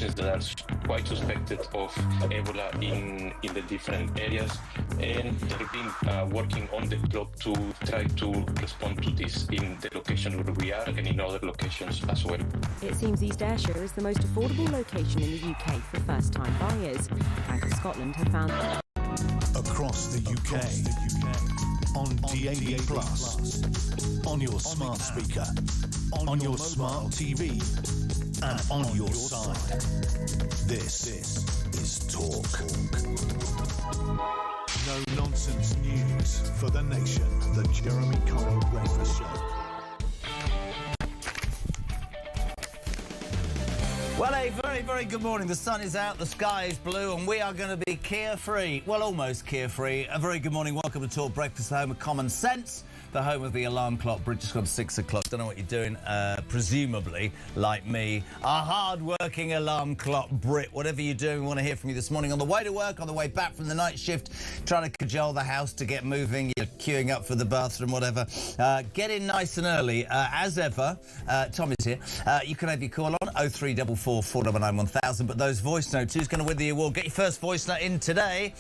that are quite suspected of Ebola in the different areas, and they've been working on the globe to try to respond to this in the location where we are and in other locations as well. It seems East Ayrshire is the most affordable location in the UK for first-time buyers. Bank of Scotland have found... Across the UK, on DAB+, on your smart speaker, on your smart TV, and on your side. This is Talk. No-nonsense news for the nation. The Jeremy Kyle Breakfast Show. Well, a very, very good morning. The sun is out, the sky is blue, and we are going to be carefree. Well, almost carefree. A very good morning. Welcome to Talk Breakfast, the home of common sense, the home of the alarm clock. Brit just gone 6 o'clock. Don't know what you're doing, presumably, like me. A hard-working alarm clock, Brit. Whatever you're doing, we want to hear from you this morning. On the way to work, on the way back from the night shift, trying to cajole the house to get moving, you're queuing up for the bathroom, whatever. Get in nice and early. As ever, Tom is here. You can have your call on 0344 499 1000, but those voice notes, who's going to win the award? Get your first voice note in today.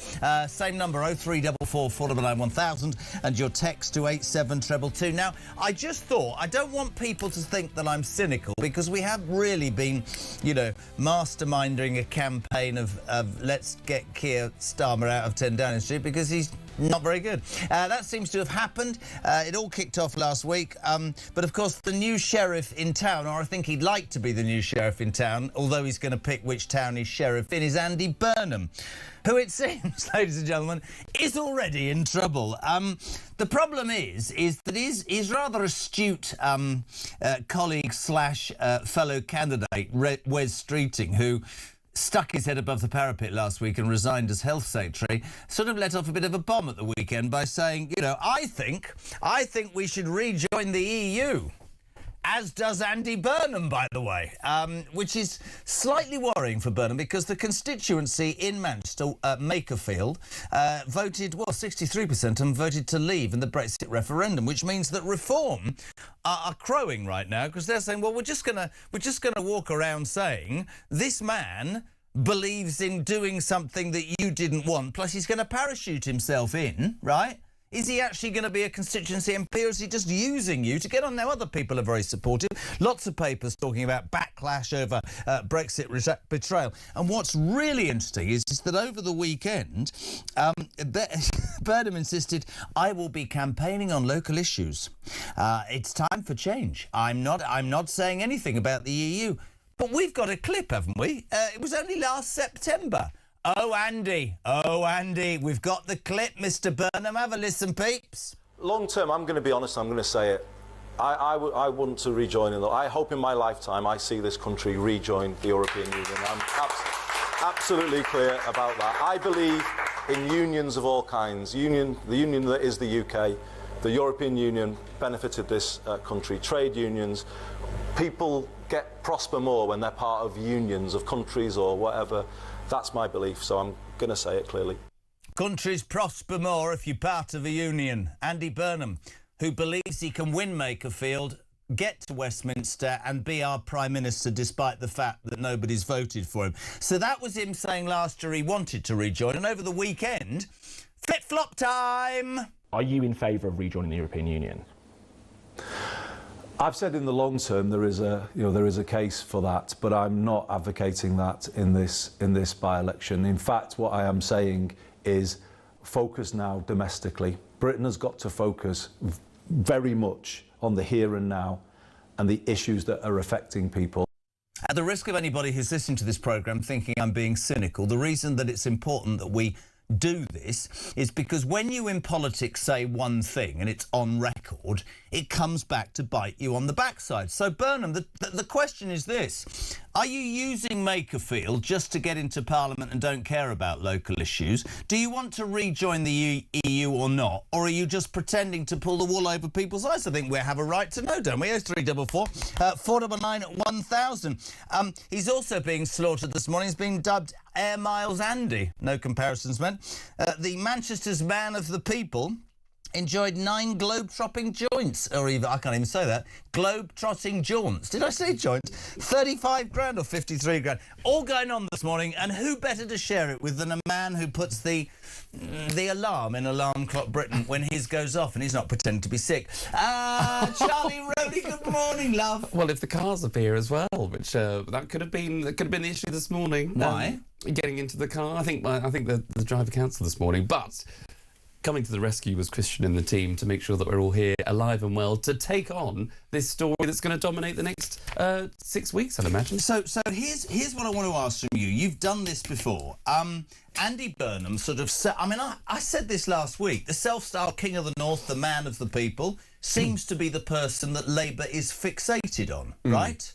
Same number, 0344 499 1000, and your text to 87222. Now, I just thought, I don't want people to think that I'm cynical, because we have really been, you know, masterminding a campaign of let's get Keir Starmer out of 10 Downing Street, because he's not very good. That seems to have happened. It all kicked off last week. But, of course, the new sheriff in town, or I think he'd like to be the new sheriff in town, although he's going to pick which town he's sheriff in, is Andy Burnham, who it seems, ladies and gentlemen, is already in trouble. The problem is that his rather astute colleague slash fellow candidate, Wes Streeting, who stuck his head above the parapet last week and resigned as health secretary, sort of let off a bit of a bomb at the weekend by saying, you know, I think we should rejoin the EU. As does Andy Burnham, by the way, which is slightly worrying for Burnham, because the constituency in Manchester, Makerfield, voted, well, 63% and voted to leave in the Brexit referendum, which means that Reform are crowing right now, because they're saying, well, we're just gonna walk around saying this man believes in doing something that you didn't want, plus he's going to parachute himself in, right? Is he actually going to be a constituency MP, or is he just using you to get on? Now, other people are very supportive. Lots of papers talking about backlash over Brexit betrayal. And what's really interesting is that over the weekend, Burnham insisted, I will be campaigning on local issues. It's time for change. I'm not saying anything about the EU. But we've got a clip, haven't we? It was only last September. Oh, Andy, we've got the clip, Mr. Burnham. Have a listen, peeps. Long term, I'm going to be honest, I'm going to say it. I want to rejoin. I hope in my lifetime I see this country rejoin the European Union. I'm absolutely clear about that. I believe in unions of all kinds. The union that is the UK, the European Union benefited this country. Trade unions, people prosper more when they're part of unions of countries or whatever. That's my belief, so I'm going to say it clearly. Countries prosper more if you're part of a union. Andy Burnham, who believes he can win Makerfield, get to Westminster and be our Prime Minister despite the fact that nobody's voted for him. So that was him saying last year he wanted to rejoin, and over the weekend, flip-flop time! Are you in favour of rejoining the European Union? I've said in the long term there is a case for that, but I'm not advocating that in this by-election. In fact, what I am saying is focus now domestically. Britain has got to focus very much on the here and now and the issues that are affecting people. At the risk of anybody who's listening to this programme thinking I'm being cynical, the reason that it's important that we do this is because when you in politics say one thing and it's on record, it comes back to bite you on the backside. So, Burnham, the question is this. Are you using Makerfield just to get into Parliament and don't care about local issues? Do you want to rejoin the EU or not? Or are you just pretending to pull the wool over people's eyes? I think we have a right to know, don't we? 0344 499 1000. He's also being slaughtered this morning. He's been dubbed Air Miles Andy. No comparisons meant. The Manchester's man of the people. enjoyed 9 globe-trotting joints, or even, I can't even say that, globe-trotting jaunts. Did I say joints? 35 grand or 53 grand. All going on this morning, and who better to share it with than a man who puts the alarm in Alarm Clock Britain when his goes off and he's not pretending to be sick. Charlie Rowley, good morning, love. Well, if the cars appear as well, which that could have been the issue this morning. Why? Getting into the car. I think the driver cancelled this morning, but coming to the rescue was Christian and the team to make sure that we're all here alive and well to take on this story that's going to dominate the next 6 weeks, I'd imagine. So here's what I want to ask from you. You've done this before. Andy Burnham sort of said, I said this last week, the self-styled king of the north, the man of the people, seems to be the person that Labour is fixated on, right?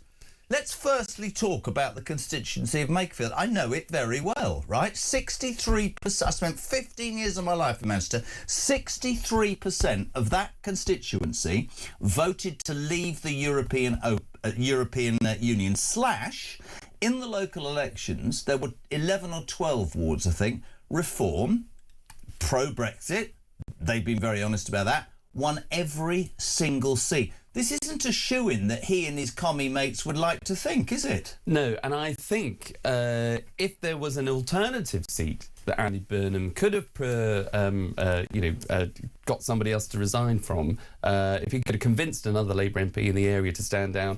Let's firstly talk about the constituency of Makerfield. I know it very well, right? 63%. I spent 15 years of my life in Manchester. 63% of that constituency voted to leave the European Union / in the local elections, there were 11 or 12 wards, I think, Reform, pro-Brexit, they've been very honest about that, won every single seat. This isn't a shoo-in that he and his commie mates would like to think, is it? No, and I think if there was an alternative seat that Andy Burnham could have, got somebody else to resign from, if he could have convinced another Labour MP in the area to stand down,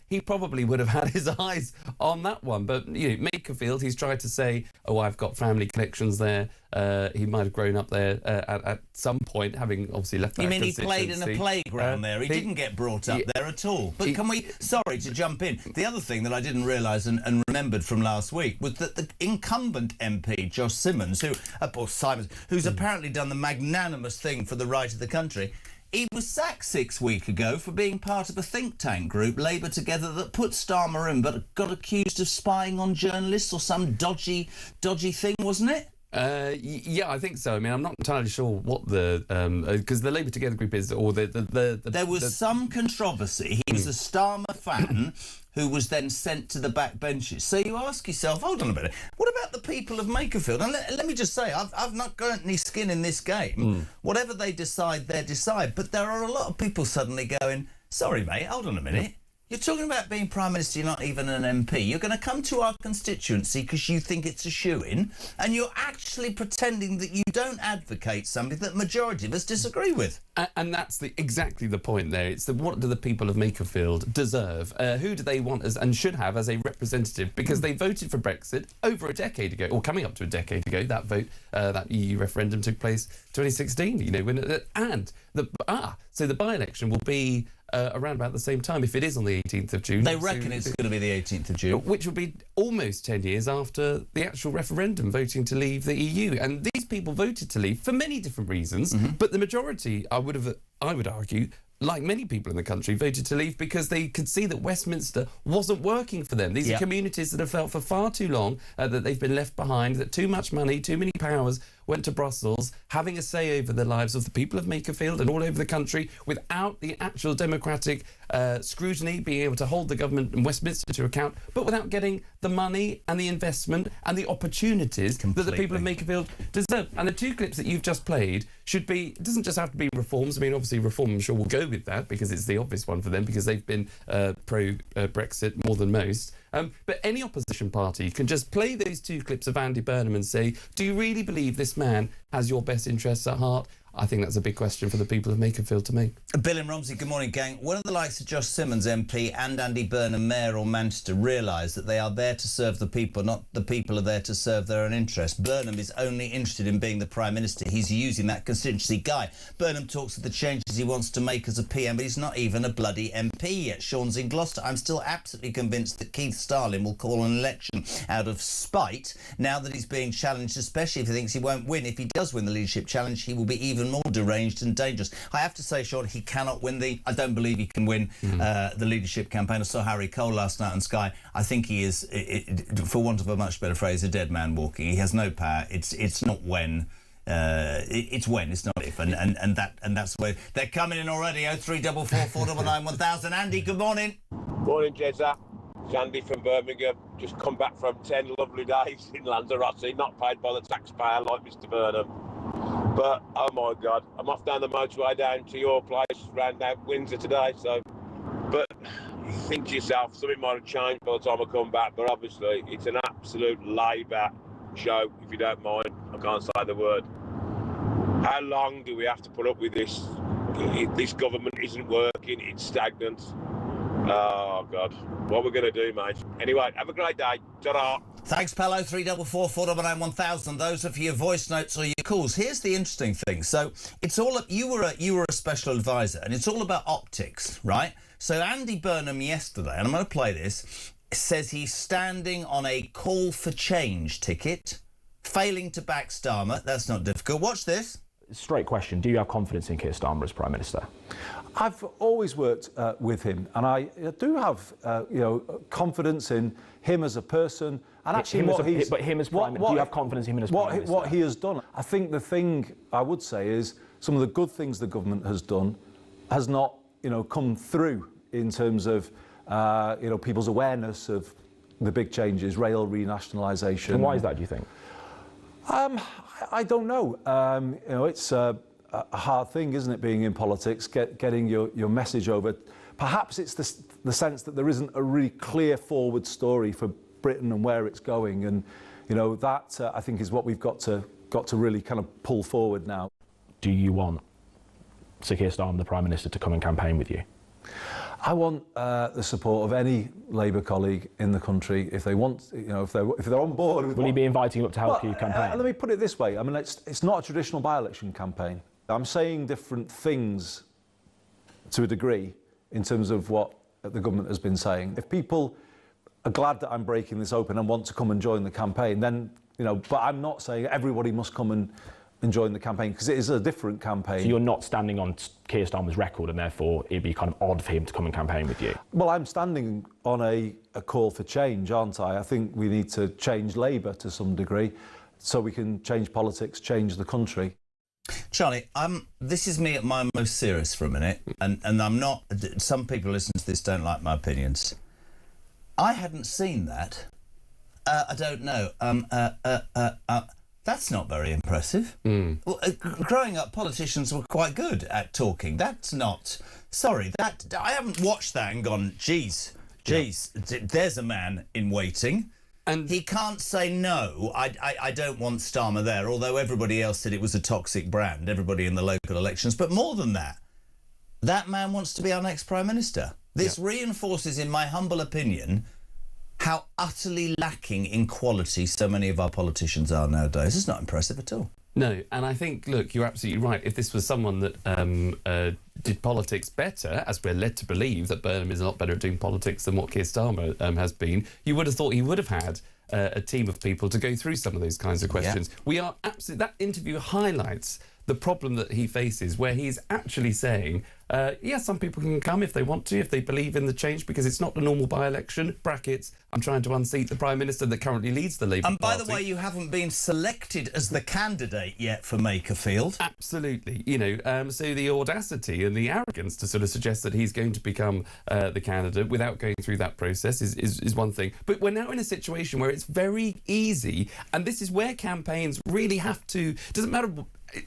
he probably would have had his eyes on that one. But, Makerfield, he's tried to say, oh, I've got family connections there. He might have grown up there at some point, having obviously left that constituency. You mean he played in a playground there? He didn't get brought up there at all. But can we... Sorry to jump in. The other thing that I didn't realise and remembered from last week was that the incumbent MP, Josh Simmons, who's apparently done the magnanimous thing for the right of the country, he was sacked 6 weeks ago for being part of a think tank group, Labour Together, that put Starmer in but got accused of spying on journalists or some dodgy thing, wasn't it? Yeah, I think so. I mean, I'm not entirely sure what the because the Labour Together group is, or there was some controversy. He was a Starmer fan who was then sent to the back benches. So you ask yourself, hold on a minute, what about the people of Makerfield? And let me just say, I've not got any skin in this game. Whatever they decide, they decide. But there are a lot of people suddenly going, sorry, mate, hold on a minute. You're talking about being Prime Minister, you're not even an MP. You're going to come to our constituency because you think it's a shoo-in, and you're actually pretending that you don't advocate something that majority of us disagree with. And that's exactly the point there. It's what do the people of Makerfield deserve? Who do they want as and should have as a representative? Because they voted for Brexit over a decade ago, or coming up to a decade ago. That vote, that EU referendum took place 2016. So the by-election will be around about the same time, if it is on the 18th of June. They reckon it's going to be the 18th of June. Which will be almost 10 years after the actual referendum voting to leave the EU. And these people voted to leave for many different reasons, but the majority, I would argue, like many people in the country, voted to leave because they could see that Westminster wasn't working for them. These are communities that have felt for far too long that they've been left behind, that too much money, too many powers went to Brussels, having a say over the lives of the people of Makerfield and all over the country without the actual democratic scrutiny, being able to hold the government and Westminster to account, but without getting the money and the investment and the opportunities that the people of Makerfield deserve. And the two clips that you've just played should be, it doesn't just have to be reforms. I mean, obviously Reform, I'm sure, will go with that because it's the obvious one for them because they've been pro-Brexit more than most. But any opposition party can just play those two clips of Andy Burnham and say, do you really believe this man has your best interests at heart? I think that's a big question for the people of Makerfield to make. Bill and Romsey, good morning, gang. When are the likes of Josh Simmons, MP, and Andy Burnham, Mayor of Manchester, realise that they are there to serve the people, not the people are there to serve their own interests? Burnham is only interested in being the Prime Minister. He's using that constituency guy. Burnham talks of the changes he wants to make as a PM, but he's not even a bloody MP yet. Sean's in Gloucester. I'm still absolutely convinced that Keith Starling will call an election out of spite now that he's being challenged, especially if he thinks he won't win. If he does win the leadership challenge, he will be even more deranged and dangerous. I have to say, Sean, he cannot win I don't believe he can win the leadership campaign. I saw Harry Cole last night on Sky. I think he is, for want of a much better phrase, a dead man walking. He has no power. It's not when. It's when, it's not if, and that's where they're coming in already. 0344 499 1000. Andy, good morning. Morning, Jezza. It's Andy from Birmingham. Just come back from 10 lovely days in Lanzarote, not paid by the taxpayer like Mr. Burnham. But, oh my God, I'm off down the motorway down to your place, round out Windsor today, so... But you think to yourself, something might have changed by the time I come back, but obviously it's an absolute Labour show, if you don't mind. I can't say the word. How long do we have to put up with this? This government isn't working, it's stagnant. Oh, God. What we're going to do, mate. Anyway, have a great day. Ta-ra. Thanks, Pello. 344 499 1000. Those are for your voice notes or your calls. Here's the interesting thing. So it's all you were a special advisor, and it's all about optics, right? So Andy Burnham yesterday, and I'm going to play this, says he's standing on a call for change ticket, failing to back Starmer. That's not difficult. Watch this. Straight question: do you have confidence in Keir Starmer as Prime Minister? I've always worked with him, and I do have, confidence in him as a person, and actually him as Prime Minister. Do you have confidence in him as Prime Minister? What he has done. I think the thing I would say is some of the good things the government has done has not, come through in terms of, people's awareness of the big changes, rail renationalisation. And why is that, do you think? I don't know. It's a hard thing, isn't it, being in politics, getting your message over. Perhaps it's the sense that there isn't a really clear forward story for Britain and where it's going, and that I think is what we've got to really kind of pull forward now. Do you want Sir Keir Starmer, the Prime Minister, to come and campaign with you? I want the support of any Labour colleague in the country if they want, if they're on board with. Will he be inviting you up to help you campaign? Let me put it this way. I mean, it's not a traditional by-election campaign. I'm saying different things to a degree in terms of what the government has been saying. If people are glad that I'm breaking this open and want to come and join the campaign, then but I'm not saying everybody must come and join the campaign, because it is a different campaign. So you're not standing on Keir Starmer's record, and therefore it'd be kind of odd for him to come and campaign with you? Well, I'm standing on a call for change, aren't I? I think we need to change Labour to some degree so we can change politics, change the country. Charlie, this is me at my most serious for a minute, and I'm not... Some people listening to this don't like my opinions. I hadn't seen that. I don't know. That's not very impressive. Well, growing up, politicians were quite good at talking. That's not... Sorry, I haven't watched that and gone, geez, there's a man in waiting. And he can't say no, I don't want Starmer there, although everybody else said it was a toxic brand, everybody in the local elections. But more than that, that man wants to be our next Prime Minister. This reinforces, in my humble opinion, how utterly lacking in quality so many of our politicians are nowadays. It's not impressive at all. No, and I think, look, you're absolutely right. If this was someone that did politics better, as we're led to believe that Burnham is a lot better at doing politics than what Keir Starmer has been, you would have thought he would have had a team of people to go through some of those kinds of questions. Yeah. We are absolutely... That interview highlights the problem that he faces, where he's actually saying, some people can come if they want to, if they believe in the change, because it's not a normal by-election. Brackets, I'm trying to unseat the Prime Minister that currently leads the Labour Party. And by the way, you haven't been selected as the candidate yet for Makerfield. Absolutely. So the audacity and the arrogance to sort of suggest that he's going to become the candidate without going through that process is one thing. But we're now in a situation where it's very easy, and this is where campaigns really have to... Doesn't matter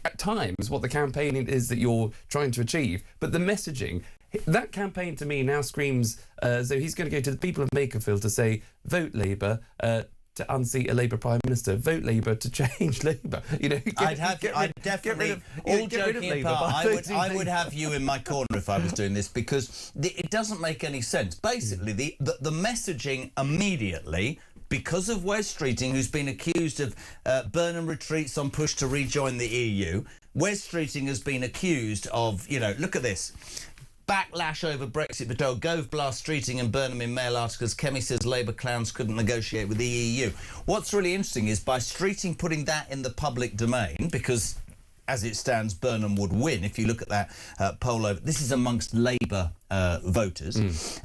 at times what the campaign is that you're trying to achieve, but the messaging, that campaign to me now screams as though he's going to go to the people of Makerfield to say, vote Labour to unseat a Labour Prime Minister, vote Labour to change Labour. I'd definitely, all joking apart, I would have you in my corner if I was doing this, because it doesn't make any sense. Basically, the messaging immediately, because of Wes Streeting, who's been accused of Burnham retreats on push to rejoin the EU. Wes Streeting has been accused of, look at this. Backlash over Brexit betrayal. Gove blast Streeting and Burnham in Mail articles. Kemi says Labour clowns couldn't negotiate with the EU. What's really interesting is by Streeting putting that in the public domain, because as it stands, Burnham would win if you look at that poll over. This is amongst Labour voters.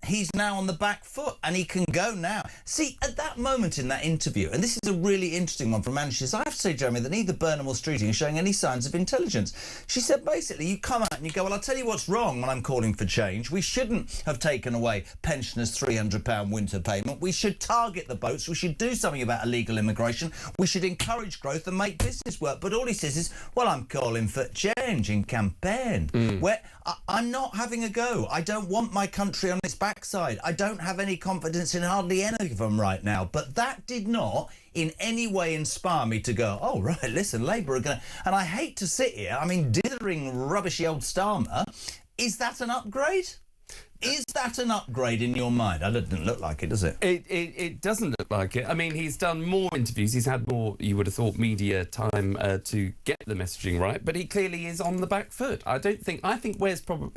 he's now on the back foot and he can go now. See, at that moment in that interview, and this is a really interesting one from Anne, she says, I have to say, Jeremy, that neither Burnham or Streeting are showing any signs of intelligence. She said, basically, you come out and you go, well, I'll tell you what's wrong when I'm calling for change. We shouldn't have taken away pensioners' £300 winter payment. We should target the boats. We should do something about illegal immigration. We should encourage growth and make business work. But all he says is, well, I'm calling for change in campaign. Where I'm not having a go. I don't want my country on its backside. I don't have any confidence in hardly any of them right now. But that did not in any way inspire me to go, oh, right, listen, Labour are going to... And I hate to sit here, I mean, dithering rubbishy old Starmer, is that an upgrade? Is that an upgrade in your mind? It doesn't look like it, does it? It doesn't look like it. I mean, he's done more interviews. He's had more, you would have thought, media time to get the messaging right. But he clearly is on the back foot. I think where's probably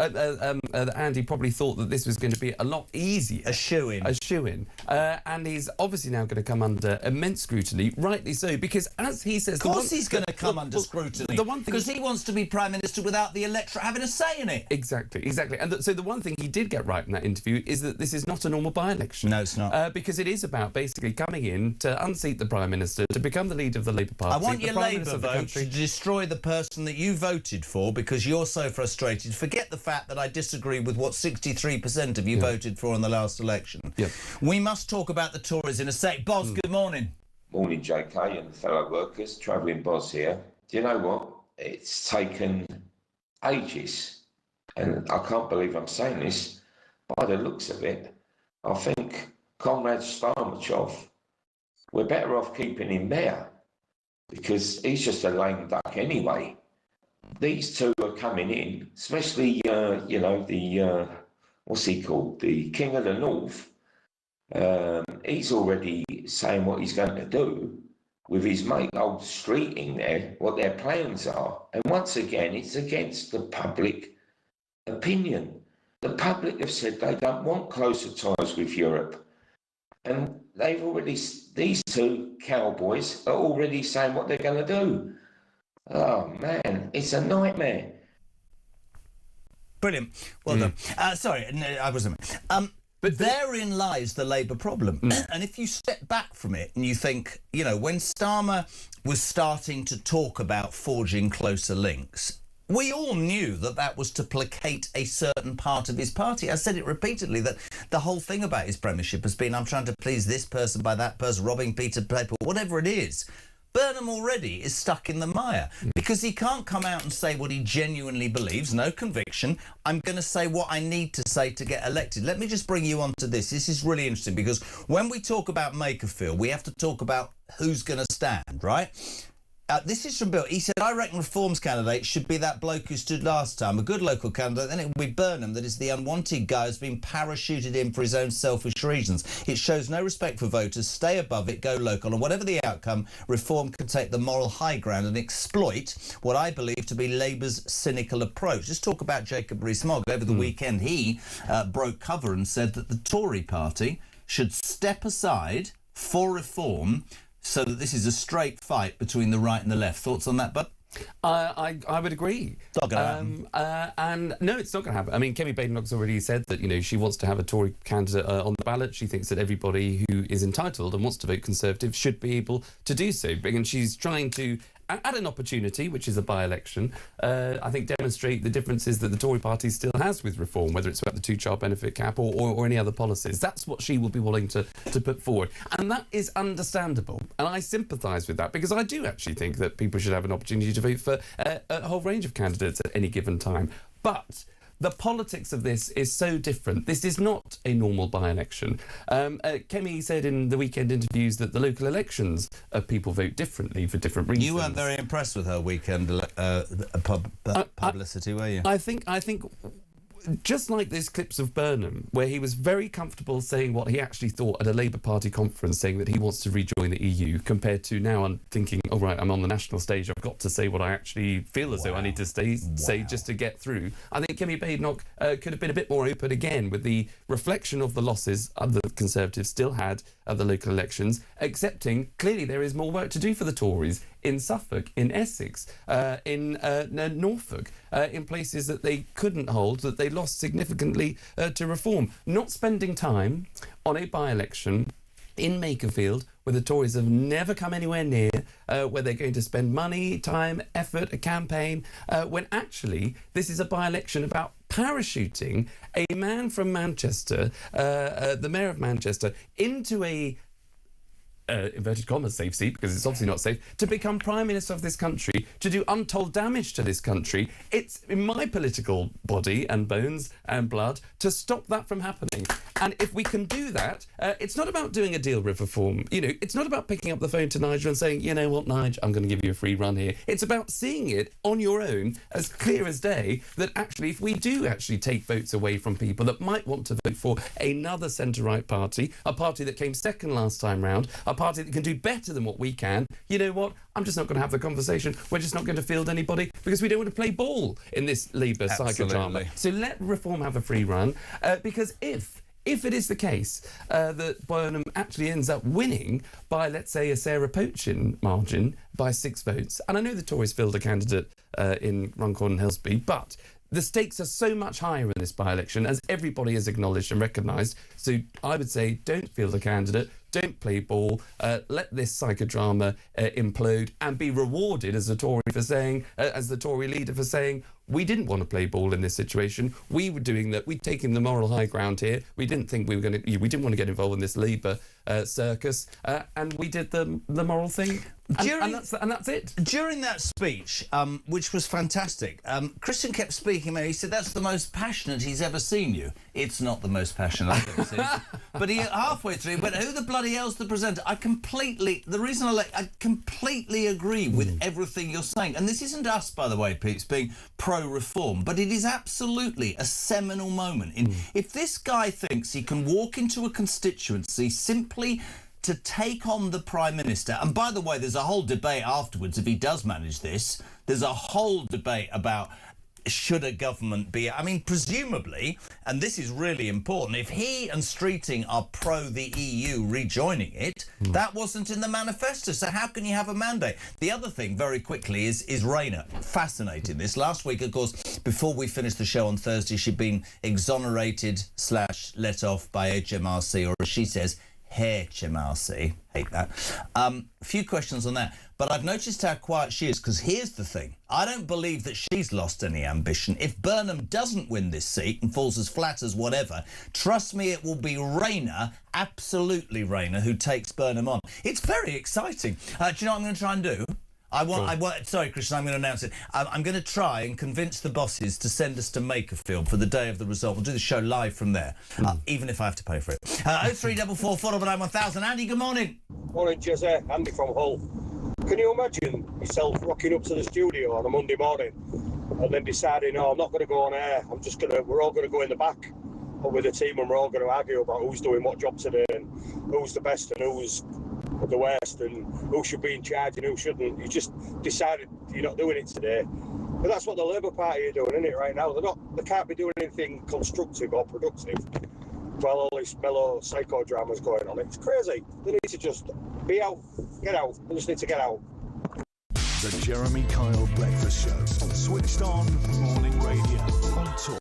Andy probably thought that this was going to be a lot easier. A shoe-in. And he's obviously now going to come under immense scrutiny, rightly so, because as he says... Of course he's going to come under scrutiny. The one thing because he wants to be Prime Minister without the electorate having a say in it. Exactly. And so the one thing he did get right in that interview is that this is not a normal by-election. No, it's not. Because it is about basically coming in to unseat the Prime Minister, to become the leader of the Labour Party. I want your Labour vote to destroy the person that you voted for because you're so frustrated. Forget the fact that I disagree with what 63% of you voted for in the last election. We must talk about the Tories in a sec. Boz, good morning. Morning, JK and fellow workers. Travelling Boz here. Do you know what? It's taken ages, and I can't believe I'm saying this. By the looks of it, I think Comrade Starmer, we're better off keeping him there because he's just a lame duck anyway. These two are coming in, especially, what's he called? The King of the North. He's already saying what he's going to do with his mate old Streeting there, what their plans are. And once again, it's against the public opinion. The public have said they don't want closer ties with Europe. And these two cowboys are already saying what they're going to do. Oh, man, it's a nightmare. Brilliant. Well done. Sorry, I wasn't... But therein lies the Labour problem. And if you step back from it and you think, when Starmer was starting to talk about forging closer links, we all knew that that was to placate a certain part of his party. I said it repeatedly, that the whole thing about his premiership has been, I'm trying to please this person by that person, robbing Peter Paper, whatever it is. Burnham already is stuck in the mire because he can't come out and say what he genuinely believes, no conviction. I'm going to say what I need to say to get elected. Let me just bring you on to this. This is really interesting because when we talk about Makerfield, we have to talk about who's going to stand, right? This is from Bill. He said, I reckon Reform's candidate should be that bloke who stood last time, a good local candidate. Then it would be Burnham, that is the unwanted guy who's been parachuted in for his own selfish reasons. It shows no respect for voters. Stay above it, go local. And whatever the outcome, Reform can take the moral high ground and exploit what I believe to be Labour's cynical approach. Let's talk about Jacob Rees-Mogg. Over the weekend, he broke cover and said that the Tory party should step aside for Reform so that this is a straight fight between the right and the left. Thoughts on that, Bud? I would agree. It's not going to happen. And no, it's not going to happen. I mean, Kemi Badenoch's already said that, she wants to have a Tory candidate on the ballot. She thinks that everybody who is entitled and wants to vote Conservative should be able to do so. And she's trying to, at an opportunity, which is a by-election, I think demonstrate the differences that the Tory party still has with Reform, whether it's about the two-child benefit cap or any other policies. That's what she will be willing to put forward. And that is understandable. And I sympathise with that because I do actually think that people should have an opportunity to vote for a whole range of candidates at any given time. But the politics of this is so different. This is not a normal by-election. Kemi said in the weekend interviews that the local elections, people vote differently for different reasons. You weren't very impressed with her weekend publicity, were you? I think just like those clips of Burnham, where he was very comfortable saying what he actually thought at a Labour Party conference, saying that he wants to rejoin the EU, compared to now I'm thinking, all right, I'm on the national stage, I've got to say what I actually feel as though I need to say just to get through. I think Kemi Badenoch could have been a bit more open again with the reflection of the losses the Conservatives still had at the local elections, accepting clearly there is more work to do for the Tories in Suffolk, in Essex, in Norfolk, in places that they couldn't hold, that they lost significantly to Reform. Not spending time on a by-election in Makerfield, where the Tories have never come anywhere near, where they're going to spend money, time, effort, a campaign, when actually this is a by-election about parachuting a man from Manchester, the Mayor of Manchester, into a inverted commas safe seat, because it's obviously not safe, to become Prime Minister of this country, to do untold damage to this country. It's in my political body and bones and blood to stop that from happening. And if we can do that, it's not about doing a deal with Reform. You know, it's not about picking up the phone to Nigel and saying, you know what, Nigel, I'm going to give you a free run here. It's about seeing it on your own, as clear as day, that actually, if we do actually take votes away from people that might want to vote for another centre-right party, a party that came second last time round, a party that can do better than what we can, you know what, I'm just not going to have the conversation. We're just not going to field anybody, because we don't want to play ball in this Labour psychodrama. So let Reform have a free run, because if it is the case that Burnham actually ends up winning by, let's say, a Sarah Poin margin by 6 votes, and I know the Tories fielded a candidate in Runcorn and Hillsborough, but the stakes are so much higher in this by-election, as everybody has acknowledged and recognised. So I would say, don't field a candidate, don't play ball, let this psychodrama implode, and be rewarded as a Tory for saying, as the Tory leader for saying, we didn't want to play ball in this situation. We were doing that. We'd taken the moral high ground here. We didn't think we were going to. We didn't want to get involved in this Labour circus, and we did the moral thing. And that's it. During that speech, which was fantastic, Christian kept speaking. He said, "That's the most passionate he's ever seen you." It's not the most passionate I've ever seen. But he halfway through went, "Who the bloody hell's the presenter?" I completely agree with everything you're saying. And this isn't us, by the way, Pete, being pro-reform, but it is absolutely a seminal moment. If this guy thinks he can walk into a constituency simply to take on the Prime Minister, and by the way, there's a whole debate afterwards, if he does manage this, there's a whole debate about should a government be... I mean, presumably, and this is really important, if he and Streeting are pro the EU rejoining it, that wasn't in the manifesto, so how can you have a mandate? The other thing, very quickly, is Rayner. Fascinating, this. Last week, of course, before we finished the show on Thursday, she'd been exonerated / let off by HMRC, or as she says, HMRC. Hate that. A few questions on that. But I've noticed how quiet she is, because here's the thing. I don't believe that she's lost any ambition. If Burnham doesn't win this seat and falls as flat as whatever, trust me, it will be Rayner, absolutely Rayner, who takes Burnham on. It's very exciting. Do you know what I'm going to try and do? Sorry, Christian, I'm going to announce it. I'm going to try and convince the bosses to send us to Makerfield for the day of the result. We'll do the show live from there, even if I have to pay for it. 0344 499 1000. Andy, good morning. Morning, Jesse. Andy from Hull. Can you imagine yourself rocking up to the studio on a Monday morning and then deciding, no, I'm not going to go on air. We're all going to go in the back with the team, and we're all going to argue about who's doing what job today and who's the best and who's the worst and who should be in charge and who shouldn't. You just decided you're not doing it today. But that's what the Labour Party are doing, isn't it, right now? They can't be doing anything constructive or productive while all this mellow psychodrama is going on. It's crazy. They need to just be out, get out. They just need to get out. The Jeremy Kyle Breakfast Show. Switched on morning radio on Talk.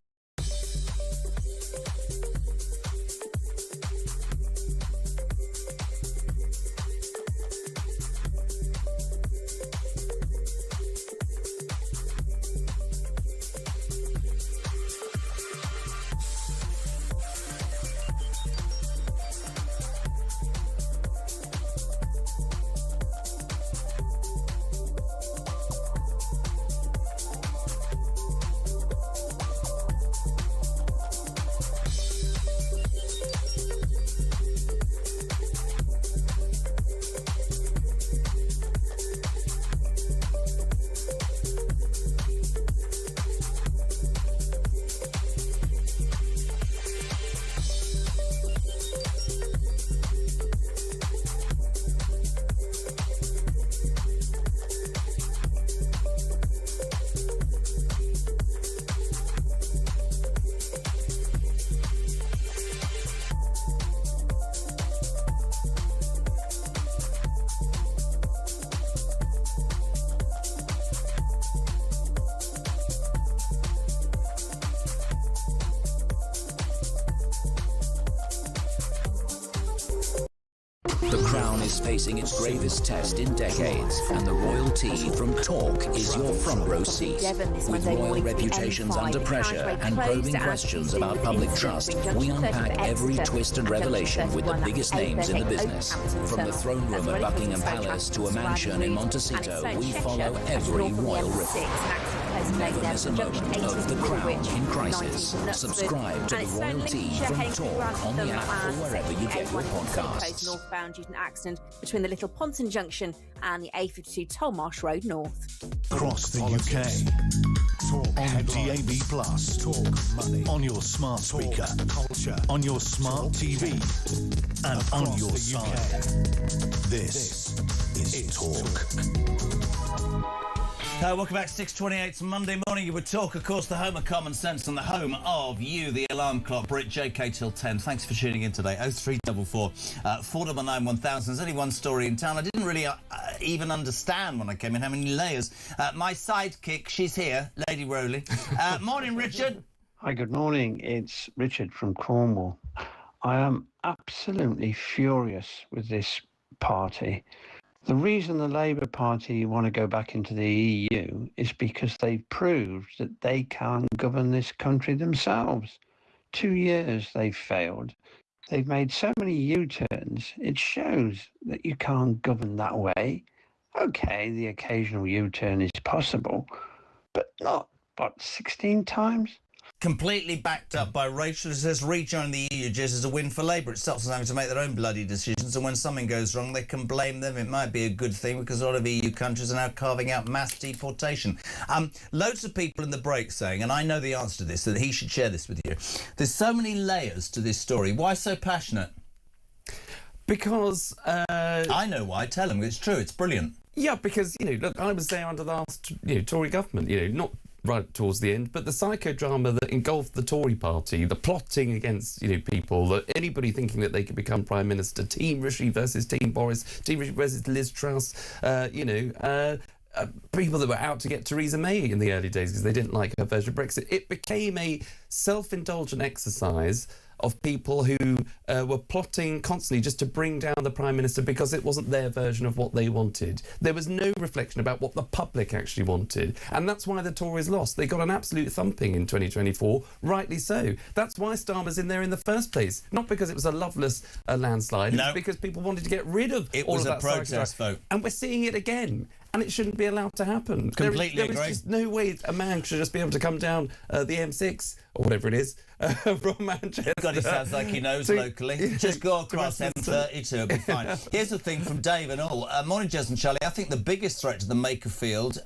platform is facing its gravest test in decades, and the royal tea from Talk is your front row seat. With royal reputations under pressure and probing questions about public trust, we unpack every twist and revelation with the biggest names in the business. From the throne room at Buckingham Palace to a mansion in Montecito, we follow every royal ripple. Never miss a moment of The Crown in Crisis. Subscribe to the Royal Tea from Talk on the app or wherever you get your podcasts. Northbound due to an accident between the Little Ponton Junction and the A52 Tollmarsh Road North. Across the UK. Talk on DAB+. Talk money. On your smart speaker. Culture. On your smart TV. And on your side. This is Talk. Welcome back to 6:28. It's Monday morning. You would talk, of course, the home of common sense and the home of you, the alarm clock. Brit, JK till 10. Thanks for tuning in today. 0344 499 1000. There's only one story in town. I didn't really even understand when I came in how many layers. My sidekick, she's here, Lady Rowley. Morning, Richard. Hi, good morning. It's Richard from Cornwall. I am absolutely furious with this party. The reason the Labour Party want to go back into the EU is because they've proved that they can't govern this country themselves. 2 years they've failed. They've made so many U-turns. It shows that you can't govern that way. Okay, the occasional U-turn is possible, but not, 16 times? Completely backed up by Rachel, who says rejoining the EU just is a win for Labour. It stops them having to make their own bloody decisions, and when something goes wrong, they can blame them. It might be a good thing because a lot of EU countries are now carving out mass deportation. Loads of people in the break saying, and I know the answer to this, that he should share this with you. There's so many layers to this story. Why so passionate? Because... I know why. Tell him. It's true. It's brilliant. Yeah, because, look, I was there under the last, Tory government, not right towards the end, but the psychodrama that engulfed the Tory party, the plotting against, people, that anybody thinking that they could become Prime Minister, Team Rishi versus Team Boris, Team Rishi versus Liz Truss, people that were out to get Theresa May in the early days because they didn't like her version of Brexit. It became a self-indulgent exercise of people who were plotting constantly just to bring down the Prime Minister because it wasn't their version of what they wanted. There was no reflection about what the public actually wanted. And that's why the Tories lost. They got an absolute thumping in 2024, rightly so. That's why Starmer's in there in the first place. Not because it was a loveless landslide. No. It's because people wanted to get rid of it. All was of a protest vote. And we're seeing it again. And it shouldn't be allowed to happen. Completely agree. There is just no way a man should just be able to come down the M6 or whatever it is from Manchester. God, he sounds like he knows locally. Just go across M32, it'll be fine. Here's the thing from Dave and all. Morning, Jez and Charlie. I think the biggest threat to the Makerfield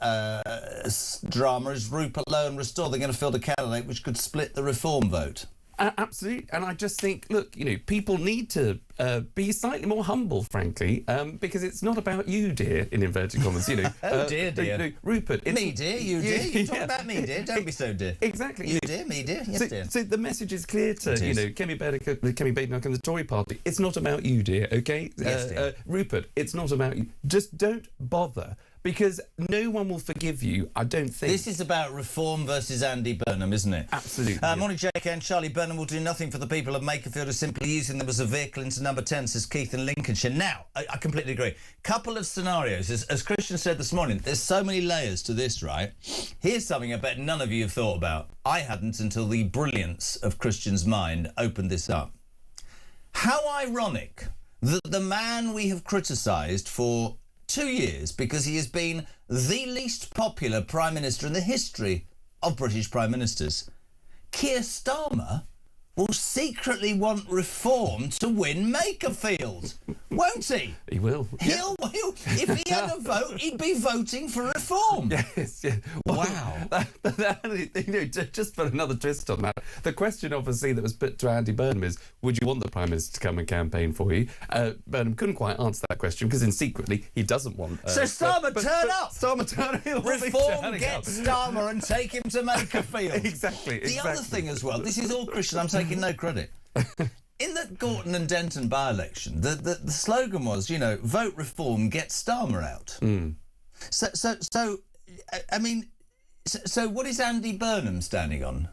drama is Rupert Lowe and Restore. They're going to field a candidate which could split the Reform vote. Absolutely, and I just think, look, people need to be slightly more humble, frankly, because it's not about you, dear, in inverted commas. Oh, dear. Rupert. Me, dear, you, dear. You talk about me, dear. Don't be so dear. Exactly. You, dear, me, dear. Yes, dear. So the message is clear to, Kemi Badenoch and the Tory party. It's not about you, dear, OK? Yes, dear. Rupert, it's not about you. Just don't bother. Because no one will forgive you, I don't think. This is about Reform versus Andy Burnham, isn't it? Absolutely. Morning, JK and Charlie. Burnham will do nothing for the people of Makerfield who are simply using them as a vehicle into number 10, says Keith in Lincolnshire. Now, I completely agree. Couple of scenarios. As Christian said this morning, there's so many layers to this, right? Here's something I bet none of you have thought about. I hadn't until the brilliance of Christian's mind opened this up. How ironic that the man we have criticised for 2 years because he has been the least popular Prime Minister in the history of British Prime Ministers, Keir Starmer will secretly want Reform to win Makerfield, won't he? He will. He'll if he had a vote, he'd be voting for Reform. Yes, yeah. Wow. Just put another twist on that. The question, obviously, that was put to Andy Burnham is, would you want the Prime Minister to come and campaign for you? Burnham couldn't quite answer that question because, secretly, he doesn't want... so Starmer, turn up! Starmer, turn up! Reform, get Starmer and take him to Makerfield. Exactly. The other thing as well, this is all Christian, I'm taking no credit. In the Gorton and Denton by-election, the slogan was, vote Reform, get Starmer out. Mm. So what is Andy Burnham standing on?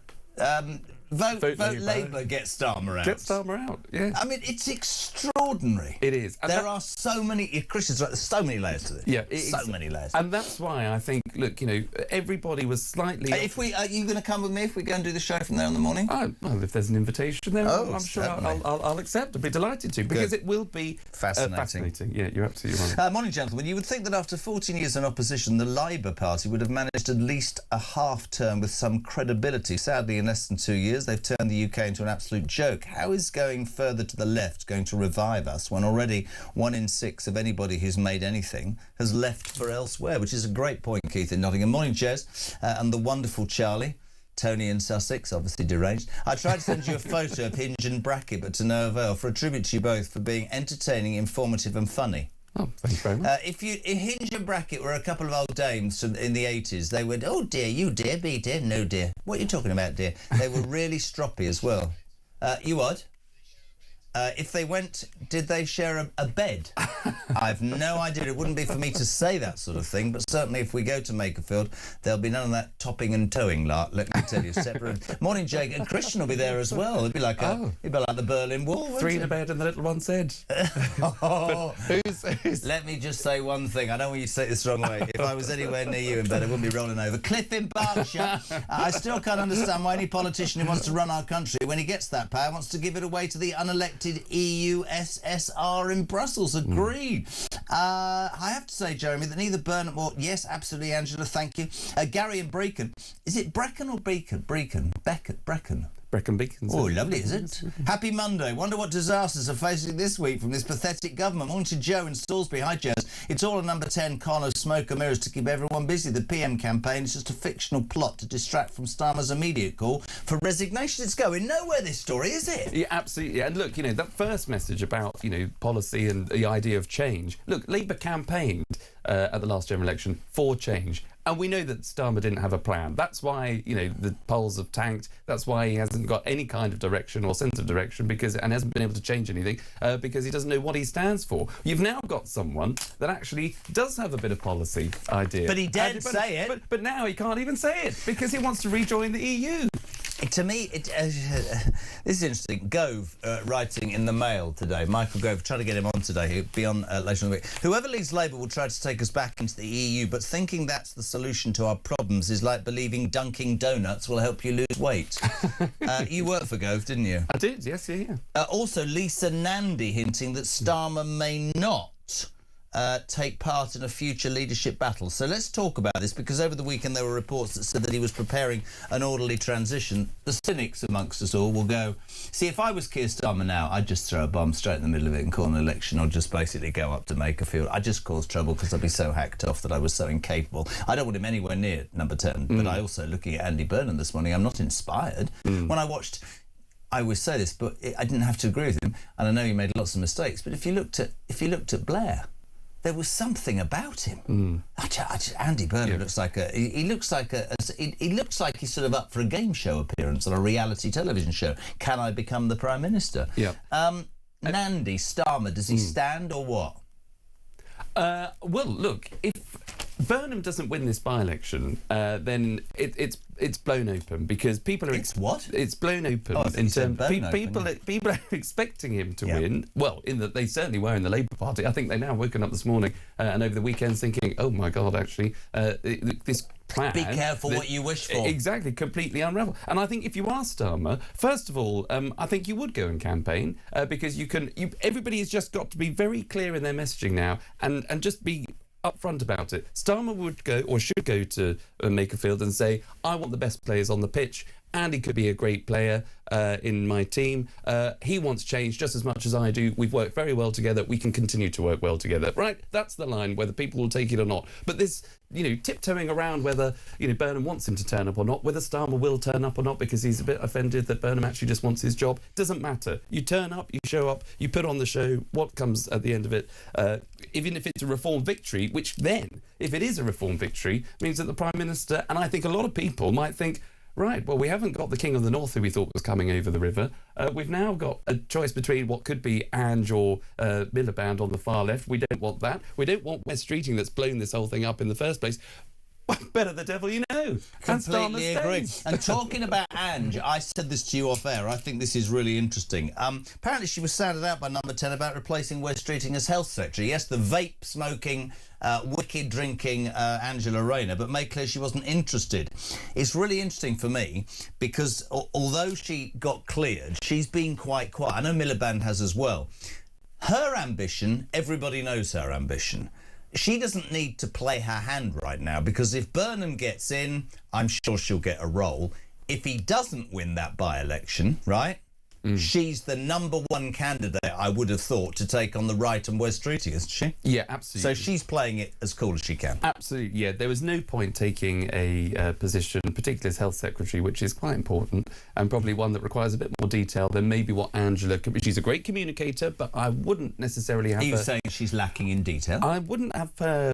Vote Labour, get Starmer out. Get Starmer out, yeah. I mean, it's extraordinary. It is. And there are so many... Christian's right, there's so many layers to this. Yeah. So many layers. And that's why I think, look, you know, everybody was slightly... Are you going to come with me if we go and do the show from there in the morning? Well, if there's an invitation there, I'm sure certainly. I'll accept. I'd be delighted to, because it will be fascinating. Yeah, you're absolutely right. Morning, gentlemen. You would think that after 14 years in opposition, the Labour Party would have managed at least a half term with some credibility. Sadly, in less than 2 years, they've turned the UK into an absolute joke. How is going further to the left going to revive us when already 1 in 6 of anybody who's made anything has left for elsewhere? Which is a great point, Keith, in Nottingham. Morning, Jez, and the wonderful Charlie. Tony in Sussex, obviously deranged. I tried to send you a photo of Hinge and Bracket, but to no avail. For a tribute to you both for being entertaining, informative and funny. Oh, thank you very much. If Hinge and Bracket were a couple of old dames in the 80s, they would, oh dear, you dear, be dear, no dear. What are you talking about, dear? They were really stroppy as well. You what? If they went, did they share a bed? I've no idea. It wouldn't be for me to say that sort of thing, but certainly if we go to Makerfield, there'll be none of that topping and towing lot, let me tell you. Separate. Morning, Jake. And Christian will be there as well. It'd be like the Berlin Wall. 3 in a bed and the little one said. Who's... Let me just say one thing. I don't want you to say this the wrong way. If I was anywhere near you in bed, I wouldn't be rolling over. Cliff in Berkshire. I still can't understand why any politician who wants to run our country, when he gets that power, wants to give it away to the unelected EU SSR in Brussels. Agreed. I have to say, Jeremy, that neither Burnham or... Yes, absolutely, Angela, thank you. Gary and Brecon. Is it Brecon or Beacon? Brecon. Brecon. Brecon Beacons. Oh, lovely, is it? Happy Monday. Wonder what disasters are facing this week from this pathetic government. Morning to Joe in Salisbury. Hi, Joe. It's all a number 10 con of smoke and mirrors to keep everyone busy. The PM campaign is just a fictional plot to distract from Starmer's immediate call for resignation. It's going nowhere, this story, is it? Yeah, absolutely. And look, you know, that first message about, you know, policy and the idea of change. Look, Labour campaigned at the last general election for change. And we know that Starmer didn't have a plan. That's why, you know, the polls have tanked. That's why he hasn't got any kind of direction or sense of direction and hasn't been able to change anything because he doesn't know what he stands for. You've now got someone that actually does have a bit of policy idea. But he daren't say it. But now he can't even say it because he wants to rejoin the EU. To me, this is interesting. Gove writing in the Mail today. Michael Gove, trying to get him on today. He'll be on later in the week. Whoever leads Labour will try to take us back into the EU, but thinking that's the solution to our problems is like believing dunking donuts will help you lose weight. You worked for Gove, didn't you? I did, yes, yeah. Also, Lisa Nandy hinting that Starmer may not take part in a future leadership battle. So let's talk about this, because over the weekend there were reports that said that he was preparing an orderly transition. The cynics amongst us all will go, see, if I was Keir Starmer now, I'd just throw a bomb straight in the middle of it and call an election, or just basically go up to Makerfield. I'd just cause trouble because I'd be so hacked off that I was so incapable. I don't want him anywhere near number 10, but I also, looking at Andy Burnham this morning, I'm not inspired. When I watched... I always say this, but I didn't have to agree with him, and I know he made lots of mistakes, but if you looked at Blair, there was something about him. Andy Burnham looks like he looks like he's sort of up for a game show appearance on a reality television show. Can I become the Prime Minister? Yeah. Nandy, Starmer, does he stand or what? Well, look, if Burnham doesn't win this by-election, then it's blown open, because people are... It's what? It's blown open. Oh, in terms people are expecting him to win. Well, in that they certainly were in the Labour Party. I think they now woken up this morning and over the weekend thinking, oh my God, actually, this plan... Be careful what you wish for. Exactly, completely unravel. And I think if you are Starmer, first of all, I think you would go and campaign because everybody has just got to be very clear in their messaging now and just be upfront about it. Starmer would go, or should go, to Makerfield and say, I want the best players on the pitch. Andy could be a great player in my team. He wants change just as much as I do. We've worked very well together. We can continue to work well together. Right? That's the line, whether people will take it or not. But this, tiptoeing around whether, Burnham wants him to turn up or not, whether Starmer will turn up or not because he's a bit offended that Burnham actually just wants his job, doesn't matter. You turn up, you show up, you put on the show. What comes at the end of it, even if it's a Reform victory, which then, if it is a Reform victory, means that the Prime Minister, and I think a lot of people might think, right, well, we haven't got the King of the North who we thought was coming over the river. We've now got a choice between what could be Ange or Miliband on the far left. We don't want that. We don't want West Streeting that's blown this whole thing up in the first place. Better the devil you know. Completely agree. And talking about Ange, I said this to you off air. I think this is really interesting. Apparently she was sounded out by Number 10 about replacing Wes Streeting as health secretary. Yes, the vape smoking, wicked drinking Angela Rayner, but made clear she wasn't interested. It's really interesting for me because although she got cleared, she's been quite quiet. I know Miliband has as well. Her ambition, everybody knows her ambition. She doesn't need to play her hand right now because if Burnham gets in, I'm sure she'll get a role. If he doesn't win that by-election, right, she's the #1 candidate, I would have thought, to take on the right and Wes Streeting, isn't she? Yeah, absolutely. So she's playing it as cool as she can. Absolutely, yeah. There was no point taking a position, particularly as health secretary, which is quite important and probably one that requires a bit more detail than maybe what Angela could be. She's a great communicator, but I wouldn't necessarily have Are you saying she's lacking in detail? I wouldn't have her,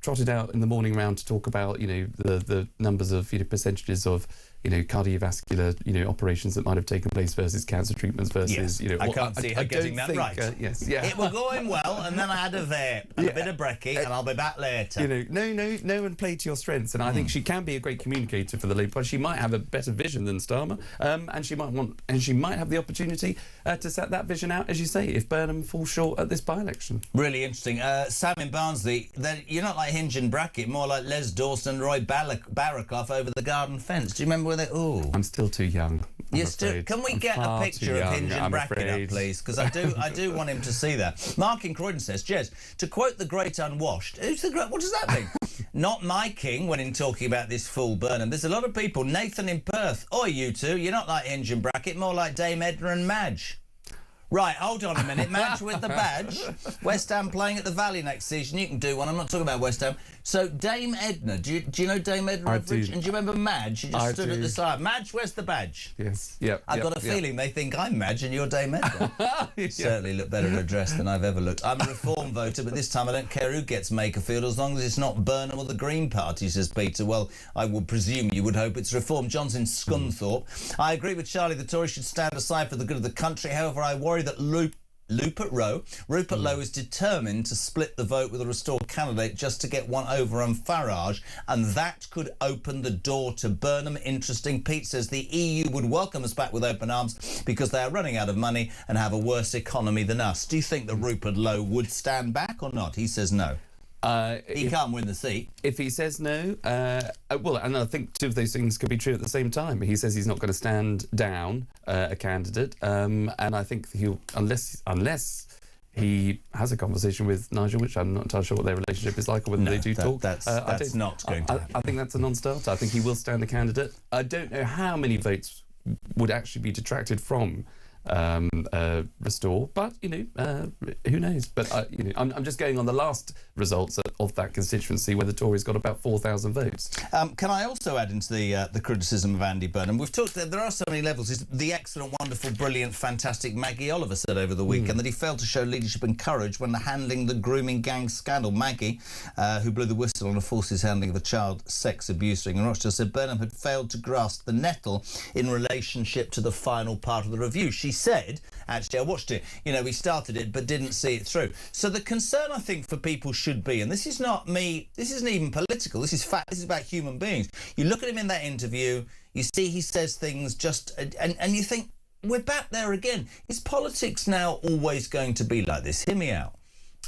trotted out in the morning round to talk about, the numbers of, percentages of, cardiovascular, operations that might have taken place versus cancer treatments versus, I can't see her getting that right. Yes, yeah. It was going well, and then I had a vape and a bit of brekkie, and I'll be back later. No one play to your strengths, and I think she can be a great communicator for the Labour Party. She might have a better vision than Starmer, and she might have the opportunity to set that vision out, as you say, if Burnham falls short at this by-election. Really interesting. Sam in Barnsley, you're not like Hinge and Brackett, more like Les Dawson and Roy Barraclough over the garden fence. Do you remember where they... Oh, I'm still too young. Can we get a picture of Hinge and Brackett up, please? Because I do want him to see that. Mark in Croydon says, Jez, to quote the great unwashed, who's the great... What does that mean? Not my king when in talking about this fool Burnham. There's a lot of people. Nathan in Perth. Oi, you two, you're not like Hinge and Brackett, more like Dame Edna and Madge. Right, hold on a minute. Madge with the badge. West Ham playing at the Valley next season. You can do one. I'm not talking about West Ham. So, Dame Edna. Do you know Dame Edna? And do you remember Madge? She just stood at the side. Madge, where's the badge? Yes. Yep. I've got a feeling they think I'm Madge and you're Dame Edna. Certainly look better dressed than I've ever looked. I'm a Reform voter, but this time I don't care who gets Makerfield as long as it's not Burnham or the Green Party, says Peter. Well, I would presume you would hope it's Reform. John's in Scunthorpe. I agree with Charlie. The Tories should stand aside for the good of the country. However, I worry that Rupert Lowe is determined to split the vote with a restored candidate just to get one over on Farage, and that could open the door to Burnham. Interesting. Pete says the EU would welcome us back with open arms because they are running out of money and have a worse economy than us. Do you think that Rupert Lowe would stand back or not? He says no. He can't win the seat. If he says no, well, and I think two of those things could be true at the same time. He says he's not going to stand down a candidate, and I think he'll, unless he has a conversation with Nigel, which I'm not entirely sure what their relationship is like or whether they do talk. That's not going to happen. I think that's a non-starter. I think he will stand a candidate. I don't know how many votes would actually be detracted from Restore, but who knows? But I'm just going on the last results of that constituency where the Tories got about 4,000 votes. Can I also add into the criticism of Andy Burnham? We've talked that there are so many levels. The excellent, wonderful, brilliant, fantastic Maggie Oliver said over the weekend that he failed to show leadership and courage when handling the grooming gang scandal. Maggie, who blew the whistle on a forces handling of a child sex abuse ring in Rochdale, said Burnham had failed to grasp the nettle in relationship to the final part of the review. She said, actually, I watched it, we started it but didn't see it through. So the concern, I think, for people should be, and this is not me, this isn't even political, this is fact, this is about human beings. You look at him in that interview, you see he says things just, and you think, we're back there again. Is politics now always going to be like this? Hear me out.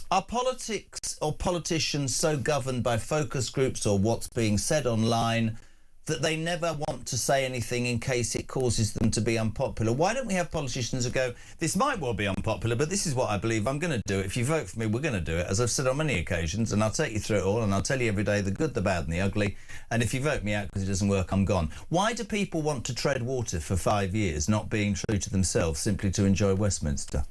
Are politics or politicians so governed by focus groups or what's being said online that they never want to say anything in case it causes them to be unpopular? Why don't we have politicians who go, this might well be unpopular, but this is what I believe, I'm going to do it. If you vote for me, we're going to do it, as I've said on many occasions, and I'll take you through it all, and I'll tell you every day the good, the bad and the ugly, and if you vote me out because it doesn't work, I'm gone. Why do people want to tread water for 5 years, not being true to themselves, simply to enjoy Westminster?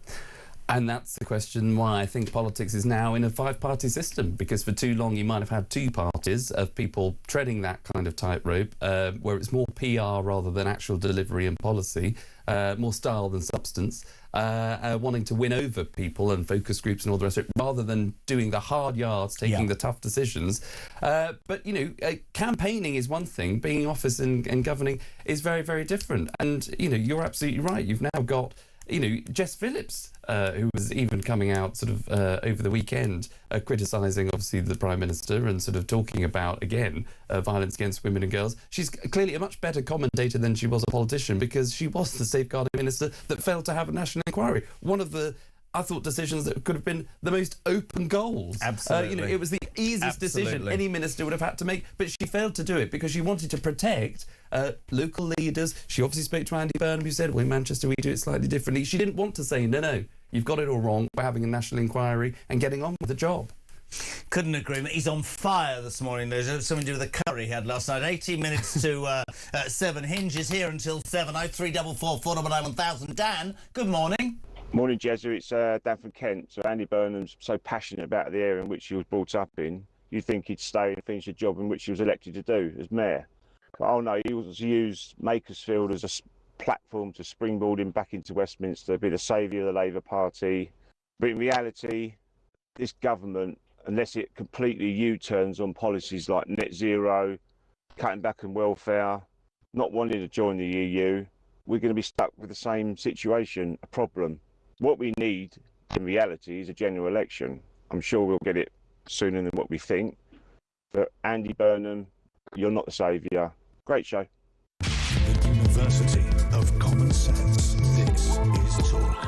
And that's the question why I think politics is now in a five-party system, because for too long you might have had two parties of people treading that kind of tightrope, where it's more PR rather than actual delivery and policy, more style than substance, wanting to win over people and focus groups and all the rest of it, rather than doing the hard yards, taking the tough decisions. But, campaigning is one thing, being in office and governing is very, very different. And, you're absolutely right. You've now got Jess Phillips, who was even coming out sort of over the weekend, criticising obviously the Prime Minister and sort of talking about, again, violence against women and girls. She's clearly a much better commentator than she was a politician, because she was the safeguarding minister that failed to have a national inquiry. One of the, I thought, decisions that could have been the most open goals. Absolutely. It was the easiest decision any minister would have had to make, but she failed to do it because she wanted to protect local leaders. She obviously spoke to Andy Burnham, who said, well, in Manchester we do it slightly differently. She didn't want to say, no, you've got it all wrong, we're having a national inquiry and getting on with the job. Couldn't agree. He's on fire this morning. There's something to do with the curry he had last night. 18 minutes to 7. Hinge is here until 7. 0344 499 1000. Dan, good morning. Morning, Jezza. It's Dan from Kent. So Andy Burnham's so passionate about the area in which he was brought up in, you'd think he'd stay and finish the job in which he was elected to do as mayor. But oh no, he was used Makerfield as a platform to springboard him back into Westminster, be the saviour of the Labour Party. But in reality, this government, unless it completely U-turns on policies like net zero, cutting back on welfare, not wanting to join the EU, we're going to be stuck with the same situation, a problem. What we need, in reality, is a general election. I'm sure we'll get it sooner than what we think. But Andy Burnham, you're not the saviour. Great show. The University of Common Sense. This is Talk.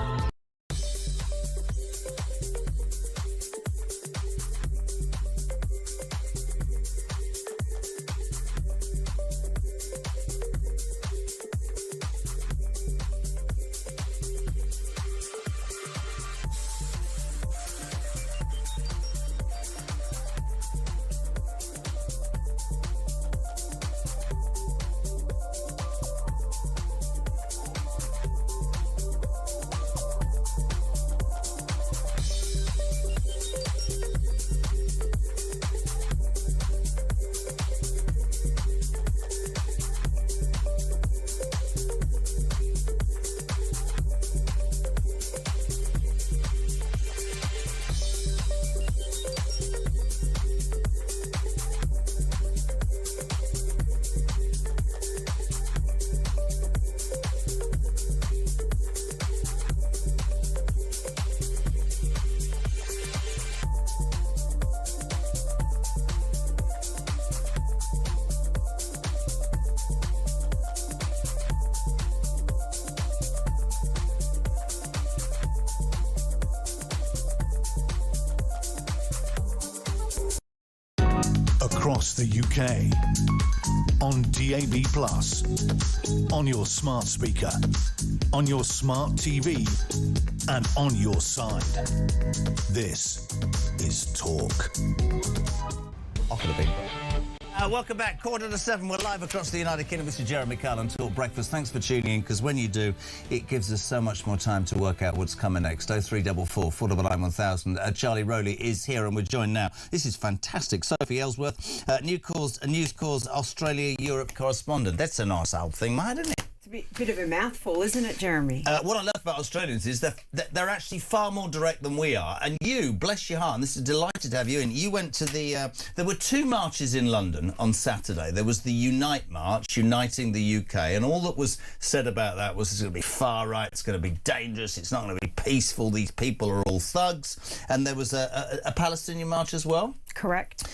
Across the UK, on DAB+, on your smart speaker, on your smart TV, and on your side. This is Talk. Off the beat. Welcome back. 6:45. We're live across the United Kingdom. Mr. Jeremy Kyle on Talk Breakfast. Thanks for tuning in, because when you do, it gives us so much more time to work out what's coming next. 0344 499 1000. Charlie Rowley is here, and we're joined now. This is fantastic. Sophie Ellsworth, News Cause Australia Europe correspondent. That's a nice old thing, mate, isn't it? It's a bit of a mouthful, isn't it, Jeremy? What I love about Australians is that they're actually far more direct than we are. And you, bless your heart, and this is delighted to have you in. You went to the... there were 2 marches in London on Saturday. There was the Unite March, uniting the UK, and all that was said about that was it's going to be far right, it's going to be dangerous, it's not going to be peaceful, these people are all thugs. And there was a Palestinian march as well? Correct.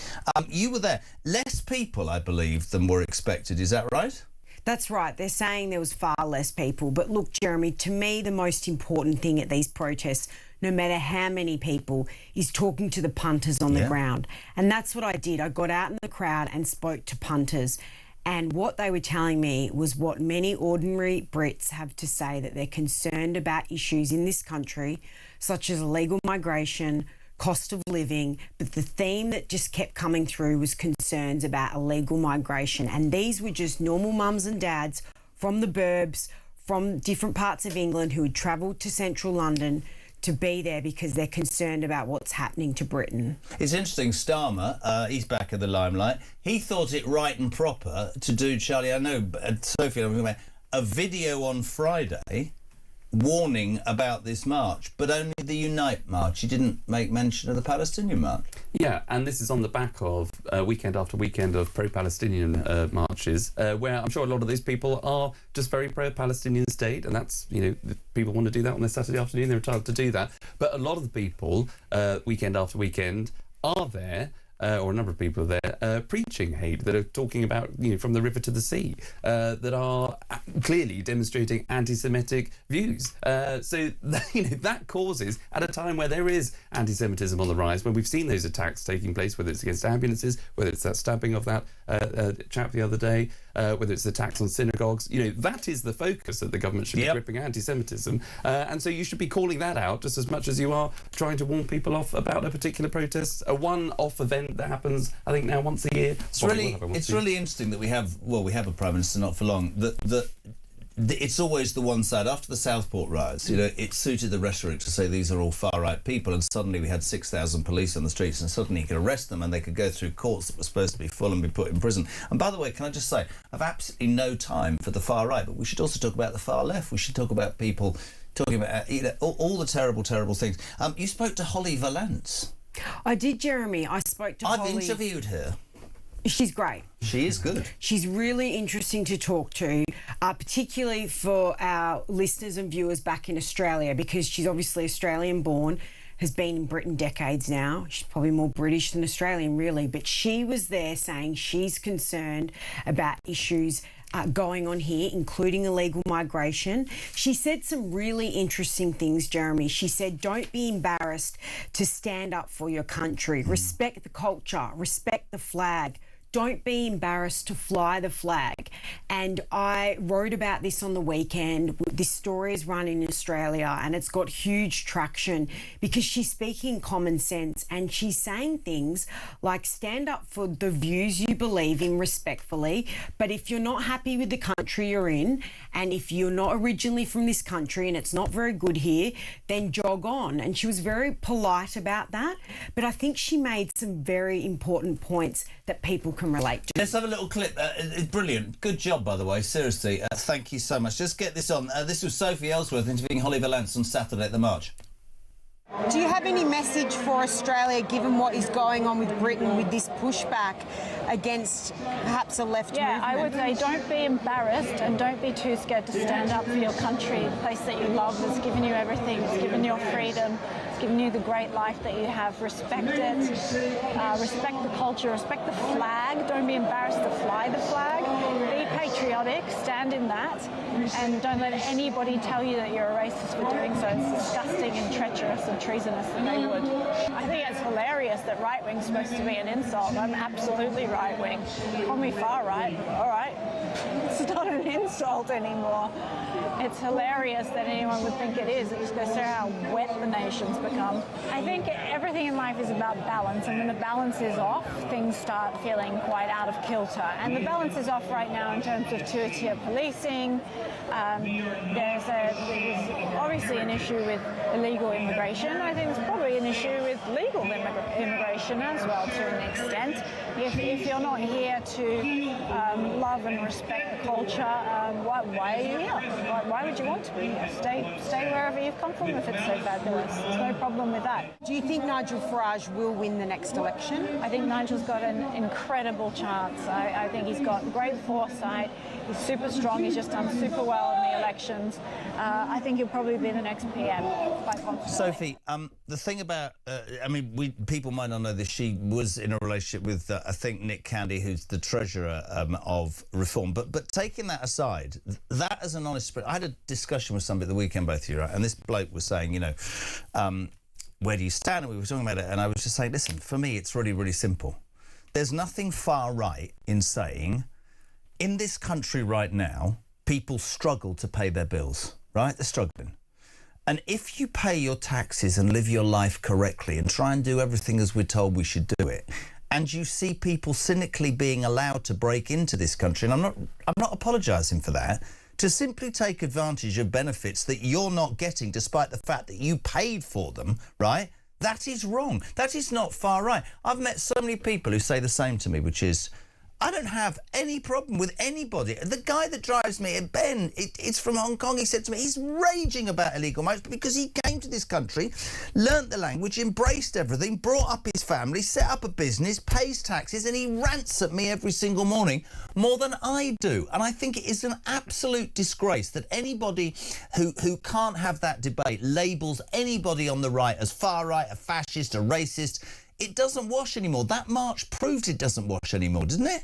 You were there. Less people, I believe, than were expected. Is that right? That's right. They're saying there was far less people. But look, Jeremy, to me, the most important thing at these protests, no matter how many people, is talking to the punters on the ground. And that's what I did. I got out in the crowd and spoke to punters. And what they were telling me was what many ordinary Brits have to say, that they're concerned about issues in this country, such as illegal migration, cost of living, but the theme that just kept coming through was concerns about illegal migration. And these were just normal mums and dads from the burbs, from different parts of England, who had travelled to central London to be there because they're concerned about what's happening to Britain. It's interesting, Starmer, he's back in the limelight. He thought it right and proper to do, Charlie, I know, Sophie, I'm talking about a video on Friday warning about this march, but only the Unite March. He didn't make mention of the Palestinian march. Yeah, and this is on the back of weekend after weekend of pro-Palestinian marches, where I'm sure a lot of these people are just very pro-Palestinian state, and that's, you know, if people want to do that on their Saturday afternoon, they're entitled to do that. But a lot of the people, weekend after weekend, are there, or a number of people are there, preaching hate, that are talking about, you know, from the river to the sea, that are clearly demonstrating anti-Semitic views. So, you know, that causes, at a time where there is anti-Semitism on the rise, when we've seen those attacks taking place, whether it's against ambulances, whether it's that stabbing of that chap the other day, whether it's attacks on synagogues, you know, that is the focus, that the government should be gripping anti-Semitism. And so you should be calling that out just as much as you are trying to warn people off about a particular protest, a one-off event that happens, I think, now once a year. It's really interesting that we have a Prime Minister not for long, that it's always the one side. After the Southport riots, you know, it suited the rhetoric to say these are all far-right people, and suddenly we had 6,000 police on the streets, and suddenly you could arrest them and they could go through courts that were supposed to be full and be put in prison. And by the way, can I just say, I've absolutely no time for the far right, but we should also talk about the far left. We should talk about people talking about, you know, all the terrible, terrible things. You spoke to Holly Valance. I did, Jeremy. I spoke to Holly. I've interviewed her. She's great. She is good. She's really interesting to talk to, particularly for our listeners and viewers back in Australia, because she's obviously Australian-born, has been in Britain decades now. She's probably more British than Australian, really. But she was there saying she's concerned about issues going on here, including illegal migration. She said some really interesting things, Jeremy. She said, don't be embarrassed to stand up for your country. Respect the culture. Respect the flag. Don't be embarrassed to fly the flag. And I wrote about this on the weekend. This story is run in Australia and it's got huge traction because she's speaking common sense and she's saying things like stand up for the views you believe in respectfully, but if you're not happy with the country you're in and if you're not originally from this country and it's not very good here, then jog on. And she was very polite about that, but I think she made some very important points that people can relate to. Let's have a little clip. Brilliant. Good job, by the way. Seriously, thank you so much. Just get this on. This was Sophie Ellsworth interviewing Holly Valance on Saturday at the march. Do you have any message for Australia, given what is going on with Britain, with this pushback against perhaps a left movement? I would say don't be embarrassed and don't be too scared to stand up for your country, the place that you love that's given you everything, it's given you freedom, it's given you the great life that you have. Respect it, respect the culture, respect the flag. Don't be embarrassed to fly the flag. Be patriotic, stand in that, and don't let anybody tell you that you're a racist for doing so. It's disgusting and treacherous and treasonous that they would. I think it's hilarious that right-wing's supposed to be an insult. I'm absolutely right-wing. Call me far-right, all right. It's not an insult anymore. It's hilarious that anyone would think it is. It just goes to how wet the nation's become. I think everything in life is about balance, and when the balance is off, things start feeling quite out of kilter. And the balance is off right now in terms of two-tier policing. There's obviously an issue with illegal immigration. I think there's probably an issue with legal immigration as well, to an extent. If you're not here to love and respect the culture, why are you here? Why would you want to be here? Stay wherever you've come from if it's so fabulous. There's no problem with that. Do you think Nigel Farage will win the next election? I think Nigel's got an incredible chance. I think he's got great foresight. He's super strong. He's just done super well in the elections. I think he'll probably be the next PM, quite confidently. Sophie, the thing about, people might not know this, she was in a relationship with, I think, Nick Candy, who's the treasurer of Reform. But taking that aside, that as an honest spirit, I had a discussion with somebody at the weekend, both of you, right? And this bloke was saying, you know, where do you stand? And we were talking about it, and I was just saying, listen, for me, it's really, really simple. There's nothing far right in saying, in this country right now, people struggle to pay their bills, right? They're struggling. And if you pay your taxes and live your life correctly and try and do everything as we're told we should do it, and you see people cynically being allowed to break into this country, and I'm not apologising for that, to simply take advantage of benefits that you're not getting despite the fact that you paid for them, right? That is wrong. That is not far right. I've met so many people who say the same to me, which is, I don't have any problem with anybody. The guy that drives me, Ben, it's from Hong Kong. He said to me, he's raging about illegal marriage because he came to this country, learnt the language, embraced everything, brought up his family, set up a business, pays taxes, and he rants at me every single morning more than I do. And I think it is an absolute disgrace that anybody who can't have that debate labels anybody on the right as far right, a fascist, a racist. It doesn't wash anymore. That march proved it doesn't wash anymore, doesn't it?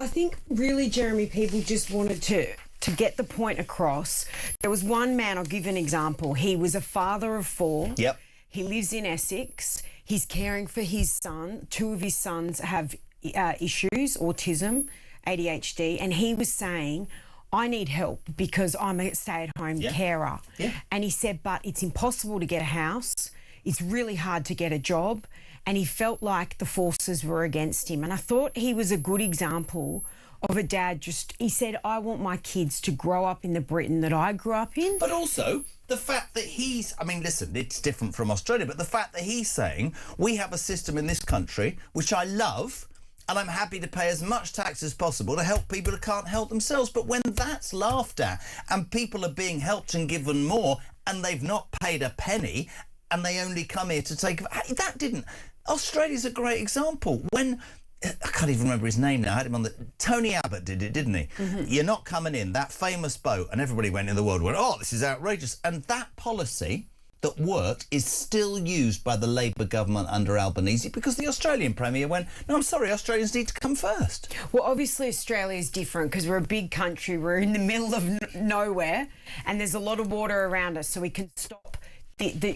I think really, Jeremy, people just wanted to get the point across. There was one man, I'll give an example. He was a father of 4. Yep. He lives in Essex. He's caring for his son. 2 of his sons have issues, autism, ADHD, and he was saying, I need help because I'm a stay-at-home carer. Yeah. And he said, but it's impossible to get a house. It's really hard to get a job. And he felt like the forces were against him. And I thought he was a good example of a dad he said, I want my kids to grow up in the Britain that I grew up in. But also, the fact that I mean, listen, it's different from Australia, but the fact that he's saying we have a system in this country, which I love, and I'm happy to pay as much tax as possible to help people who can't help themselves. But when that's laughed at and people are being helped and given more and they've not paid a penny and they only come here to take... That didn't... Australia's a great example. When... I can't even remember his name now. I had him on the... Tony Abbott did it, didn't he? Mm-hmm. You're not coming in, that famous boat, and everybody went in the world went, oh, this is outrageous. And that policy that worked is still used by the Labour government under Albanese because the Australian Premier went, no, I'm sorry, Australians need to come first. Well, obviously Australia is different because we're a big country. We're in the middle of nowhere and there's a lot of water around us, so we can stop...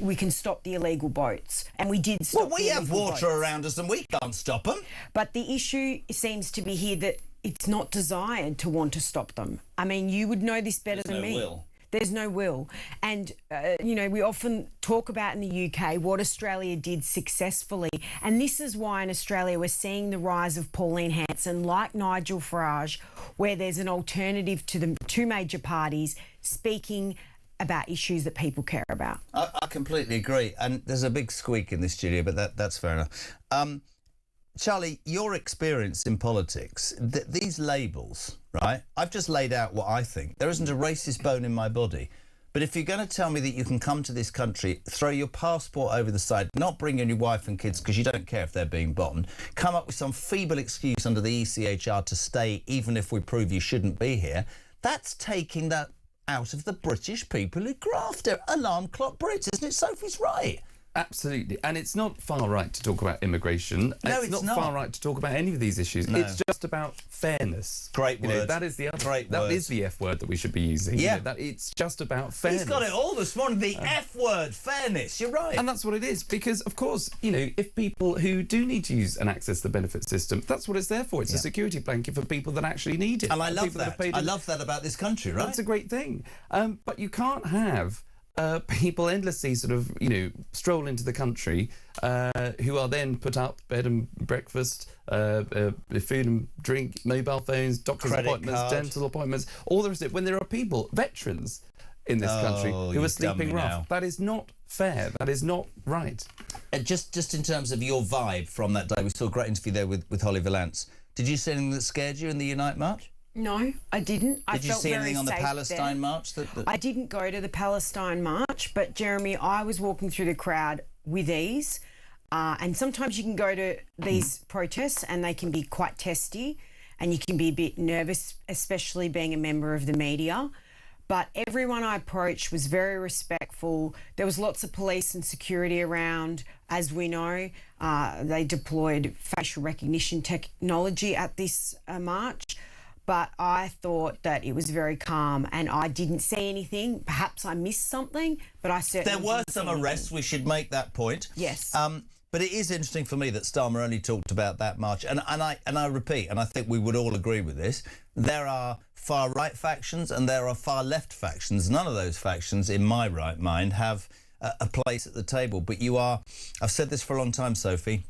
we can stop the illegal boats, and we did stop. Well, we have water around us and we can't stop them. But the issue seems to be here that it's not desired to want to stop them. I mean, you would know this better than me. There's no will. And, you know, we often talk about in the UK what Australia did successfully. And this is why in Australia we're seeing the rise of Pauline Hanson, like Nigel Farage, where there's an alternative to the 2 major parties speaking about issues that people care about. I completely agree. And there's a big squeak in the studio, but that's fair enough. Charlie, your experience in politics, these labels, right? I've just laid out what I think. There isn't a racist bone in my body. But if you're going to tell me that you can come to this country, throw your passport over the side, not bring in your wife and kids because you don't care if they're being bombed, come up with some feeble excuse under the ECHR to stay even if we prove you shouldn't be here, that's taking that out of the British people who graft it. Alarm clock Brits, isn't it? Sophie's right. Absolutely. And it's not far right to talk about immigration. No, it's not far right to talk about any of these issues. No. It's just about fairness. Great word. You know, that is the other. Great that word. is the F word that we should be using. Yeah. You know, that it's just about fairness. He's got it all this morning. The F word, fairness. You're right. And that's what it is. Because, of course, you know, if people who do need to use and access the benefit system, that's what it's there for. It's a security blanket for people that actually need it. And I love that. I love that about this country, right? That's a great thing. But you can't have people endlessly sort of, you know, stroll into the country who are then put up bed and breakfast, food and drink, mobile phones, doctor's appointments, dental appointments, all the rest of it, when there are people, veterans in this country who are sleeping rough. That is not fair. That is not right. Just in terms of your vibe from that day, we saw a great interview there with Holly Valance. Did you see anything that scared you in the Unite March? No, I didn't. Did you see anything on the Palestine march? I didn't go to the Palestine march, but Jeremy, I was walking through the crowd with ease. And sometimes you can go to these protests and they can be quite testy and you can be a bit nervous, especially being a member of the media. But everyone I approached was very respectful. There was lots of police and security around. As we know, they deployed facial recognition technology at this march. But I thought that it was very calm and I didn't see anything. Perhaps I missed something, but I certainly There were some arrests, we should make that point. Yes. But it is interesting for me that Starmer only talked about that march. And I repeat, and I think we would all agree with this, there are far-right factions and there are far-left factions. None of those factions, in my right mind, have a place at the table. But you are, I've said this for a long time, Sophie,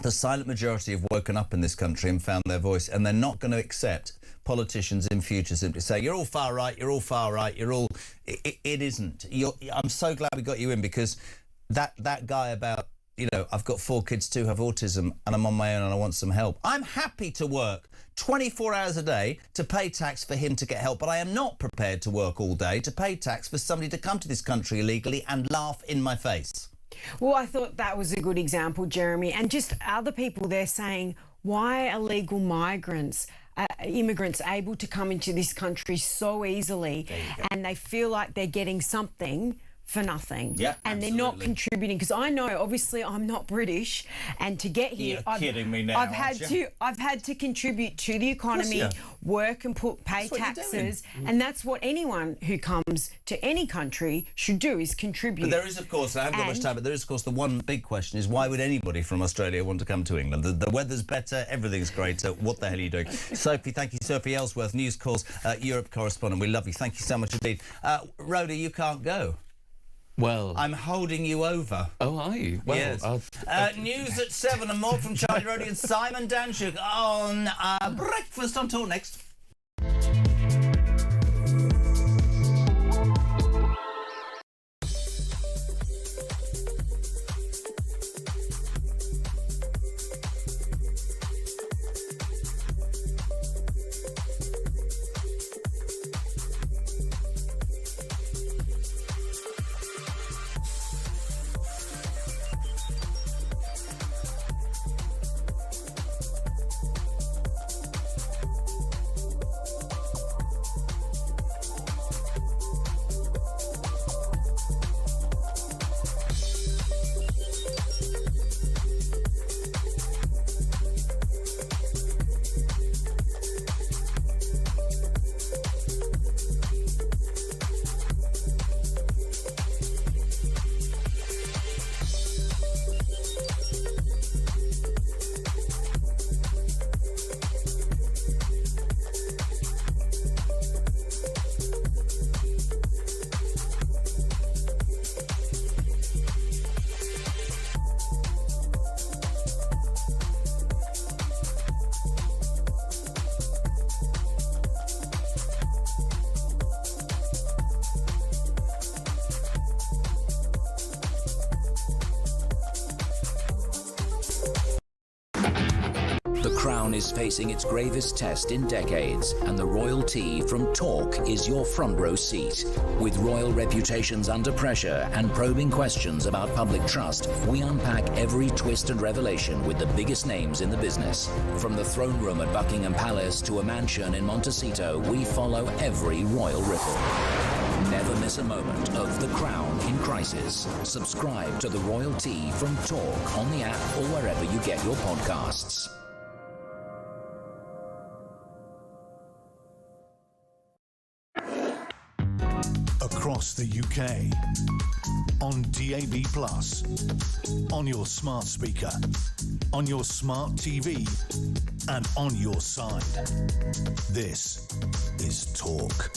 the silent majority have woken up in this country and found their voice, and they're not going to accept politicians in future simply say, you're all far right, you're all far right, you're all... It isn't. I'm so glad we got you in because that guy about, you know, I've got 4 kids too, have autism, and I'm on my own and I want some help. I'm happy to work 24 hours a day to pay tax for him to get help, but I am not prepared to work all day to pay tax for somebody to come to this country illegally and laugh in my face. Well, I thought that was a good example, Jeremy. And just other people, they're saying, why are illegal migrants, immigrants able to come into this country so easily, and they feel like they're getting something for nothing, and absolutely. They're not contributing? Because I know, obviously, I'm not British, and to get here, You're kidding me now, I've had to contribute to the economy, work and pay taxes, and that's what anyone who comes to any country should do, is contribute. But there is, of course, I haven't got much time, but there is, of course, the one big question is, why would anybody from Australia want to come to England? The weather's better, everything's greater. What the hell are you doing? Sophie, thank you. Sophie Ellsworth, News Corps Europe correspondent. We love you. Thank you so much indeed. Rhoda, you can't go. Well, I'm holding you over. Oh, are you? Well, yes. News at 7 and more from Charlie Roddy and Simon Danchuk on Breakfast on Talk next. Crown is facing its gravest test in decades, and the royalty from Talk is your front row seat. With royal reputations under pressure and probing questions about public trust, we unpack every twist and revelation with the biggest names in the business. From the throne room at Buckingham Palace to a mansion in Montecito, we follow every royal ripple. Never miss a moment of The Crown in crisis. Subscribe to the Royal Tea from Talk on the app or wherever you get your podcasts. Across the UK, on DAB+, on your smart speaker, on your smart TV, and on your side. This is Talk.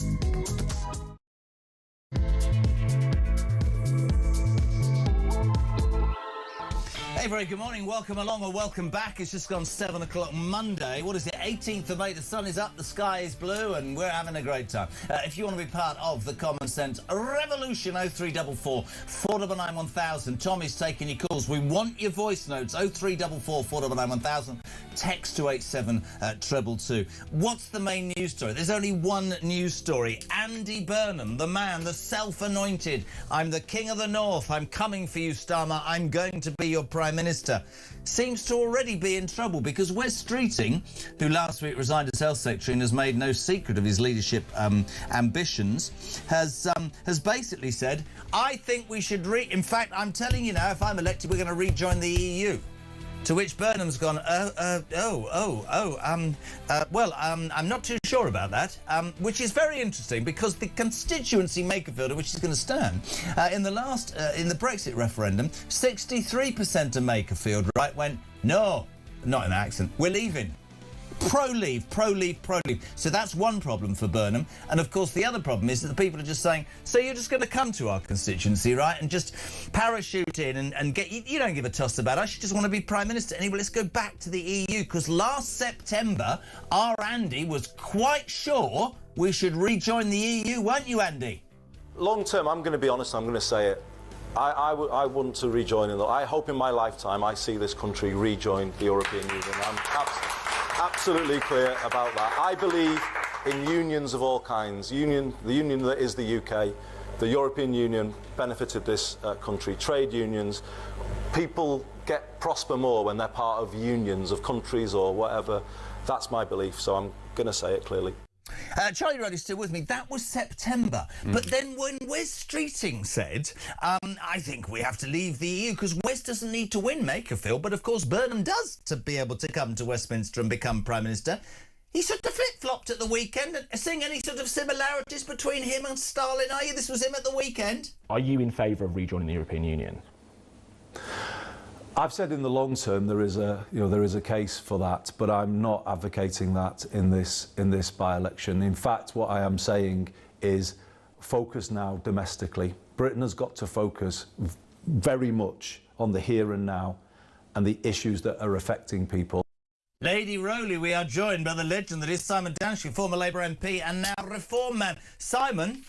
Hey, very good morning. Welcome along or welcome back. It's just gone 7 o'clock Monday. What is it? 18th of May. The sun is up, the sky is blue, and we're having a great time. If you want to be part of the Common Sense Revolution, 0344 499 1000. Tommy's taking your calls. We want your voice notes. 0344 499 1000. Text to 87222. What's the main news story? There's only one news story. Andy Burnham, the man, the self-anointed. I'm the king of the north. I'm coming for you, Starmer. I'm going to be your prime minister, seems to already be in trouble because Wes Streeting, who last week resigned as health secretary and has made no secret of his leadership ambitions, has basically said, I think we should in fact, I'm telling you now, if I'm elected, we're going to rejoin the EU. To which Burnham's gone, well, I'm not too sure about that, which is very interesting because the constituency Makerfield, which is going to stand, in the Brexit referendum, 63% of Makerfield, right, went, no, not in an accent, we're leaving. Pro-leave, pro-leave, pro-leave. So that's one problem for Burnham. And, of course, the other problem is that the people are just saying, so you're just going to come to our constituency, right, and just parachute in and get... You don't give a toss about us. You just want to be Prime Minister. Anyway, let's go back to the EU, because last September, our Andy was quite sure we should rejoin the EU, weren't you, Andy? Long term, I'm going to be honest, I'm going to say it. I want to rejoin in. I hope in my lifetime I see this country rejoin the European Union. I'm absolutely clear about that. I believe in unions of all kinds. The union that is the UK, the European Union benefited this country. Trade unions, people prosper more when they're part of unions of countries or whatever. That's my belief, so I'm going to say it clearly. Charlie Rudd is still with me. That was September. But then when Wes Streeting said, I think we have to leave the EU because Wes doesn't need to win Makerfield, but of course Burnham does to be able to come to Westminster and become Prime Minister. He sort of flip-flopped at the weekend. Seeing any sort of similarities between him and Stalin, are you? This was him at the weekend. Are you in favour of rejoining the European Union? I've said in the long term there is a case for that, but I'm not advocating that in this by-election. In fact, what I am saying is focus now domestically. Britain has got to focus very much on the here and now and the issues that are affecting people. Lady Rowley, we are joined by the legend that is Simon Danshee, former Labour MP and now Reform man. Simon,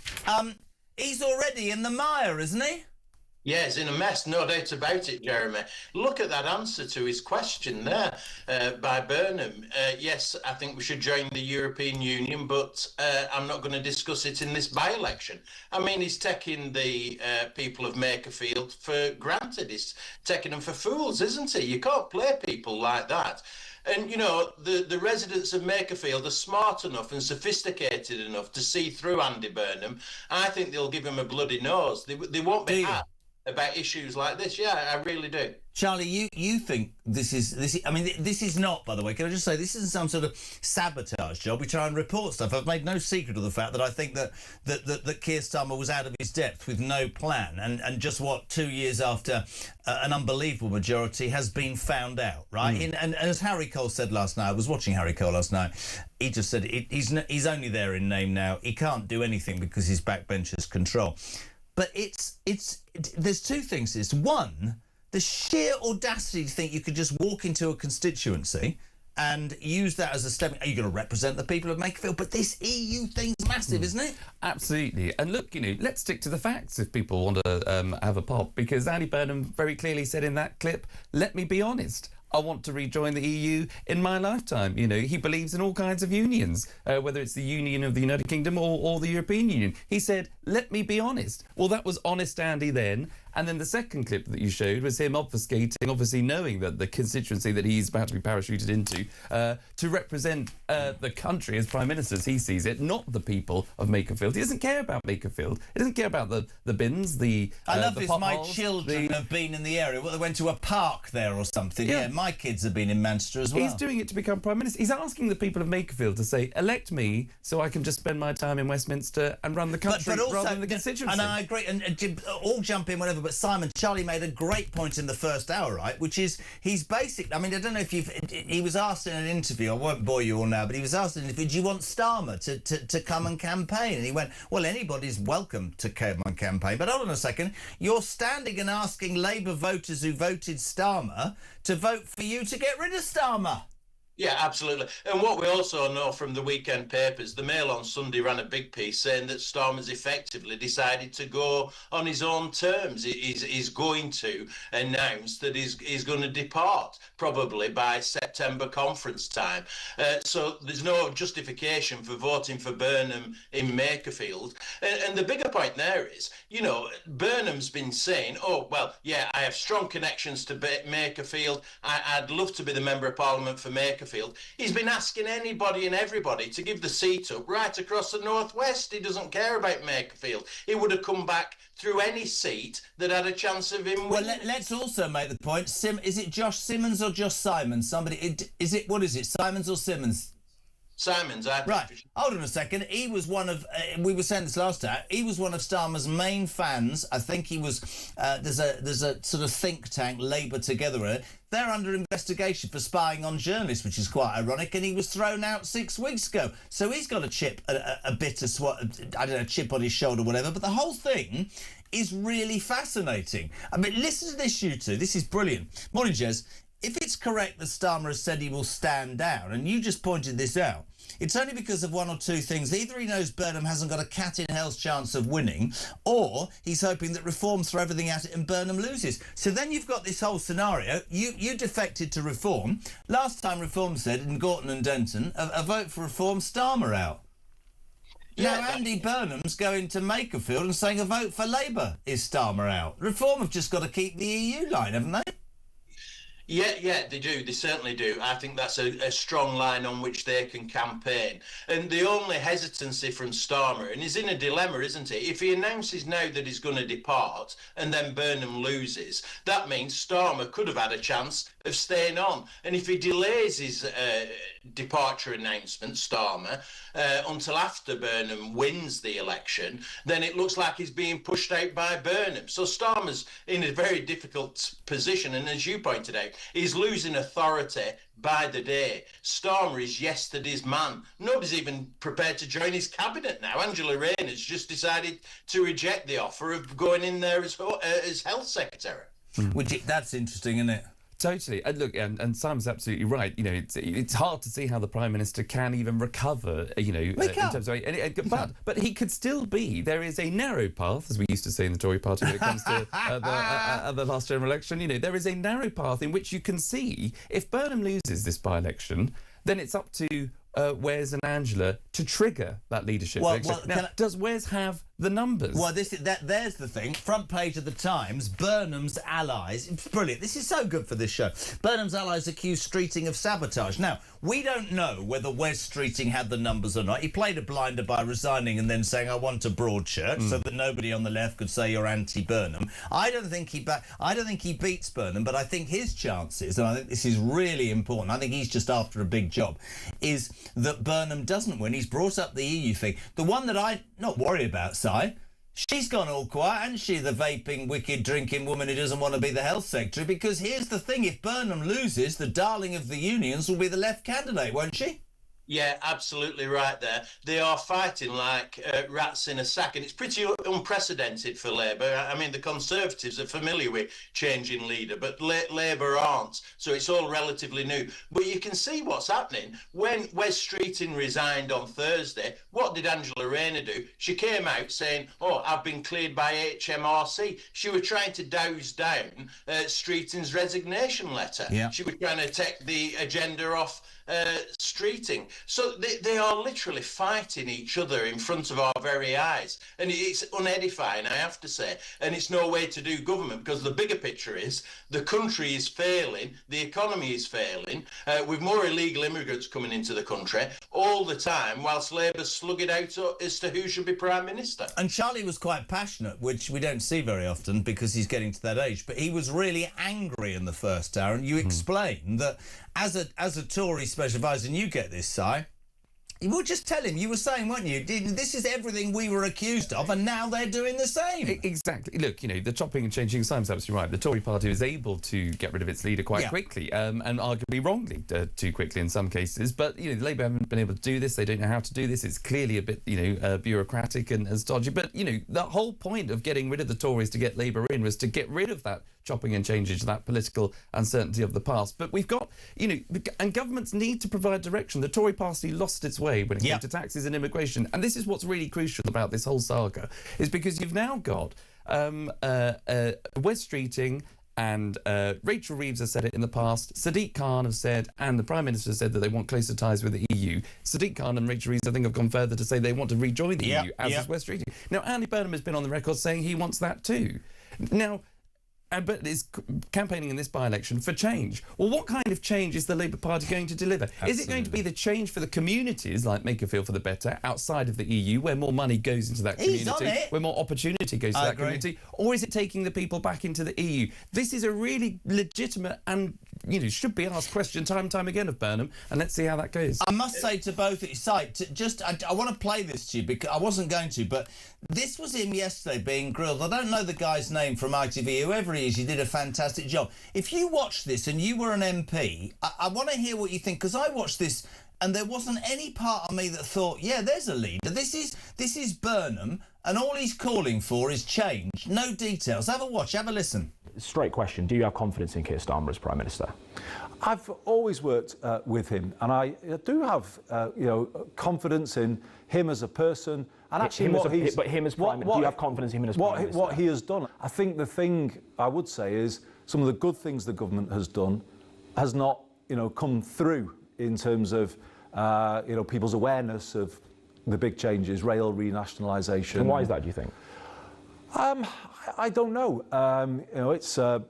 he's already in the mire, isn't he? Yeah, he's in a mess, no doubt about it, Jeremy. Look at that answer to his question there by Burnham. Yes, I think we should join the European Union, but I'm not going to discuss it in this by-election. I mean, he's taking the people of Makerfield for granted. He's taking them for fools, isn't he? You can't play people like that. And, you know, the residents of Makerfield are smart enough and sophisticated enough to see through Andy Burnham. I think they'll give him a bloody nose. They won't be happy about issues like this. Yeah, I really do. Charlie, you think this is I mean, this is not, by the way, can I just say, this isn't some sort of sabotage job. We try and report stuff. I've made no secret of the fact that I think that Keir Starmer was out of his depth with no plan, and just 2 years after an unbelievable majority has been found out, right? And as Harry Cole said last night, I was watching Harry Cole last night, he just said he's only there in name now. He can't do anything because his backbenchers control. But there's two things. It's one, the sheer audacity to think you could just walk into a constituency and use that as a step. Are you going to represent the people of Makerfield? But this EU thing's massive, isn't it? Absolutely. And look, you know, let's stick to the facts if people want to have a pop, because Andy Burnham very clearly said in that clip, let me be honest, I want to rejoin the EU in my lifetime. You know, he believes in all kinds of unions, whether it's the Union of the United Kingdom or the European Union. He said, let me be honest. Well, that was honest Andy then. And then the second clip that you showed was him obfuscating, obviously knowing that the constituency that he's about to be parachuted into to represent the country as Prime Minister, as he sees it, not the people of Makerfield. He doesn't care about Makerfield. He doesn't care about the bins, I love this. My potholes, children have been in the area. Well, they went to a park there or something. Yeah, my kids have been in Manchester as well. He's doing it to become Prime Minister. He's asking the people of Makerfield to say, elect me so I can just spend my time in Westminster and run the country rather than the constituency. And I agree. And all jump in, whatever. But Simon, Charlie made a great point in the first hour, right? Which is he's basic. I mean, I don't know if he was asked in an interview. I won't bore you all now, but he was asked in an interview, do you want Starmer to come and campaign? And he went, well, anybody's welcome to come and campaign. But hold on a second. You're standing and asking Labour voters who voted Starmer to vote for you to get rid of Starmer. Yeah, absolutely. And what we also know from the weekend papers, the Mail on Sunday ran a big piece saying that Starmer's effectively decided to go on his own terms. He's going to announce that he's going to depart, probably by September conference time. So there's no justification for voting for Burnham in Makerfield. And the bigger point there is, you know, Burnham's been saying, oh, well, yeah, I have strong connections to Makerfield. I'd love to be the Member of Parliament for Makerfield. He's been asking anybody and everybody to give the seat up right across the northwest. He doesn't care about Makerfield. He would have come back through any seat that had a chance of him winning. Well, let's also make the point. Is it Josh Simmons or Josh Simons? What is it, Simons or Simmons? Simons, I think. Right, hold on a second. He was one of, we were saying this last time, he was one of Starmer's main fans. I think he was, there's a sort of think tank, Labour Together. They're under investigation for spying on journalists, which is quite ironic, and he was thrown out 6 weeks ago. So he's got a chip, a bit of, I don't know, chip on his shoulder or whatever, but the whole thing is really fascinating. I mean, listen to this, you two. This is brilliant. Morning, Jez. if it's correct that Starmer has said he will stand down, and you just pointed this out, it's only because of one or two things. Either he knows Burnham hasn't got a cat in hell's chance of winning, or he's hoping that Reform throw everything at it and Burnham loses. So then you've got this whole scenario. You defected to Reform. Last time Reform said in Gorton and Denton, a vote for Reform, Starmer out. Yeah, now Andy Burnham's going to Makerfield and saying a vote for Labour is Starmer out. Reform have just got to keep the EU line, haven't they? Yeah, they do. They certainly do. I think that's a strong line on which they can campaign. And the only hesitancy from Starmer, and he's in a dilemma, isn't he? If he announces now that he's going to depart and then Burnham loses, that means Starmer could have had a chance of staying on. And if he delays his departure announcement, Starmer, until after Burnham wins the election, then it looks like he's being pushed out by Burnham. So Starmer's in a very difficult position. And as you pointed out, he's losing authority by the day. Starmer is yesterday's man. Nobody's even prepared to join his cabinet now. Angela Rayner's just decided to reject the offer of going in there as health secretary. That's interesting, isn't it? Totally. And look, and Simon's absolutely right. You know, it's hard to see how the Prime Minister can even recover, you know, in terms of... But he could still be. There is a narrow path, as we used to say in the Tory party when it comes to the last general election. You know, there is a narrow path in which you can see if Burnham loses this by-election, then it's up to Wes and Angela to trigger that leadership. Does Wes have the numbers? Well, there's the thing. Front page of the Times, Burnham's allies. It's brilliant. This is so good for this show. Burnham's allies accuse Streeting of sabotage. Now, we don't know whether Wes Streeting had the numbers or not. He played a blinder by resigning and then saying, I want a broad church, so that nobody on the left could say you're anti-Burnham. I don't think he beats Burnham, but I think his chances, and I think this is really important, I think he's just after a big job, is that Burnham doesn't win. He's brought up the EU thing. The one that I'm not worried about, Si, she's gone all quiet, hasn't she, the vaping, wicked, drinking woman who doesn't want to be the health secretary? Because here's the thing, if Burnham loses, the darling of the unions will be the left candidate, won't she? Yeah, absolutely right there. They are fighting like rats in a sack, and it's pretty unprecedented for Labour. I mean, the Conservatives are familiar with changing leader, but Labour aren't, so it's all relatively new. But you can see what's happening. When Wes Streeting resigned on Thursday, what did Angela Rayner do? She came out saying, oh, I've been cleared by HMRC. She was trying to douse down Streeting's resignation letter. Yeah. She was trying to take the agenda off Streeting. So they are literally fighting each other in front of our very eyes, and it's unedifying, I have to say, and it's no way to do government, because the bigger picture is the country is failing, the economy is failing, with more illegal immigrants coming into the country all the time, whilst Labour slug it out as to who should be Prime Minister. And Charlie was quite passionate, which we don't see very often because he's getting to that age, but he was really angry in the first hour, and you explained that as a Tory special advisor, and you get this, Si, you would just tell him, you were saying, weren't you, this is everything we were accused of, and now they're doing the same. Exactly. Look, you know, the chopping and changing, Simon's absolutely right. The Tory party was able to get rid of its leader quite quickly, and arguably wrongly too quickly in some cases. But, you know, Labour haven't been able to do this. They don't know how to do this. It's clearly a bit, you know, bureaucratic and stodgy. But, you know, the whole point of getting rid of the Tories to get Labour in was to get rid of that chopping and changing, to that political uncertainty of the past. But we've got, you know, and governments need to provide direction. The Tory party lost its way when it came to taxes and immigration. And this is what's really crucial about this whole saga, is because you've now got Wes Streeting and Rachel Reeves has said it in the past. Sadiq Khan has said, and the Prime Minister has said that they want closer ties with the EU. Sadiq Khan and Rachel Reeves, I think, have gone further to say they want to rejoin the EU, as is Wes Streeting. Now, Andy Burnham has been on the record saying he wants that too. Now, but is campaigning in this by-election for change. Well, what kind of change is the Labour Party going to deliver? Absolutely. Is it going to be the change for the communities, like Makerfield for the Better, outside of the EU, where more money goes into that community, where more opportunity goes to that community? Or is it taking the people back into the EU? This is a really legitimate and, you know, should be asked question time and time again of Burnham, and let's see how that goes. I must say to both of you, I want to play this to you, because I wasn't going to, but this was him yesterday being grilled. I don't know the guy's name from ITV, whoever he is, he did a fantastic job. If you watched this and you were an MP, I want to hear what you think, because I watched this and there wasn't any part of me that thought, yeah, there's a leader. This is Burnham, and all he's calling for is change. No details. Have a watch, have a listen. straight question, do you have confidence in Keir Starmer as Prime Minister? I've always worked with him, and I do have, confidence in him as a person, and actually But him as Prime Minister, do you have confidence in him as Prime Minister? What he has done. I think the thing I would say is some of the good things the government has done has not, come through in terms of, people's awareness of the big changes, rail renationalisation. And why is that, do you think? I don't know. It's a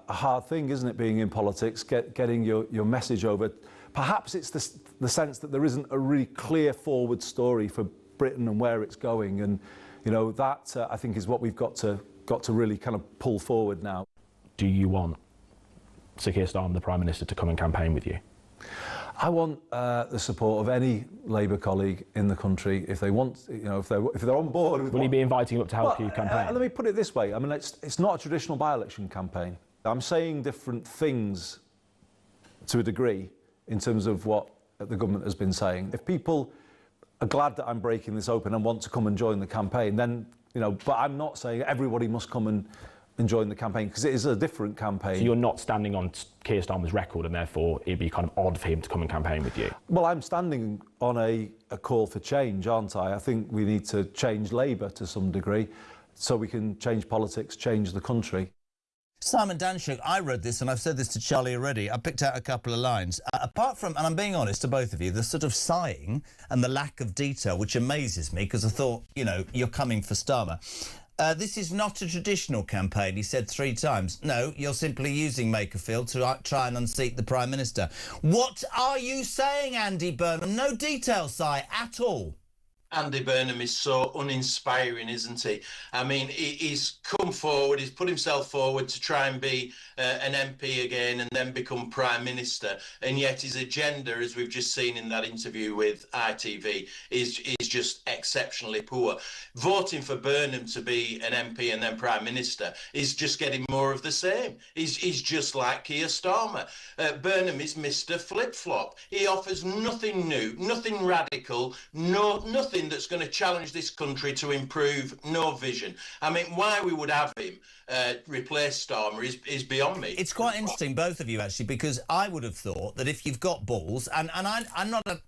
hard thing, isn't it, being in politics, getting your message over. Perhaps it's the sense that there isn't a really clear forward story for Britain and where it's going, and that I think is what we've got to really kind of pull forward now. Do you want Sir Keir Starmer, the Prime Minister, to come and campaign with you? I want the support of any Labour colleague in the country if they want, if they're on board with. Will he be inviting you up to help you campaign? Let me put it this way. I mean, it's not a traditional by-election campaign. I'm saying different things to a degree in terms of what the government has been saying. If people are glad that I'm breaking this open and want to come and join the campaign, then but I'm not saying everybody must come and join the campaign, because it is a different campaign. So you're not standing on Keir Starmer's record, and therefore it'd be kind of odd for him to come and campaign with you? Well, I'm standing on a call for change, aren't I? I think we need to change Labour to some degree so we can change politics, change the country. Simon Danshuk, I read this, and I've said this to Charlie already. I picked out a couple of lines. Apart from, and I'm being honest to both of you, the sort of sighing and the lack of detail, which amazes me, because I thought, you're coming for Starmer. This is not a traditional campaign, he said 3 times. No, you're simply using Makerfield to try and unseat the Prime Minister. What are you saying, Andy Burnham? No detail, Si, at all. Andy Burnham is so uninspiring, isn't he? I mean, he's come forward, he's put himself forward to try and be an MP again and then become Prime Minister. And yet his agenda, as we've just seen in that interview with ITV, is just exceptionally poor. Voting for Burnham to be an MP and then Prime Minister is just getting more of the same. He's just like Keir Starmer. Burnham is Mr. Flip-Flop. He offers nothing new, nothing radical, nothing that's going to challenge this country to improve, no vision. I mean, why we would have him replace Starmer is beyond me. It's quite interesting, both of you, actually, because I would have thought that if you've got balls, and I'm not a...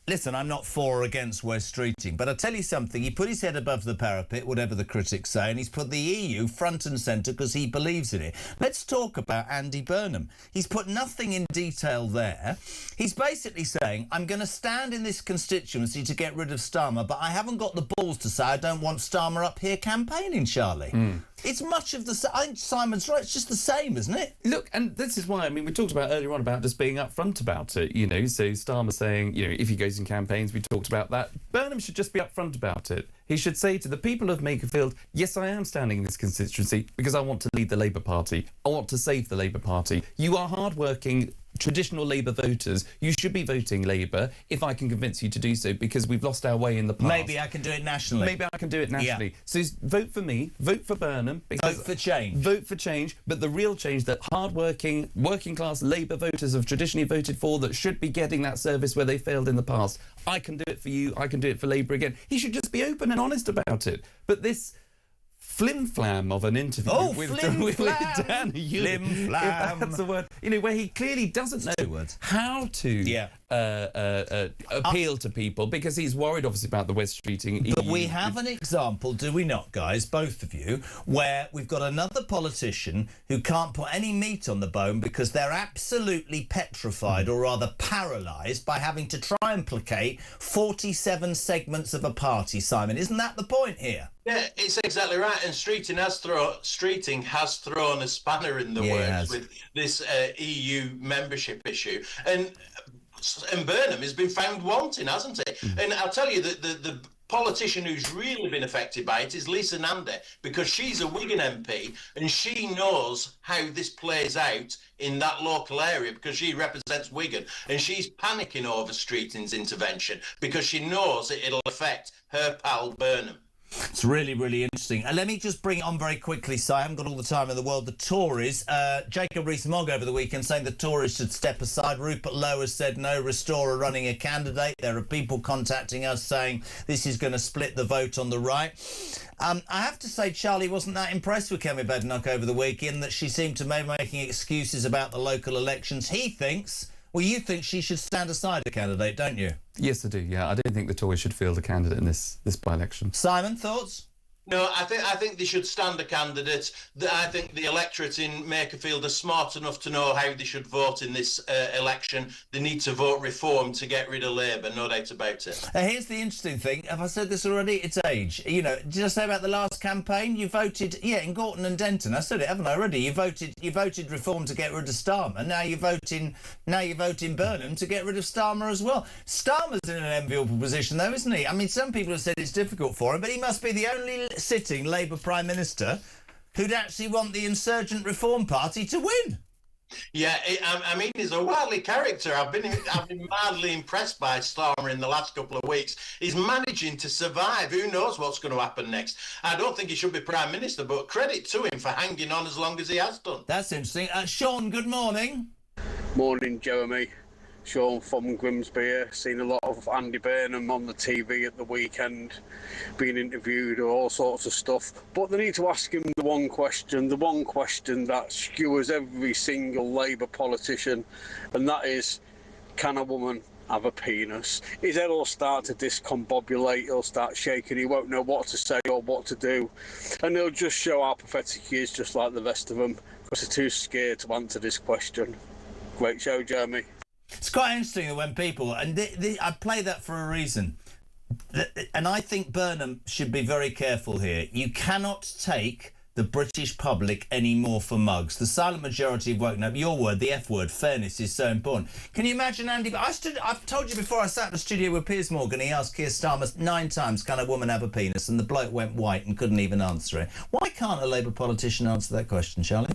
Listen, I'm not for or against West Streeting, but I'll tell you something, he put his head above the parapet, whatever the critics say, and he's put the EU front and centre because he believes in it. Let's talk about Andy Burnham. He's put nothing in detail there. He's basically saying, I'm going to stand in this constituency to get rid of Starmer, but I haven't got the balls to say I don't want Starmer up here campaigning, Charlie. It's much of the same. I think Simon's right. It's just the same, isn't it? Look, and this is why, I mean, we talked about earlier on about just being upfront about it, so Starmer saying, if he goes in campaigns, we talked about that. Burnham should just be upfront about it. He should say to the people of Makerfield, yes, I am standing in this constituency because I want to lead the Labour Party. I want to save the Labour Party. You are hard-working, traditional Labour voters. You should be voting Labour if I can convince you to do so, because we've lost our way in the past. Maybe I can do it nationally. Maybe I can do it nationally. Yeah. So vote for me, vote for Burnham. Vote for change. Vote for change, but the real change that hard-working, working-class Labour voters have traditionally voted for, that should be getting that service where they failed in the past. I can do it for you, I can do it for Labour again. He should just be open and honest about it. But this flim-flam of an interview with Dan Flim-flam. That's the word. Where he clearly doesn't know how to appeal to people, because he's worried, obviously, about the West Streeting. But we have an example, do we not, guys, both of you, where we've got another politician who can't put any meat on the bone because they're absolutely petrified, or rather paralysed, by having to try and placate 47 segments of a party, Simon. Isn't that the point here? Yeah, it's exactly right. And Streeting has thrown a spanner in the works with this EU membership issue. And Burnham has been found wanting, hasn't he? And I'll tell you that the politician who's really been affected by it is Lisa Nandy, because she's a Wigan MP and she knows how this plays out in that local area, because she represents Wigan, and she's panicking over Streeting's intervention because she knows it'll affect her pal Burnham. It's really, really interesting. Let me just bring it on very quickly, so I haven't got all the time in the world. The Tories, Jacob Rees-Mogg over the weekend saying the Tories should step aside. Rupert Lowe has said no, Restore are running a candidate. There are people contacting us saying this is going to split the vote on the right. I have to say Charlie wasn't that impressed with Kemi Badenoch over the weekend, that she seemed to be making excuses about the local elections. He thinks... Well, you think she should stand aside a candidate, don't you? Yes, I do, yeah. I don't think the Tories should field a candidate in this by-election. Simon, thoughts? No, I think they should stand a candidate. I think the electorate in Makerfield are smart enough to know how they should vote in this election. They need to vote Reform to get rid of Labour, no doubt about it. Here's the interesting thing. Have I said this already? It's age. You know, did I say about the last campaign? You voted, in Gorton and Denton. I said it, haven't I already? You voted Reform to get rid of Starmer. Now you're voting Burnham to get rid of Starmer as well. Starmer's in an enviable position, though, isn't he? I mean, some people have said it's difficult for him, but he must be the only sitting Labour Prime Minister who'd actually want the insurgent Reform Party to win. Yeah, I mean, he's a wily character. I've been mildly impressed by Starmer in the last couple of weeks. He's managing to survive. Who knows what's going to happen next? I don't think he should be Prime Minister, but credit to him for hanging on as long as he has done. That's interesting. Sean, good morning. Morning, Jeremy. Sean from Grimsby here. Seen a lot of Andy Burnham on the TV at the weekend, being interviewed or all sorts of stuff. But they need to ask him the one question that skewers every single Labour politician, and that is, can a woman have a penis? His head will start to discombobulate, he'll start shaking, he won't know what to say or what to do, and he'll just show how pathetic he is, just like the rest of them, because they're too scared to answer this question. Great show, Jeremy. It's quite interesting that when people, and I play that for a reason, and I think Burnham should be very careful here. You cannot take the British public anymore for mugs. The silent majority have woken up. Your word, the F word, fairness, is so important. Can you imagine, Andy? I've told you before, I sat in the studio with Piers Morgan. He asked Keir Starmer 9 times, can a woman have a penis? And the bloke went white and couldn't even answer it. Why can't a Labour politician answer that question, Charlie?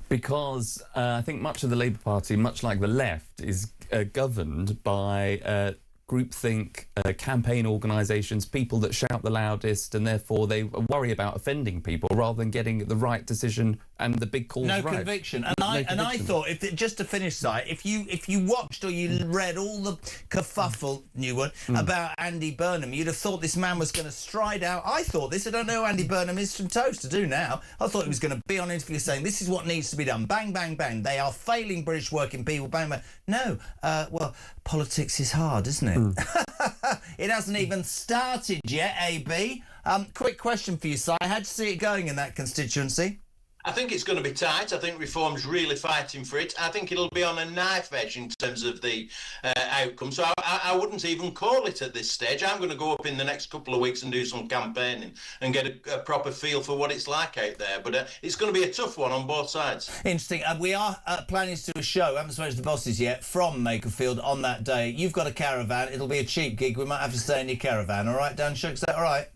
Because I think much of the Labour Party, much like the left, is governed by groupthink, campaign organisations, people that shout the loudest, and therefore they worry about offending people rather than getting the right decision and the big calls right. Conviction. And I thought, just to finish, Si, if you watched or you read all the kerfuffle, new word, about Andy Burnham, you'd have thought this man was going to stride out. I thought this. I don't know who Andy Burnham is from toast to do now. I thought he was going to be on interview saying this is what needs to be done. Bang, bang, bang. They are failing British working people. Bang, bang. No. Well, politics is hard, isn't it? It hasn't even started yet, AB. Quick question for you, Si. How'd you see it going in that constituency? I think it's going to be tight. I think Reform's really fighting for it. I think it'll be on a knife edge in terms of the outcome. So I wouldn't even call it at this stage. I'm going to go up in the next couple of weeks and do some campaigning and get a proper feel for what it's like out there. But it's going to be a tough one on both sides. Interesting. We are planning to do a show, I haven't spoken to the bosses yet, from Makerfield on that day. You've got a caravan. It'll be a cheap gig. We might have to stay in your caravan. All right, Dan Shook, is that all right?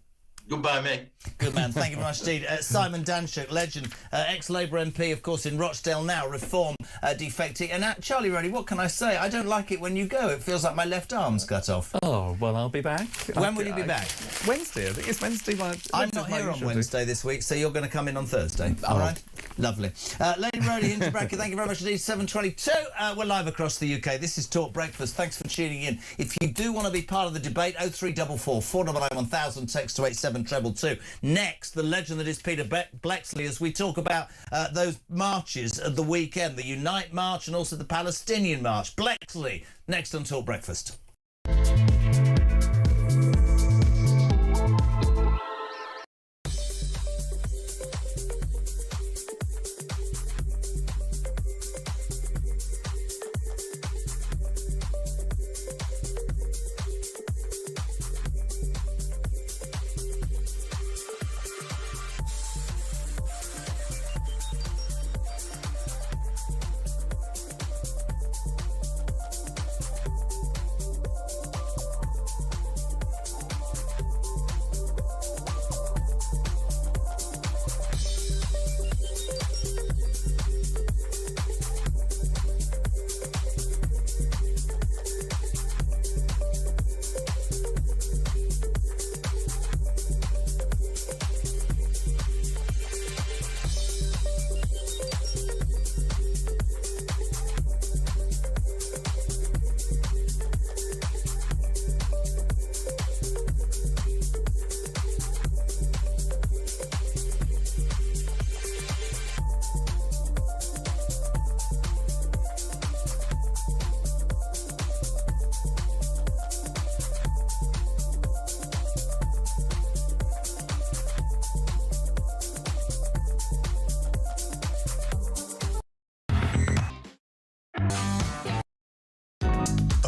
Goodbye, mate. Good man. Thank you very much indeed. Simon Danshuk, legend, ex-Labour MP, of course, in Rochdale now, Reform defecting. And Charlie Roddy, what can I say? I don't like it when you go. It feels like my left arm's cut off. Oh, well, I'll be back. When will you be back? Wednesday. I think it's Wednesday. I'm not here on Wednesday this week, so you're going to come in on Thursday. All right? Lovely. Lady Roddy, Hinterbracker, thank you very much indeed. 7:22. We're live across the UK. This is Talk Breakfast. Thanks for tuning in. If you do want to be part of the debate, 0344 499 1000, text to 87222. Next, the legend that is Peter Blexley, as we talk about those marches of the weekend, the Unite March and also the Palestinian March. Blexley, next on Talk Breakfast.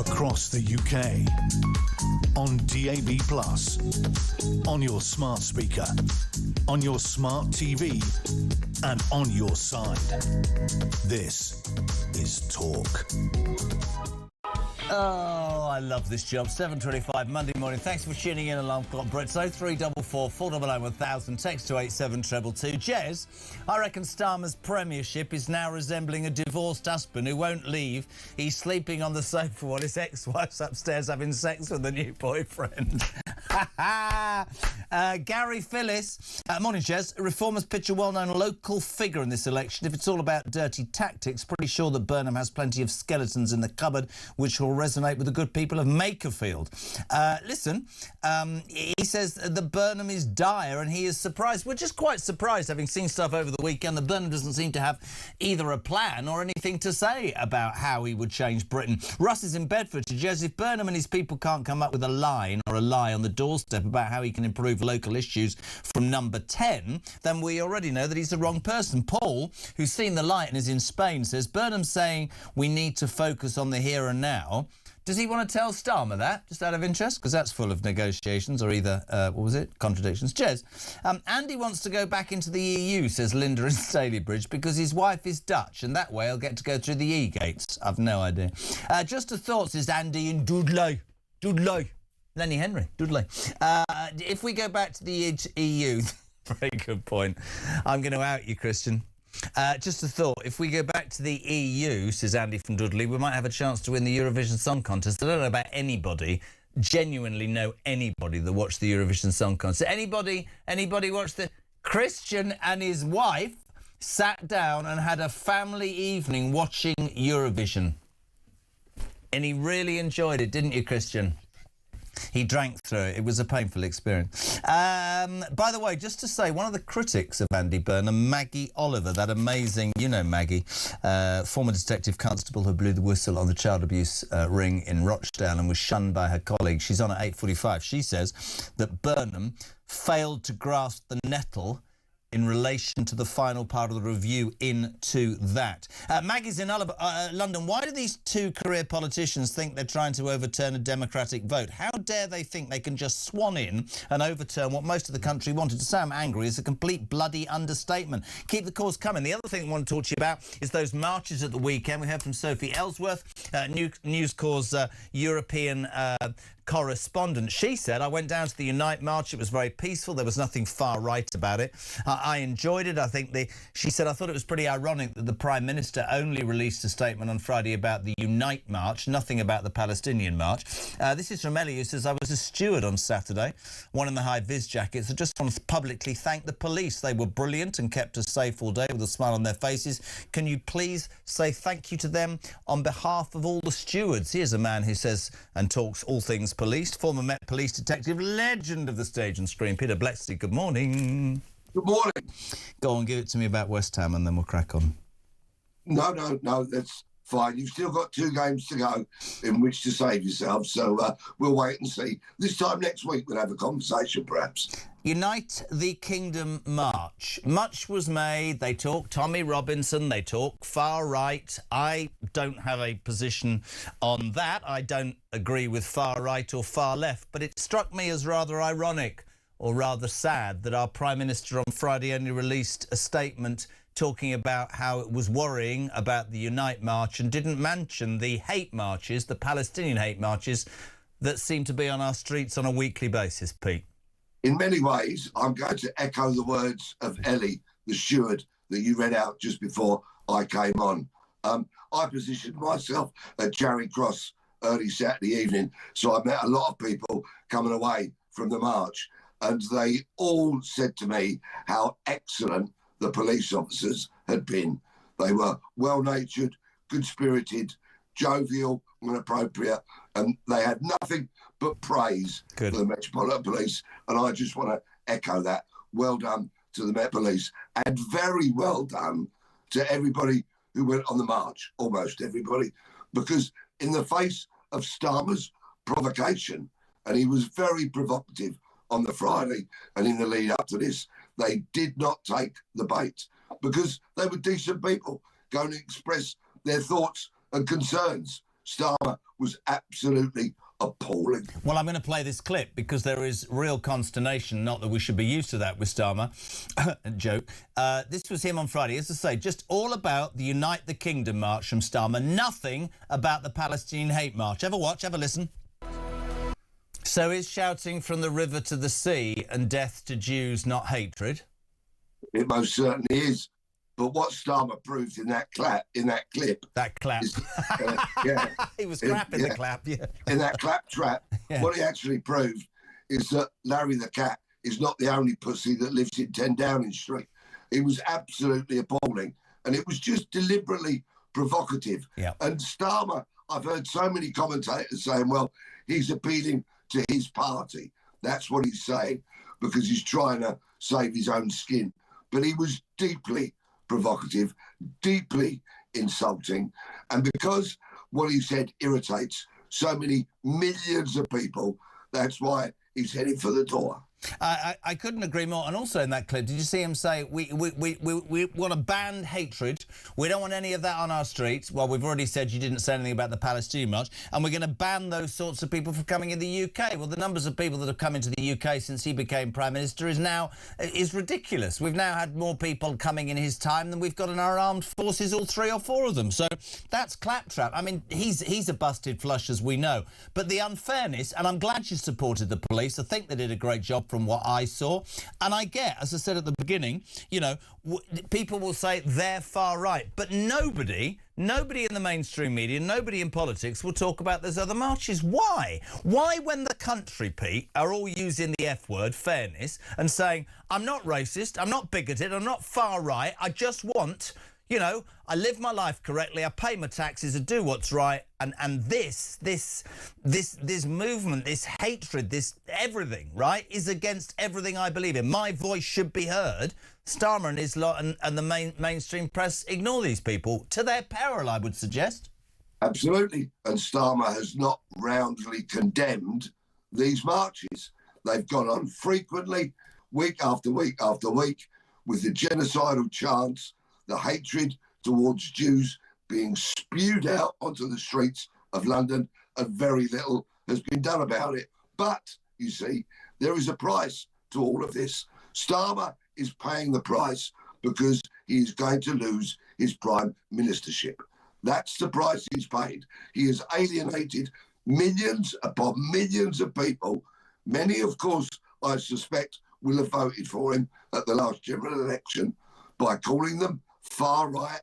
across the UK, on DAB+, on your smart speaker, on your smart TV, and on your side. This is Talk. Oh, I love this job. 7:25 Monday morning. Thanks for tuning in. Alarm clock Brits 0344 400 1000. Text to 87222. Jez, I reckon Starmer's premiership is now resembling a divorced husband who won't leave. He's sleeping on the sofa while his ex-wife's upstairs having sex with a new boyfriend. Gary Phillis. Morning, Jez. Reformers pitch a well-known local figure in this election. If it's all about dirty tactics, pretty sure that Burnham has plenty of skeletons in the cupboard which will resonate with the good people of Makerfield. Listen, he says that Burnham is dire and he is surprised. We're just quite surprised, having seen stuff over the weekend, that Burnham doesn't seem to have either a plan or anything to say about how he would change Britain. Russ is in Bedfordshire. Jez, if Burnham and his people can't come up with a line or a lie on the doorstep about how he can improve local issues from number 10, then we already know that he's the wrong person. Paul, who's seen the light and is in Spain, says Burnham's saying we need to focus on the here and now. Does he want to tell Starmer that, just out of interest? Because that's full of negotiations or either, contradictions. Jez, Andy wants to go back into the EU, says Linda in Stalybridge, because his wife is Dutch, and that way he'll get to go through the E-gates. I've no idea. Just a thought, says Andy in Dudley. Lenny Henry, Dudley. If we go back to the EU, very good point. I'm going to out you, Christian. Just a thought, if we go back to the EU, says Andy from Dudley, we might have a chance to win the Eurovision Song Contest. I don't know about anybody, genuinely know anybody that watched the Eurovision Song Contest. Anybody watched the... Christian and his wife sat down and had a family evening watching Eurovision. And he really enjoyed it, didn't you, Christian? He drank through it. It was a painful experience. By the way, just to say, one of the critics of Andy Burnham, Maggie Oliver, that amazing, you know Maggie, former detective constable who blew the whistle on the child abuse ring in Rochdale and was shunned by her colleagues. She's on at 8:45. She says that Burnham failed to grasp the nettle in relation to the final part of the review into that. Maggie's in London. Why do these two career politicians think they're trying to overturn a democratic vote? How dare they think they can just swan in and overturn what most of the country wanted? To say I'm angry is a complete bloody understatement. Keep the calls coming. The other thing I want to talk to you about is those marches at the weekend. We heard from Sophie Ellsworth, News Corps' European correspondent. She said, I went down to the Unite March. It was very peaceful. There was nothing far right about it. I enjoyed it. She said, I thought it was pretty ironic that the Prime Minister only released a statement on Friday about the Unite March, nothing about the Palestinian March. This is from Ellie, who says, I was a steward on Saturday, one in the high-vis jackets. I just want to publicly thank the police. They were brilliant and kept us safe all day with a smile on their faces. Can you please say thank you to them on behalf of all the stewards? Here's a man who says and talks all things police, former Met Police detective, legend of the stage and screen, Peter Blexley. Good morning. Good morning. Go on, give it to me about West Ham and then we'll crack on. No, that's fine. You've still got 2 games to go in which to save yourself, so we'll wait and see. This time next week we'll have a conversation, perhaps. Unite the Kingdom March. Much was made. They talk Tommy Robinson. They talk far right. I don't have a position on that. I don't agree with far right or far left. But it struck me as rather ironic or rather sad that our Prime Minister on Friday only released a statement talking about how it was worrying about the Unite March and didn't mention the hate marches, the Palestinian hate marches, that seem to be on our streets on a weekly basis, Pete. In many ways, I'm going to echo the words of Ellie, the steward, that you read out just before I came on. I positioned myself at Charing Cross early Saturday evening, so I met a lot of people coming away from the march, and they all said to me how excellent the police officers had been. They were well-natured, good-spirited, jovial and appropriate, and they had nothing but praise for the Metropolitan Police, and I just want to echo that. Well done to the Met Police, and very well done to everybody who went on the march, almost everybody, because in the face of Starmer's provocation, and he was very provocative on the Friday and in the lead up to this, they did not take the bait because they were decent people going to express their thoughts and concerns. Starmer was absolutely appalling. Well, I'm going to play this clip because there is real consternation, not that we should be used to that with Starmer. Joke. This was him on Friday. As I say, just all about the Unite the Kingdom march from Starmer. Nothing about the Palestinian hate march. Have a watch, have a listen. So is shouting from the river to the sea and death to Jews not hatred? It most certainly is. But what Starmer proved in that clip... That clap. Is, yeah. He was clapping the clap, yeah. In that clap trap, Yeah. what he actually proved is that Larry the Cat is not the only pussy that lives in 10 Downing Street. It was absolutely appalling. And it was just deliberately provocative. Yeah. And Starmer, I've heard so many commentators saying, well, he's appealing to his party. That's what he's saying, because he's trying to save his own skin. But he was deeply provocative, deeply insulting. And because what he said irritates so many millions of people, that's why he's heading for the door. I couldn't agree more. And also in that clip, did you see him say, we want to ban hatred. We don't want any of that on our streets. Well, we've already said you didn't say anything about the Palestinian march. And we're going to ban those sorts of people from coming in the UK. Well, the numbers of people that have come into the UK since he became Prime Minister is ridiculous. We've now had more people coming in his time than we've got in our armed forces, all 3 or 4 of them. So that's claptrap. I mean, he's a busted flush, as we know. But the unfairness, and I'm glad you supported the police. I think they did a great job from what I saw. And I get, as I said at the beginning, you know, people will say they're far right, but nobody in the mainstream media, nobody in politics will talk about those other marches. Why? Why, when the country, Pete, are all using the F word, fairness, and saying, I'm not racist, I'm not bigoted, I'm not far right, I just want... You know, I live my life correctly, I pay my taxes, I do what's right, and this movement, this hatred, this everything, right, is against everything I believe in. My voice should be heard. Starmer and his lot and the mainstream press ignore these people to their peril, I would suggest. Absolutely. And Starmer has not roundly condemned these marches. They've gone on frequently, week after week after week, with the genocidal chants, the hatred towards Jews being spewed out onto the streets of London, and very little has been done about it. But, you see, there is a price to all of this. Starmer is paying the price because he is going to lose his prime ministership. That's the price he's paid. He has alienated millions upon millions of people. Many, of course, I suspect, will have voted for him at the last general election by calling them far right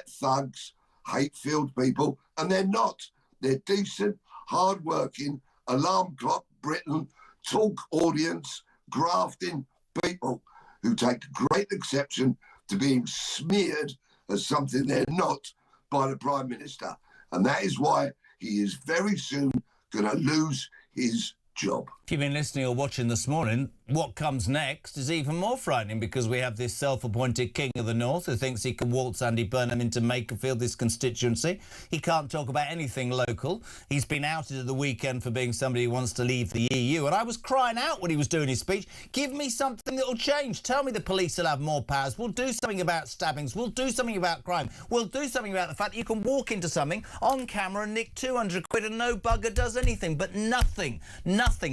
thugs, hate-filled people, and they're not. They're decent, hard-working, alarm clock Britain, talk audience, grafting people who take great exception to being smeared as something they're not by the Prime Minister. And that is why he is very soon going to lose his job. If you've been listening or watching this morning, what comes next is even more frightening, because we have this self-appointed king of the north who thinks he can waltz Andy Burnham into Makerfield, this constituency. He can't talk about anything local. He's been outed at the weekend for being somebody who wants to leave the EU. And I was crying out when he was doing his speech, give me something that will change. Tell me the police will have more powers. We'll do something about stabbings. We'll do something about crime. We'll do something about the fact that you can walk into something on camera and nick 200 quid and no bugger does anything. But nothing.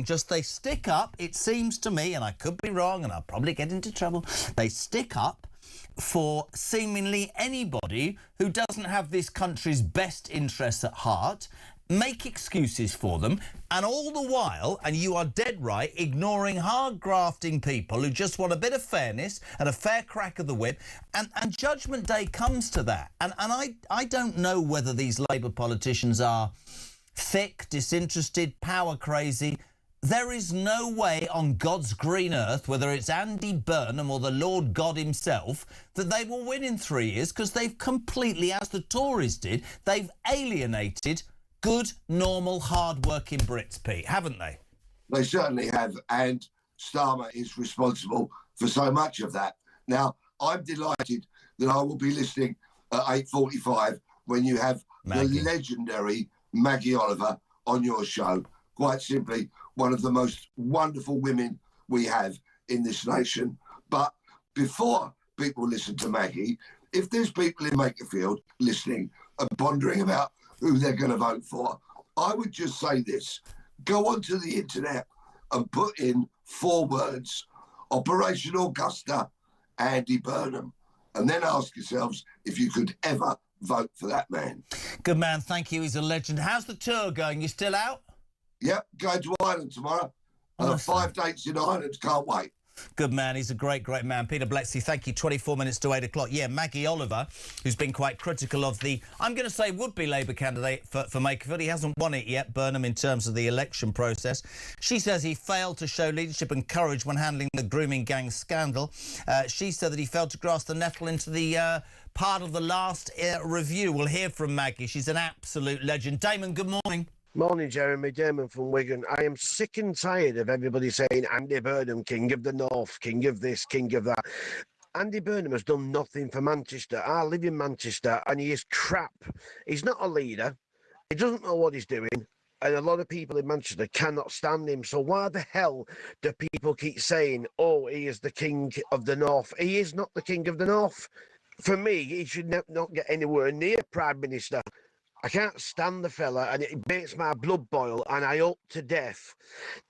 Just they stick up, it seems to me, and I could be wrong and I'll probably get into trouble, they stick up for seemingly anybody who doesn't have this country's best interests at heart, make excuses for them, and all the while, and you are dead right, ignoring hard grafting people who just want a bit of fairness and a fair crack of the whip, and Judgment Day comes to that. And I don't know whether these Labour politicians are thick, disinterested, power crazy. There is no way on God's green earth, whether it's Andy Burnham or the Lord God himself, that they will win in 3 years, because they've completely, as the Tories did, they've alienated good, normal, hard-working Brits, Pete, haven't they? They certainly have, and Starmer is responsible for so much of that. Now, I'm delighted that I will be listening at 8:45 when you have the legendary Maggie Oliver on your show. Quite simply, one of the most wonderful women we have in this nation. But before people listen to Maggie, if there's people in Makerfield listening and pondering about who they're going to vote for. I would just say this. Go onto the internet and put in 4 words, Operation Augusta, Andy Burnham, and then ask yourselves if you could ever vote for that man. Good man, thank you. He's a legend. How's the tour going? You still out? Yep, going to Ireland tomorrow. 5 dates in Ireland, can't wait. Good man, he's a great, great man. Peter Blexley, thank you. 24 minutes to 8 o'clock. Yeah, Maggie Oliver, who's been quite critical of the, I'm going to say, would-be Labour candidate for Makerfield. He hasn't won it yet, Burnham, in terms of the election process. She says he failed to show leadership and courage when handling the grooming gang scandal. She said that he failed to grasp the nettle into the part of the last review. We'll hear from Maggie. She's an absolute legend. Damon, good morning. Morning, Jeremy. Damon from Wigan. I am sick and tired of everybody saying Andy Burnham, king of the north, king of this, king of that. Andy Burnham has done nothing for Manchester. I live in Manchester and he is crap. He's not a leader. He doesn't know what he's doing. And a lot of people in Manchester cannot stand him. So why the hell do people keep saying, oh, he is the king of the north? He is not the king of the north. For me, he should not get anywhere near Prime Minister. I can't stand the fella, and it makes my blood boil, and I hope to death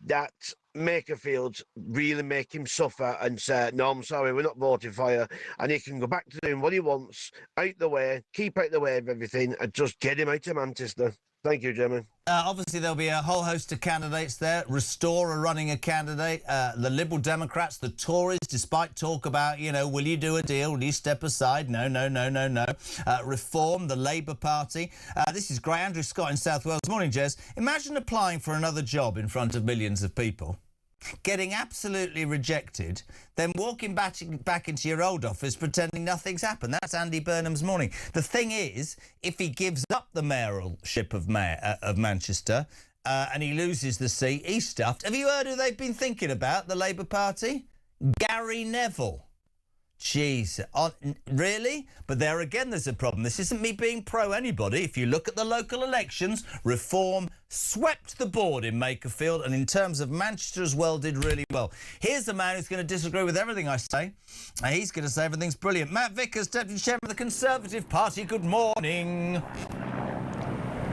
that Makerfield really make him suffer and say, no, I'm sorry, we're not voting for you, and he can go back to doing what he wants, out the way, keep out the way of everything, and just get him out of Manchester. Thank you, Jeremy. Obviously, there'll be a whole host of candidates there. Restore are running a candidate. The Liberal Democrats, the Tories, despite talk about, you know, will you do a deal? Will you step aside? No, no, no, no, no. Reform, the Labour Party. This is great. Andrew Scott in South Wales. Morning, Jez. Imagine applying for another job in front of millions of people, getting absolutely rejected, then walking back into your old office pretending nothing's happened. That's Andy Burnham's morning. The thing is, if he gives up the mayoralship of Manchester and he loses the seat, he's stuffed. Have you heard who they've been thinking about, the Labour Party? Gary Neville. Jeez, really? But there again, there's a problem. This isn't me being pro anybody. If you look at the local elections, Reform swept the board in Makerfield, and in terms of Manchester as well, did really well. Here's a man who's going to disagree with everything I say. He's going to say everything's brilliant. Matt Vickers, Deputy Chairman of the Conservative Party. Good morning.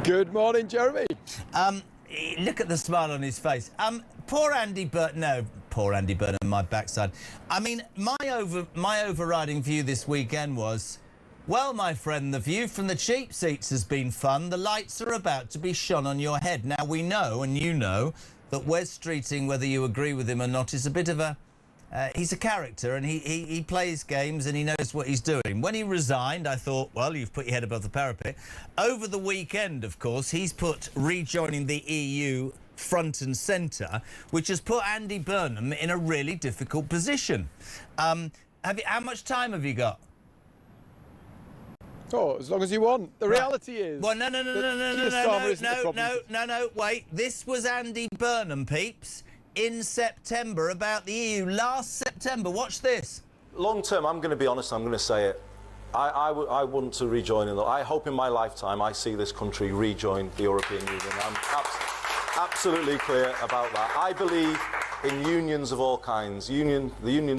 Good morning, Jeremy. Look at the smile on his face. Poor Andy Burnham. No, poor Andy Burnham, my backside. I mean, my overriding view this weekend was, well, my friend, the view from the cheap seats has been fun. The lights are about to be shone on your head. Now, we know, and you know, that Wes Streeting, whether you agree with him or not, is a bit of a... he's a character, and he plays games and he knows what he's doing. When he resigned, I thought, well, you've put your head above the parapet. Over the weekend, of course, he's put rejoining the EU front and centre, which has put Andy Burnham in a really difficult position. How much time have you got? Oh, as long as you want. The reality is... Well, no, wait. This was Andy Burnham, peeps, in September, about the EU, last September. Watch this. Long term, I'm going to be honest, I'm going to say it. I want to rejoin. I hope in my lifetime I see this country rejoin the European Union. I'm absolutely clear about that. I believe in unions of all kinds. The union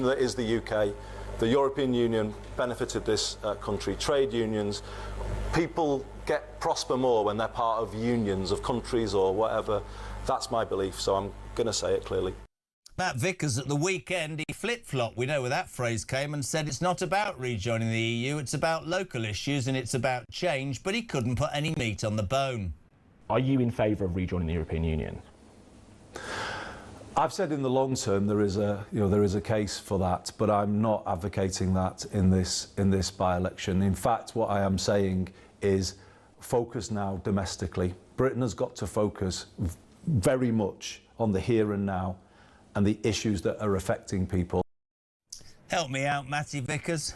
that is the UK, the European Union benefited this country. Trade unions, people prosper more when they're part of unions of countries or whatever. That's my belief, so I'm going to say it clearly. Matt Vickers, at the weekend, he flip-flopped, we know where that phrase came, and said it's not about rejoining the EU, it's about local issues and it's about change, but he couldn't put any meat on the bone. Are you in favour of rejoining the European Union? I've said in the long term there is a case for that, but I'm not advocating that in this by-election. In fact, what I am saying is focus now domestically. Britain has got to focus very much on the here and now and the issues that are affecting people. Help me out, Matty Vickers.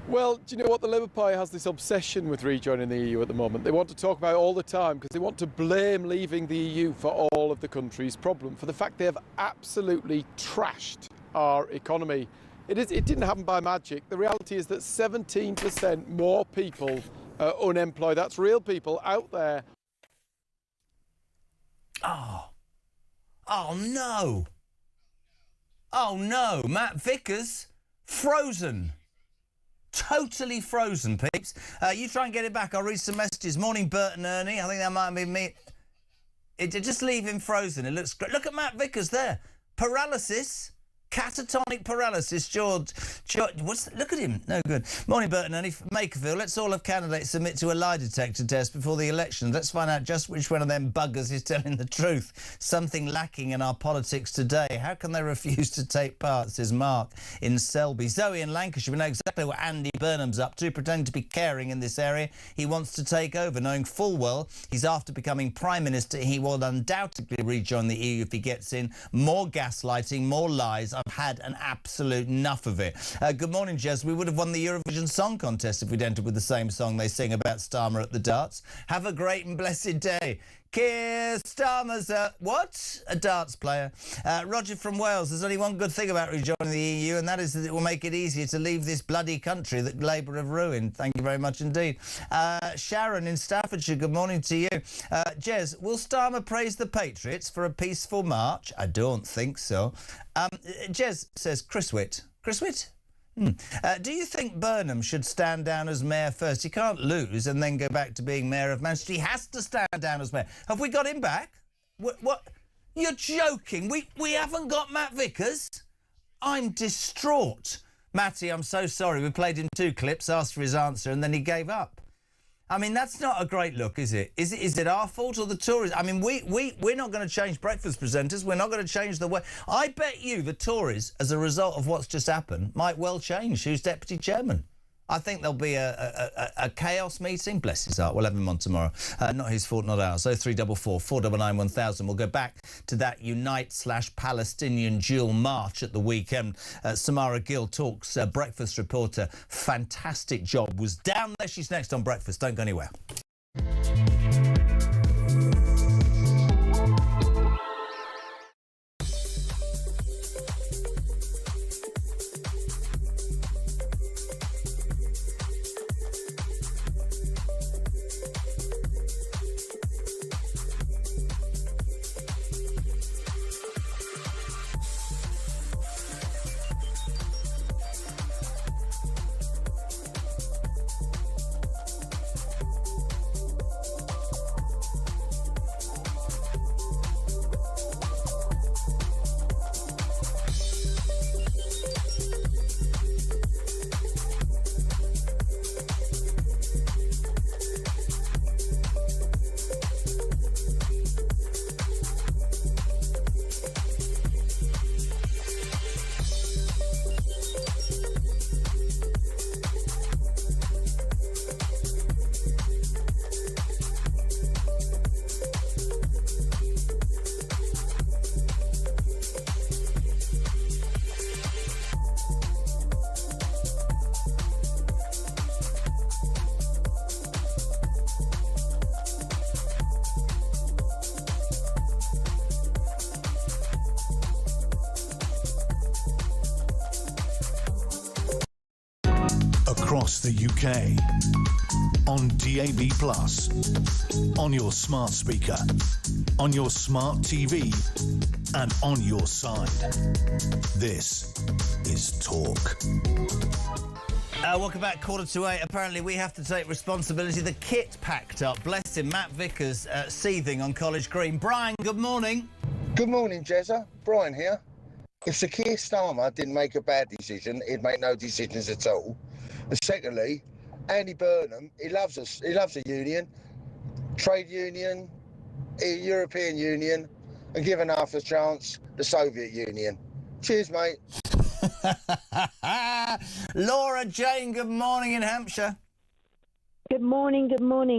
Well, do you know what? The Labour Party has this obsession with rejoining the EU at the moment. They want to talk about it all the time because they want to blame leaving the EU for all of the country's problem, for the fact they have absolutely trashed our economy. It didn't happen by magic. The reality is that 17% more people are unemployed. That's real people out there. Oh no. Oh no, Matt Vickers, frozen. totally frozen, peeps. You try and get it back. I'll read some messages. Morning, Bert and Ernie. I think that might be me. Just leave him frozen. It looks great. Look at Matt Vickers there. Paralysis. Catatonic paralysis. George, look at him. No good. Morning, Bert and Ernie. Makerfield. Let's all have candidates submit to a lie detector test before the election. Let's find out just which one of them buggers is telling the truth. Something lacking in our politics today. How can they refuse to take part, says Mark in Selby. Zoe in Lancashire. We know exactly what Andy Burnham's up to, pretending to be caring in this area. He wants to take over, knowing full well he's after becoming Prime Minister. He will undoubtedly rejoin the EU if he gets in. More gaslighting, more lies. I've had an absolute enough of it. Good morning, Jez. We would have won the Eurovision Song Contest if we'd entered with the same song they sing about Starmer at the darts. Have a great and blessed day. Keir Starmer's a darts player. Roger from Wales. There's only one good thing about rejoining the EU, and that is that it will make it easier to leave this bloody country that Labour have ruined. Thank you very much indeed. Sharon in Staffordshire. Good morning to you. Jez, will Starmer praise the Patriots for a peaceful march? I don't think so. Jez says Chris Witt. Chris Witt? Do you think Burnham should stand down as mayor first? He can't lose and then go back to being mayor of Manchester. He has to stand down as mayor. Have we got him back? What? You're joking. We haven't got Matt Vickers? I'm distraught. Matty, I'm so sorry. We played him 2 clips, asked for his answer, and then he gave up. I mean, that's not a great look, is it? Is it our fault or the Tories? I mean, we're not going to change breakfast presenters. We're not going to change the way. I bet you the Tories, as a result of what's just happened, might well change who's deputy chairman. I think there'll be a chaos meeting. Bless his heart. We'll have him on tomorrow. Not his fault, not ours. 0344 499 1000. We'll go back to that Unite/Palestinian dual march at the weekend. Samara Gill talks, breakfast reporter. Fantastic job. Was down there. She's next on breakfast. Don't go anywhere. Across the UK, on DAB+, on your smart speaker, on your smart TV, and on your side. This is Talk. Welcome back, 7:45. Apparently we have to take responsibility. The kit packed up. Bless him. Matt Vickers seething on College Green. Brian, good morning. Good morning, Jezza. Brian here. If Sir Keir Starmer didn't make a bad decision, he'd make no decisions at all. And secondly, Andy Burnham, he loves us. He loves the union, trade union, European Union, and given half a chance, the Soviet Union. Cheers, mate. Laura Jane, good morning in Hampshire. Good morning,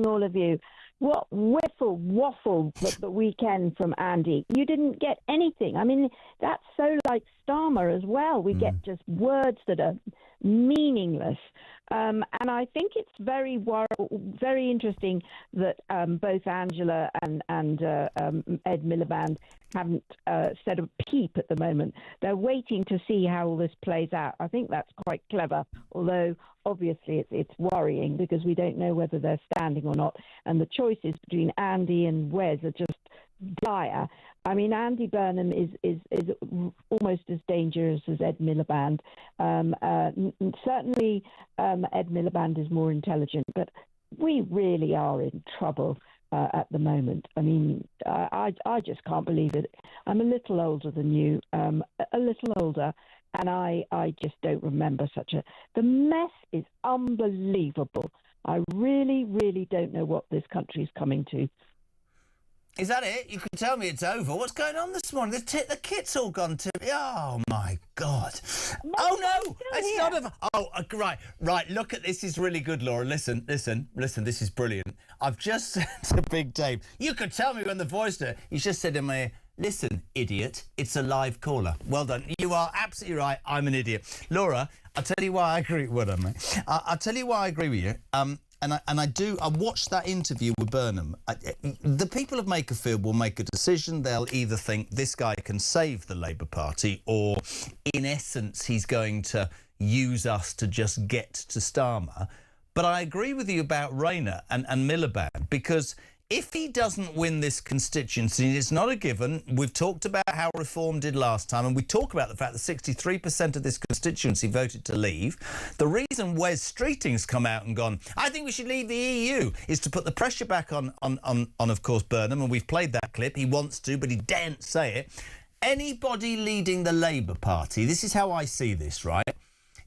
all of you. What whiffle waffle the weekend from Andy. You didn't get anything. I mean, that's so like Starmer as well. We get just words that are meaningless. And I think it's very interesting that both Angela and Ed Miliband haven't said a peep at the moment. They're waiting to see how all this plays out. I think that's quite clever, although obviously it's worrying because we don't know whether they're standing or not. And the choices between Andy and Wes are just dire. I mean, Andy Burnham is almost as dangerous as Ed Miliband. Certainly, Ed Miliband is more intelligent, but we really are in trouble at the moment. I mean, I just can't believe it. I'm a little older than you, a little older, and I just don't remember the mess is unbelievable. I really, really don't know what this country's coming to. Is that it? You can tell me it's over. What's going on this morning? The kit's all gone to... Oh, my God. No, it's not over. Oh, right. Look at this. Is really good, Laura. Listen. This is brilliant. I've just said to Big Dave, you could tell me when the voice did. He's just said in my ear, listen, idiot, it's a live caller. Well done. You are absolutely right. I'm an idiot. Laura, I'll tell you why I agree with him, mate. I'll tell you why I agree with you. I watched that interview with Burnham. The people of Makerfield will make a decision. They'll either think this guy can save the Labour Party, or in essence he's going to use us to just get to Starmer. But I agree with you about Rayner and Miliband, because if he doesn't win this constituency, it's not a given. We've talked about how Reform did last time, and we talk about the fact that 63% of this constituency voted to leave. The reason Wes Streeting's come out and gone, I think we should leave the EU, is to put the pressure back on of course, Burnham, and we've played that clip. He wants to, but he daren't say it. Anybody leading the Labour Party, this is how I see this, right,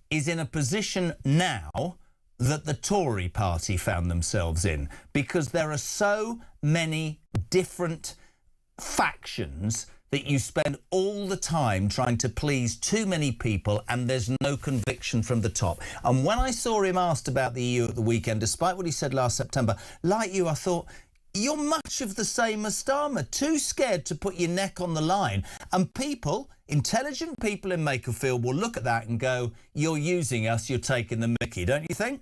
is in a position now that the Tory party found themselves in, because there are so many different factions that you spend all the time trying to please too many people, and there's no conviction from the top. And when I saw him asked about the EU at the weekend, despite what he said last September, like you, I thought, you're much of the same as Starmer, too scared to put your neck on the line. And people, intelligent people in Makerfield, will look at that and go, you're using us, you're taking the mickey, don't you think?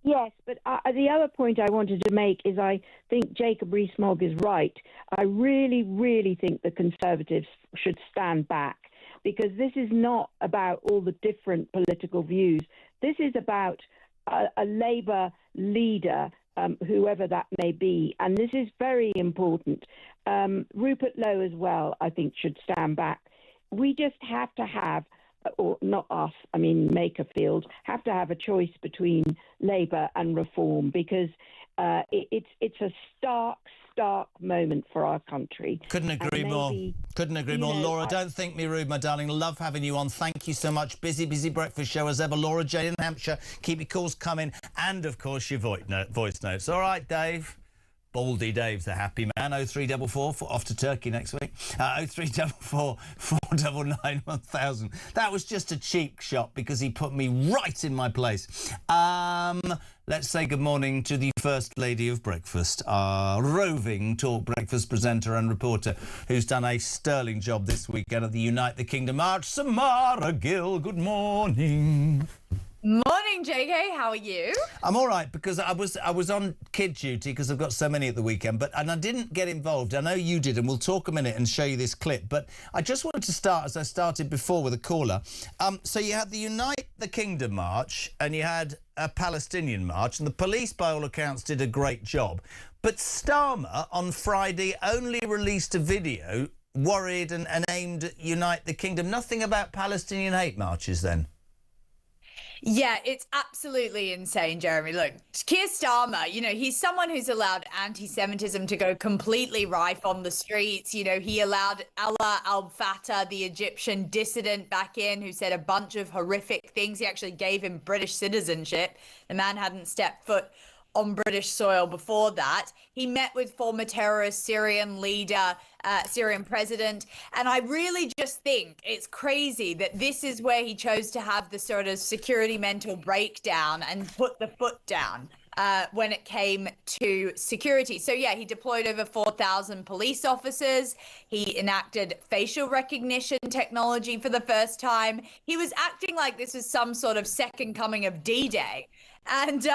Yes, but the other point I wanted to make is I think Jacob Rees-Mogg is right. I really, really think the Conservatives should stand back, because this is not about all the different political views. This is about a Labour leader, whoever that may be, and this is very important. Rupert Lowe as well, I think, should stand back. We just have to have, or not us, I mean Makerfield, have to have a choice between Labour and Reform, because it's a stark moment for our country. Couldn't agree more. Couldn't agree more. Laura, don't think me rude, my darling. Love having you on. Thank you so much. Busy breakfast show as ever. Laura Jane in Hampshire. Keep your calls coming. And, of course, your voice notes. All right, Dave. Baldy Dave's a happy man. 0344 off to Turkey next week. 0344 499 1000. That was just a cheek shot because he put me right in my place. Let's say good morning to the First Lady of Breakfast, our roving talk breakfast presenter and reporter who's done a sterling job this weekend at the Unite the Kingdom March. Samara Gill, good morning. Morning, JK. How are you? I'm all right, because I was on kid duty because I've got so many at the weekend, and I didn't get involved. I know you did, and we'll talk a minute and show you this clip. But I just wanted to start, as I started before, with a caller. So you had the Unite the Kingdom March, and you had a Palestinian march, and the police, by all accounts, did a great job. But Starmer on Friday only released a video worried and aimed at Unite the Kingdom. Nothing about Palestinian hate marches then. Yeah, it's absolutely insane, Jeremy. Look, Keir Starmer, he's someone who's allowed anti-Semitism to go completely rife on the streets. He allowed Allah al-Fatah, the Egyptian dissident, back in, who said a bunch of horrific things. He actually gave him British citizenship. The man hadn't stepped foot on British soil before that. He met with former terrorist Syrian leader, Syrian president. And I really just think it's crazy that this is where he chose to have the sort of security mental breakdown and put the foot down when it came to security. So, yeah, he deployed over 4,000 police officers. He enacted facial recognition technology for the first time. He was acting like this was some sort of second coming of D-Day. And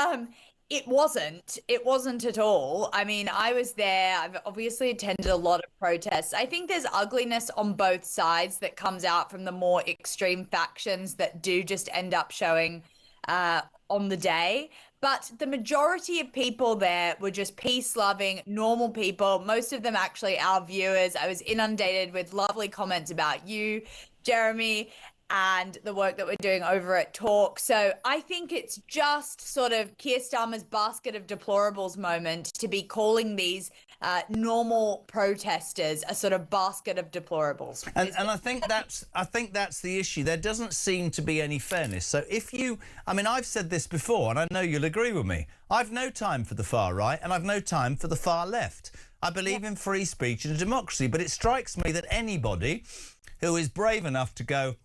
it wasn't at all. I mean, I was there. I've obviously attended a lot of protests. I think there's ugliness on both sides that comes out from the more extreme factions that do just end up showing on the day. But the majority of people there were just peace-loving, normal people. Most of them actually our viewers. I was inundated with lovely comments about you, Jeremy, and the work that we're doing over at Talk. So I think it's just sort of Keir Starmer's basket of deplorables moment to be calling these normal protesters a sort of basket of deplorables. And I think that's the issue. There doesn't seem to be any fairness. So if you, I mean, I've said this before, and I know you'll agree with me. I've no time for the far right, and I've no time for the far left. I believe in free speech and democracy, but it strikes me that anybody who is brave enough to go,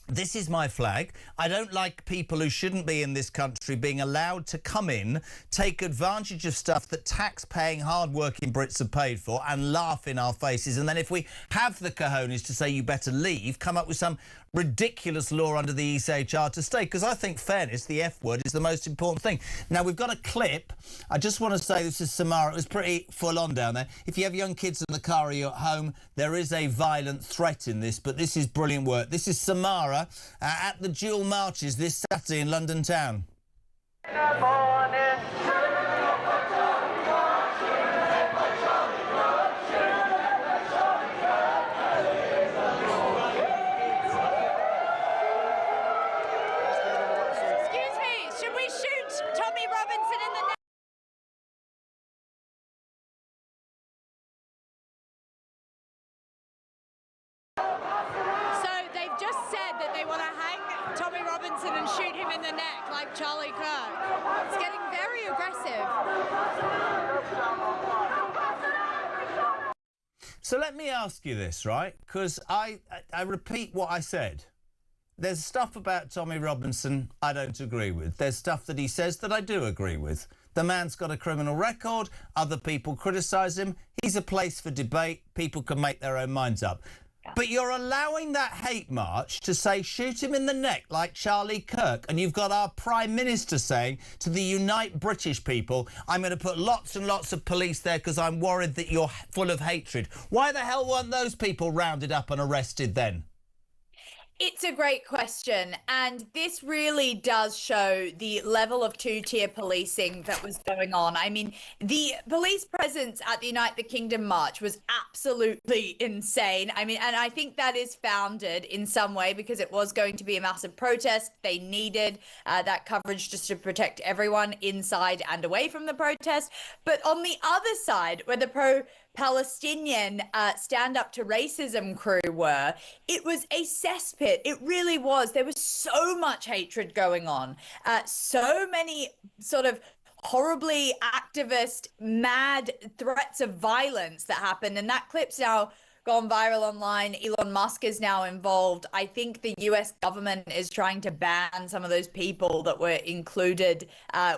this is my flag. I don't like people who shouldn't be in this country being allowed to come in, take advantage of stuff that tax-paying, hard-working Brits have paid for and laugh in our faces. And then if we have the cojones to say you better leave, come up with some ridiculous law under the ECHR to stay. Because I think fairness, the F word, is the most important thing. Now, we've got a clip. I just want to say this is Samara. It was pretty full on down there. If you have young kids in the car or you're at home, there is a violent threat in this, but this is brilliant work. This is Samara at the dual marches this Saturday in London town. And shoot him in the neck like Charlie Kirk. It's getting very aggressive. So let me ask you this, right? Because I repeat what I said. There's stuff about Tommy Robinson I don't agree with. There's stuff that he says that I do agree with. The man's got a criminal record. Other people criticise him. He's a place for debate. People can make their own minds up. But you're allowing that hate march to say, shoot him in the neck like Charlie Kirk. And you've got our Prime Minister saying to the Unite British people, I'm going to put lots and lots of police there because I'm worried that you're full of hatred. Why the hell weren't those people rounded up and arrested then? It's a great question, and this really does show the level of two-tier policing that was going on. I mean, the police presence at the Unite the Kingdom march was absolutely insane. I mean, and I think that is founded in some way because it was going to be a massive protest. They needed that coverage just to protect everyone inside and away from the protest. But on the other side, where the Palestinian stand up to racism crew were, it was a cesspit. It really was. There was so much hatred going on, so many sort of horribly activist, mad threats of violence that happened. And that clip's now gone viral online. Elon Musk is now involved. I think the US government is trying to ban some of those people that were included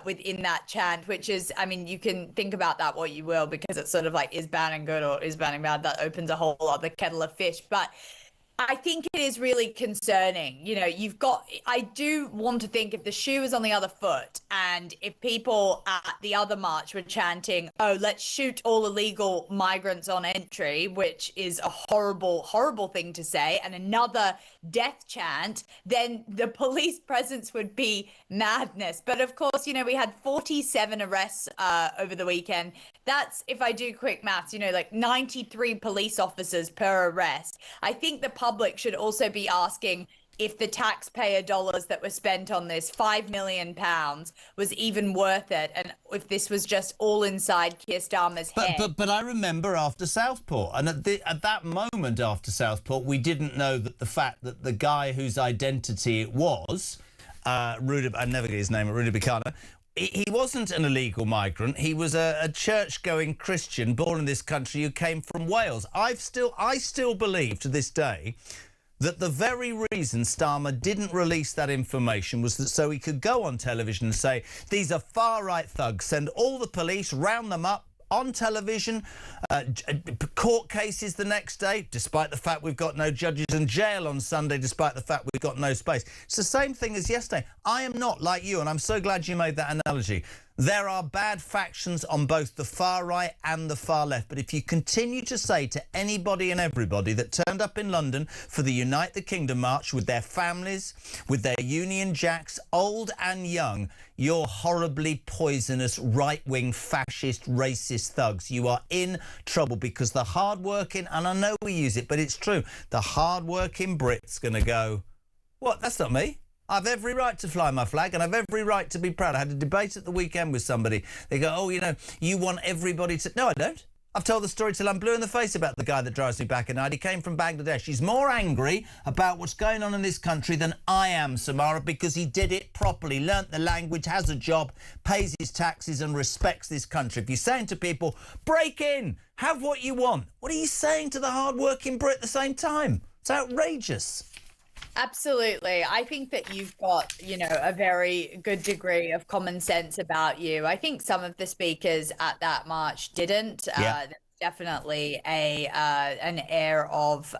within that chant, which is, I mean, you can think about that what you will, because it's sort of like, is banning good or is banning bad? That opens a whole other kettle of fish. But I think it is really concerning. You know, I do want to think if the shoe was on the other foot and if people at the other march were chanting, oh, let's shoot all illegal migrants on entry, which is a horrible, horrible thing to say, and another death chant, then the police presence would be madness. But of course, you know, we had 47 arrests over the weekend. That's, if I do quick maths, you know, like 93 police officers per arrest. I think the public should also be asking if the taxpayer dollars that were spent on this, £5 million, was even worth it, and if this was just all inside Keir Starmer's head. But I remember after Southport, and at that moment after Southport, we didn't know that the fact that the guy whose identity it was, Rudy, I never get his name, Rudy Bicana, he wasn't an illegal migrant. He was a church-going Christian born in this country who came from Wales. I still believe to this day that the very reason Starmer didn't release that information was that so he could go on television and say, these are far-right thugs, send all the police, round them up, on television, court cases the next day, despite the fact we've got no judges, in jail on Sunday, despite the fact we've got no space. It's the same thing as yesterday. I am not like you, and I'm so glad you made that analogy. There are bad factions on both the far right and the far left, but if you continue to say to anybody and everybody that turned up in London for the Unite the Kingdom march with their families, with their Union Jacks, old and young, you're horribly poisonous, right-wing, fascist, racist thugs. You are in trouble because the hard-working, and I know we use it, but it's true, the hard-working Brit's going to go, what, that's not me. I've every right to fly my flag and I've every right to be proud. I had a debate at the weekend with somebody. They go, oh, you know, you want everybody to... No, I don't. I've told the story till I'm blue in the face about the guy that drives me back at night. He came from Bangladesh. He's more angry about what's going on in this country than I am, Samara, because he did it properly, learnt the language, has a job, pays his taxes and respects this country. If you're saying to people, break in, have what you want, what are you saying to the hard-working Brit at the same time? It's outrageous. Absolutely. I think that you've got, you know, a very good degree of common sense about you. I think some of the speakers at that march didn't. Yeah. Definitely an air of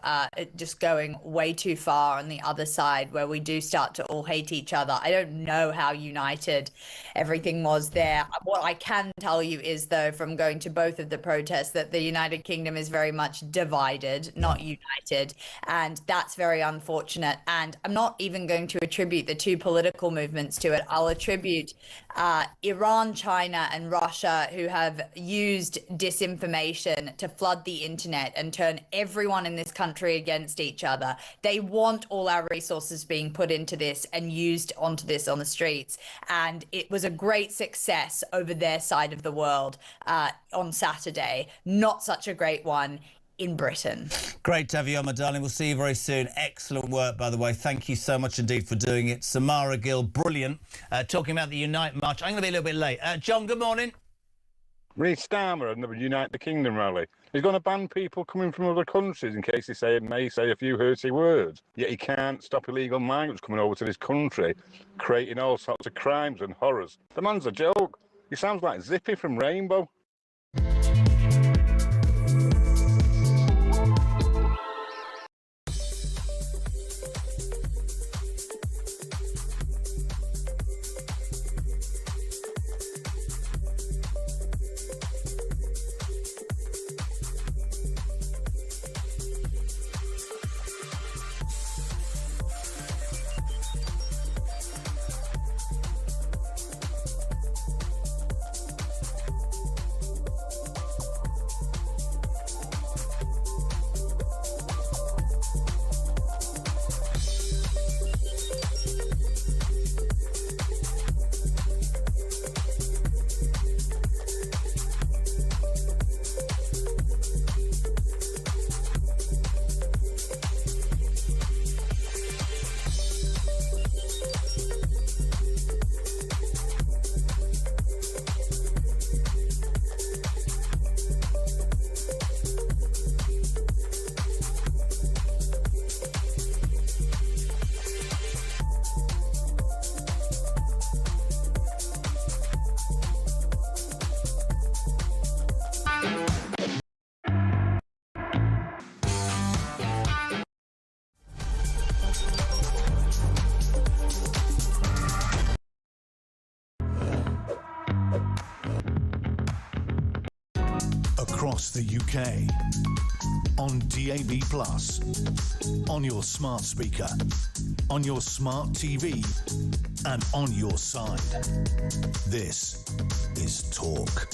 just going way too far on the other side where we do start to all hate each other. I don't know how united everything was there. What I can tell you is, though, from going to both of the protests, that the United Kingdom is very much divided, not united, and that's very unfortunate. And I'm not even going to attribute the two political movements to it. I'll attribute Iran, China, and Russia, who have used disinformation to flood the internet and turn everyone in this country against each other. They want all our resources being put into this and used onto this on the streets. And it was a great success over their side of the world on Saturday. Not such a great one in Britain. Great to have you on, my darling. We'll see you very soon. Excellent work, by the way. Thank you so much indeed for doing it. Samara Gill, brilliant. Talking about the Unite March. I'm going to be a little bit late. John, good morning. Starmer and the Unite the Kingdom rally. He's going to ban people coming from other countries in case they may say a few hurty words. Yet he can't stop illegal migrants coming over to this country, creating all sorts of crimes and horrors. The man's a joke. He sounds like Zippy from Rainbow. Across the UK, on DAB+, on your smart speaker, on your smart TV, and on your side. This is Talk.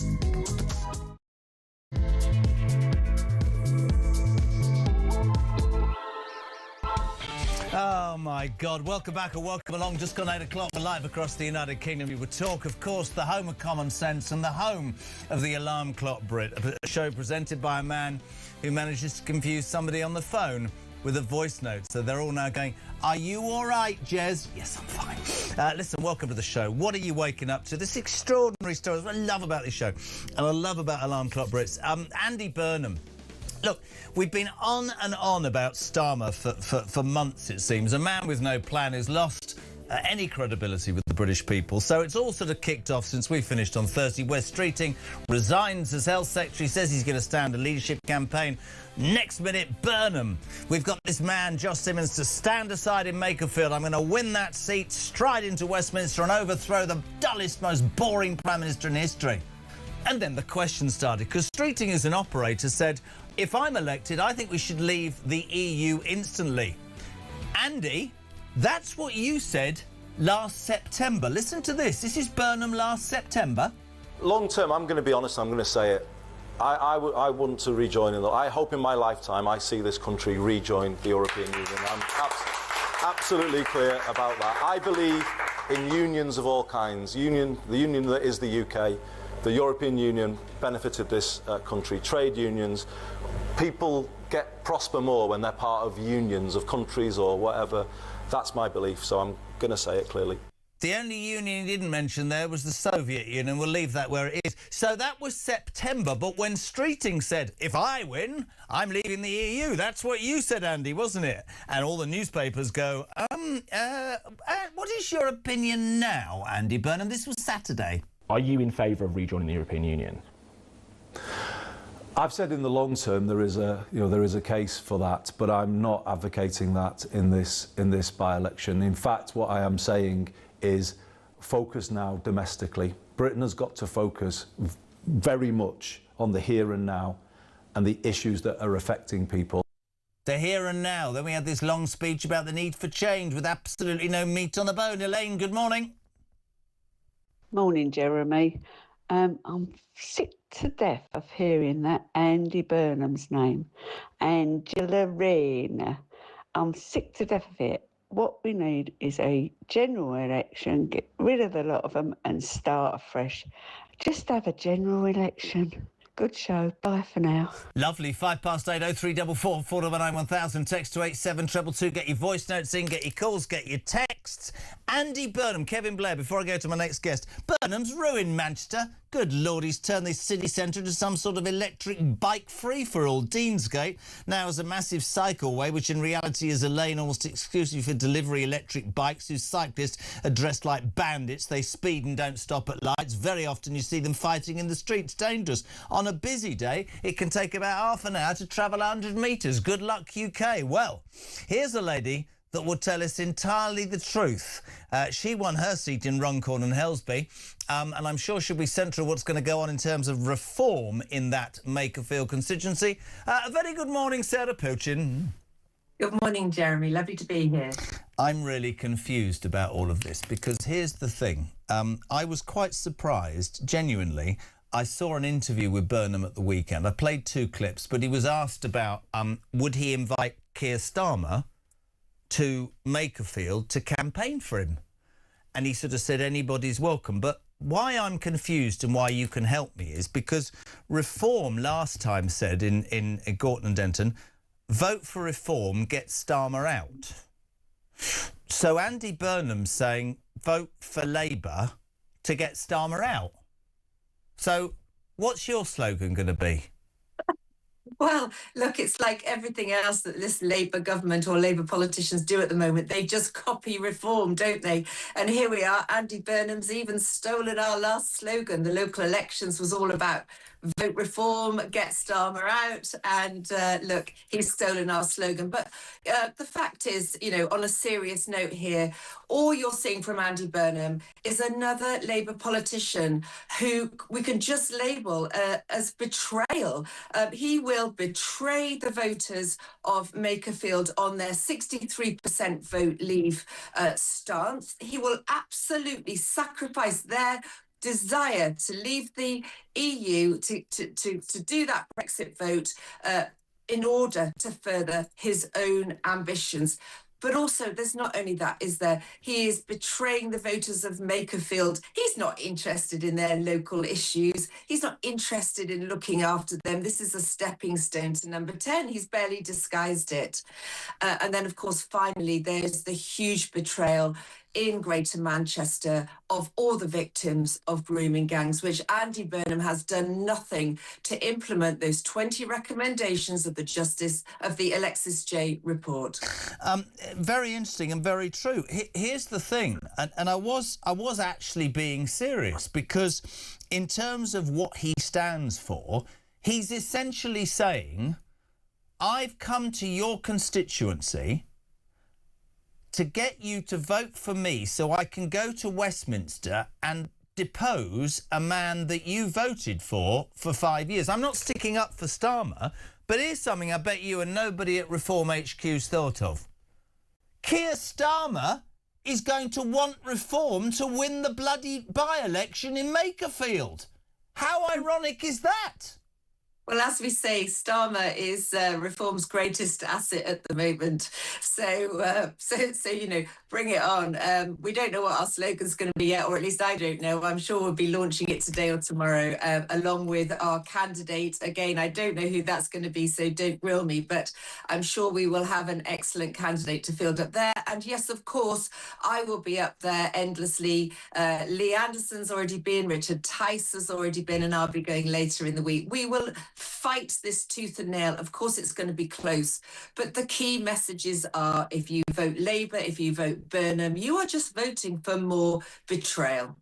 Oh, my God. Welcome back and welcome along. Just gone 8 o'clock. We're live across the United Kingdom. We would talk, of course, the home of common sense and the home of the alarm clock Brit. A show presented by a man who manages to confuse somebody on the phone with a voice note. So they're all now going, are you all right, Jez? Yes, I'm fine. Listen, welcome to the show. What are you waking up to? This extraordinary story. What I love about this show, and I love about alarm clock Brits. Andy Burnham. Look, we've been on and on about Starmer for months, it seems. A man with no plan who's lost any credibility with the British people. So it's all sort of kicked off since we finished on Thursday. Wes Streeting resigns as Health Secretary, says he's going to stand a leadership campaign. Next minute, Burnham. We've got this man, Josh Simmons, to stand aside in Makerfield. I'm going to win that seat, stride into Westminster and overthrow the dullest, most boring Prime Minister in history. And then the question started, because Streeting, as an operator, said, if I'm elected, I think we should leave the EU instantly. Andy, that's what you said last September. Listen to this. This is Burnham last September. Long term, I'm going to be honest, I'm going to say it. I want to rejoin. I hope in my lifetime I see this country rejoin the European Union. I'm absolutely clear about that. I believe in unions of all kinds. The union that is the UK. The European Union benefited this country. Trade unions. People prosper more when they're part of unions of countries or whatever. That's my belief, so I'm going to say it clearly. The only union he didn't mention there was the Soviet Union. We'll leave that where it is. So that was September, but when Streeting said, if I win, I'm leaving the EU, that's what you said, Andy, wasn't it? And all the newspapers go, what is your opinion now, Andy Burnham? This was Saturday. Are you in favour of rejoining the European Union? I've said in the long term there is a case for that, but I'm not advocating that in this by-election. In fact, what I am saying is focus now domestically. Britain has got to focus very much on the here and now and the issues that are affecting people. The here and now. Then we had this long speech about the need for change with absolutely no meat on the bone. Elaine, good morning. Morning, Jeremy. I'm sick to death of hearing that Andy Burnham's name, Angela Rayner. I'm sick to death of it. What we need is a general election, get rid of a lot of them and start afresh. Just have a general election. Good show. Bye for now. Lovely. 8:05, 0344 499 1000. Text to 87222. Get your voice notes in, get your calls, get your texts. Andy Burnham, Kevin Blair, before I go to my next guest. Burnham's ruined Manchester. Good Lord, he's turned this city centre into some sort of electric bike free-for-all. Deansgate now is a massive cycleway, which in reality is a lane almost exclusively for delivery electric bikes whose cyclists are dressed like bandits. They speed and don't stop at lights. Very often you see them fighting in the streets. Dangerous. On a busy day, it can take about half an hour to travel 100 metres. Good luck, UK. Well, here's a lady that will tell us entirely the truth. She won her seat in Runcorn and Helsby, and I'm sure she'll be central what's going to go on in terms of reform in that Makerfield constituency. A very good morning, Sarah Poin. Good morning, Jeremy. Lovely to be here. I'm really confused about all of this because here's the thing. I was quite surprised, genuinely. I saw an interview with Burnham at the weekend. I played 2 clips, but he was asked about would he invite Keir Starmer to Makerfield to campaign for him. And he sort of said anybody's welcome. But why I'm confused and why you can help me is because Reform last time said in Gorton and Denton, vote for Reform, get Starmer out. So Andy Burnham's saying vote for Labour to get Starmer out. So what's your slogan going to be? Well, look, it's like everything else that this Labour government or Labour politicians do at the moment. They just copy Reform, don't they? And here we are. Andy Burnham's even stolen our last slogan. The local elections was all about vote Reform, get Starmer out. And look, he's stolen our slogan. But the fact is, you know, on a serious note here, all you're seeing from Andy Burnham is another Labour politician who we can just label as betrayal. He will betray the voters of Makerfield on their 63% vote leave stance. He will absolutely sacrifice their desire to leave the EU to do that Brexit vote in order to further his own ambitions. But also, there's not only that, is there? He is betraying the voters of Makerfield. He's not interested in their local issues. He's not interested in looking after them. This is a stepping stone to number 10. He's barely disguised it. And then, of course, finally, there's the huge betrayal. in Greater Manchester of all the victims of grooming gangs, which Andy Burnham has done nothing to implement those 20 recommendations of the Alexis J report. Very interesting and very true. Here's the thing, and I was actually being serious, because in terms of what he stands for, he's essentially saying, I've come to your constituency to get you to vote for me so I can go to Westminster and depose a man that you voted for 5 years. I'm not sticking up for Starmer, but here's something I bet you and nobody at Reform HQ's thought of. Keir Starmer is going to want Reform to win the bloody by-election in Makerfield. How ironic is that? Well, as we say, Starmer is Reform's greatest asset at the moment. So you know, bring it on. We don't know what our slogan's going to be yet, or at least I don't know. I'm sure we'll be launching it today or tomorrow, along with our candidate. Again, I don't know who that's going to be, so don't grill me, but I'm sure we will have an excellent candidate to field up there. And yes, of course, I will be up there endlessly. Lee Anderson's already been, Richard Tice has already been, and I'll be going later in the week. We will fight this tooth and nail. Of course, it's going to be close, but the key messages are: if you vote Labour, if you vote Burnham, you are just voting for more betrayal.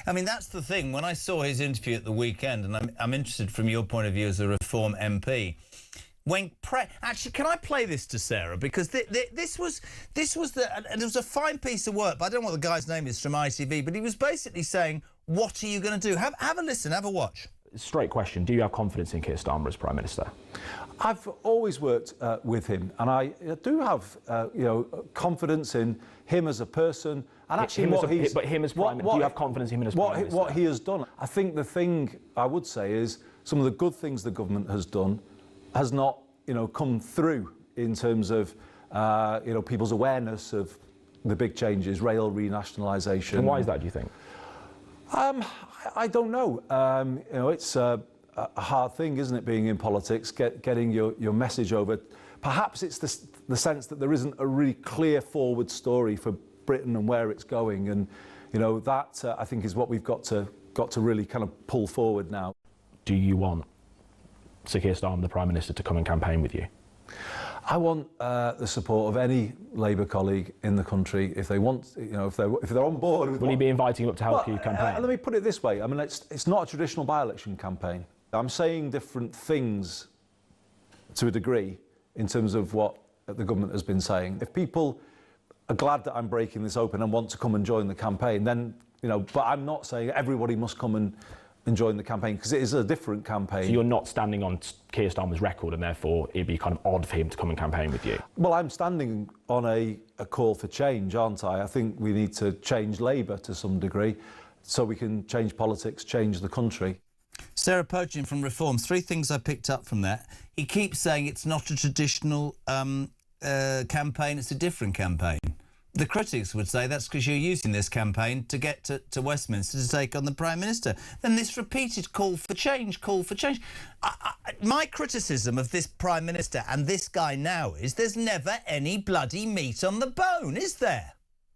I mean, that's the thing. When I saw his interview at the weekend, and I'm interested from your point of view as a Reform MP, actually, can I play this to Sarah? Because this was and it was a fine piece of work, but I don't know what the guy's name is from ITV, but he was basically saying, what are you going to do? Have a listen, have a watch. Straight question, do you have confidence in Keir Starmer as Prime Minister? I've always worked with him, and I do have confidence in him as a person, and actually him as Prime Minister. Do you have confidence in him as Prime Minister? What he has done. I think the thing I would say is some of the good things the government has done has not come through in terms of people's awareness of the big changes, rail renationalisation. And why is that, do you think? I don't know. It's a hard thing, isn't it, being in politics, getting your message over. Perhaps it's the sense that there isn't a really clear forward story for Britain and where it's going, and that I think is what we've got to really kind of pull forward now. Do you want Sir Keir Starmer, the Prime Minister, to come and campaign with you? I want the support of any Labour colleague in the country if they want, if they're on board with. Will he be inviting you up to help you campaign? Let me put it this way. I mean, it's not a traditional by-election campaign. I'm saying different things to a degree in terms of what the government has been saying. If people are glad that I'm breaking this open and want to come and join the campaign, then but I'm not saying everybody must come and join the campaign, because it is a different campaign. So you're not standing on Keir Starmer's record, and therefore it'd be kind of odd for him to come and campaign with you? Well, I'm standing on a call for change, aren't I? I think we need to change Labour to some degree so we can change politics, change the country. Sarah Poin from Reform, 3 things I picked up from that. He keeps saying it's not a traditional campaign, it's a different campaign. The critics would say that's because you're using this campaign to get to Westminster to take on the Prime Minister. Then this repeated call for change. My criticism of this Prime Minister and this guy now is there's never any bloody meat on the bone, is there?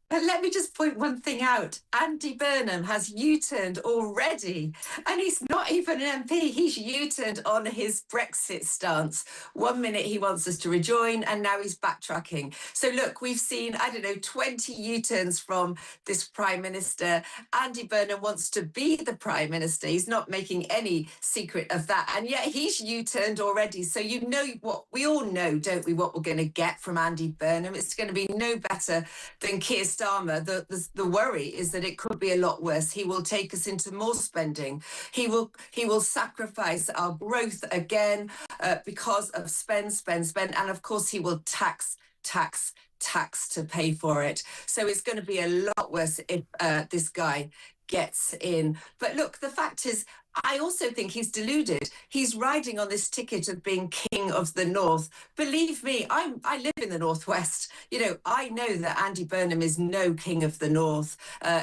And let me just point one thing out. Andy Burnham has U-turned already, and he's not even an MP. He's U-turned on his Brexit stance. 1 minute he wants us to rejoin, and now he's backtracking. So look, we've seen, 20 U-turns from this Prime Minister. Andy Burnham wants to be the Prime Minister. He's not making any secret of that, and yet he's U-turned already. So what we all know, don't we, what we're going to get from Andy Burnham? It's going to be no better than Keir Starmer. The worry is that it could be a lot worse. He will take us into more spending. He will sacrifice our growth again because of spend, and of course he will tax to pay for it. So it's going to be a lot worse if this guy gets in. But look, the fact is, I also think he's deluded. He's riding on this ticket of being king of the north. Believe me, I live in the northwest. You know, I know that Andy Burnham is no king of the north.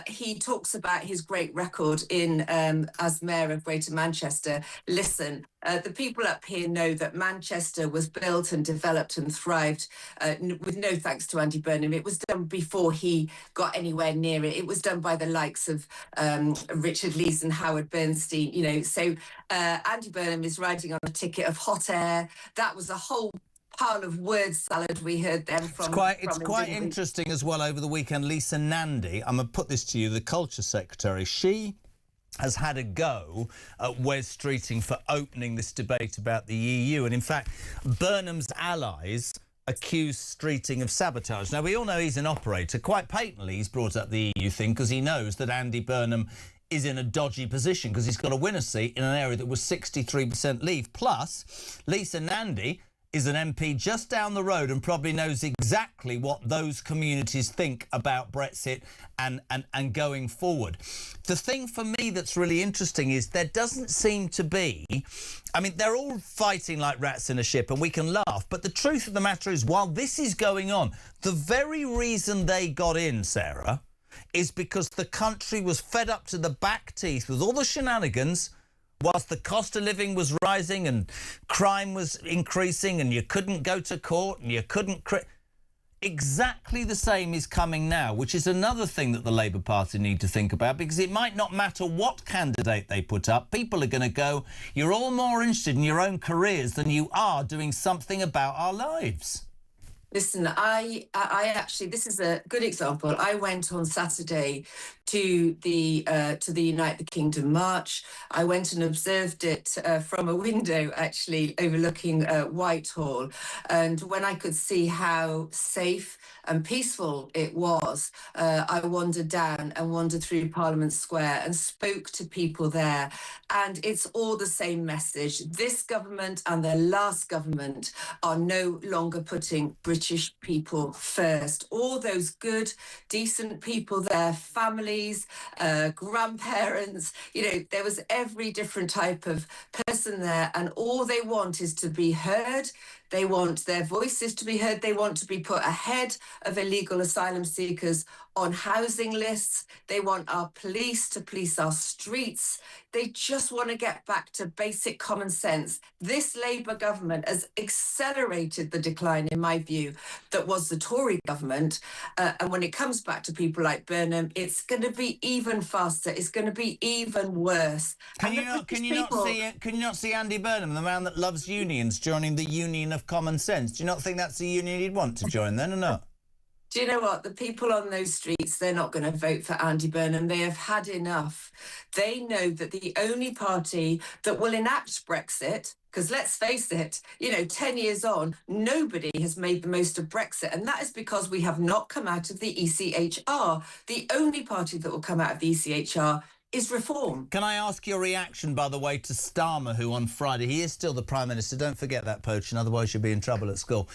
He talks about his great record in as mayor of Greater Manchester. Listen, the people up here know that Manchester was built and developed and thrived with no thanks to Andy Burnham. It was done before he got anywhere near it. It was done by the likes of Richard Lees and Howard Bernstein, you know. So Andy Burnham is riding on a ticket of hot air. That was a whole pile of word salad we heard them from. It's quite interesting as well over the weekend. Lisa Nandy, I'm going to put this to you, the Culture Secretary, she has had a go at Wes Streeting for opening this debate about the EU. And in fact, Burnham's allies accused Streeting of sabotage. Now, we all know he's an operator. Quite patently, he's brought up the EU thing because he knows that Andy Burnham is in a dodgy position because he's got to win a seat in an area that was 63% Leave. Plus, Lisa Nandy is an MP just down the road and probably knows exactly what those communities think about Brexit and going forward. The thing for me that's really interesting is there doesn't seem to be... I mean, they're all fighting like rats in a ship and we can laugh, but the truth of the matter is, while this is going on, the very reason they got in, Sarah, is because the country was fed up to the back teeth with all the shenanigans whilst the cost of living was rising and crime was increasing and you couldn't go to court and you couldn't... Exactly the same is coming now, which is another thing that the Labour Party need to think about, because it might not matter what candidate they put up. People are going to go, you're all more interested in your own careers than you are doing something about our lives. Listen, I actually, this is a good example. I went on Saturday to the Unite the Kingdom march. I went and observed it from a window, actually, overlooking Whitehall. And when I could see how safe and peaceful it was, I wandered down and wandered through Parliament Square and spoke to people there. And it's all the same message. This government and the last government are no longer putting British people first. All those good, decent people there, families, grandparents, you know, there was every different type of person there, and all they want is to be heard. They want their voices to be heard. They want to be put ahead of illegal asylum seekers on housing lists. They want our police to police our streets. They just want to get back to basic common sense. This Labour government has accelerated the decline, in my view, that was the Tory government. And when it comes back to people like Burnham, it's going to be even faster. It's going to be even worse. Can you not see Andy Burnham, the man that loves unions, joining the Union of Common Sense? Do you not think that's the union he'd want to join then, or not? Do you know what? The people on those streets, they're not going to vote for Andy Burnham. They have had enough. They know that the only party that will enact Brexit, because let's face it, you know, 10 years on, nobody has made the most of Brexit. And that is because we have not come out of the ECHR. The only party that will come out of the ECHR is Reform. Can I ask your reaction, by the way, to Starmer, who on Friday, he is still the Prime Minister, don't forget that, Poachin, otherwise you'll be in trouble at school.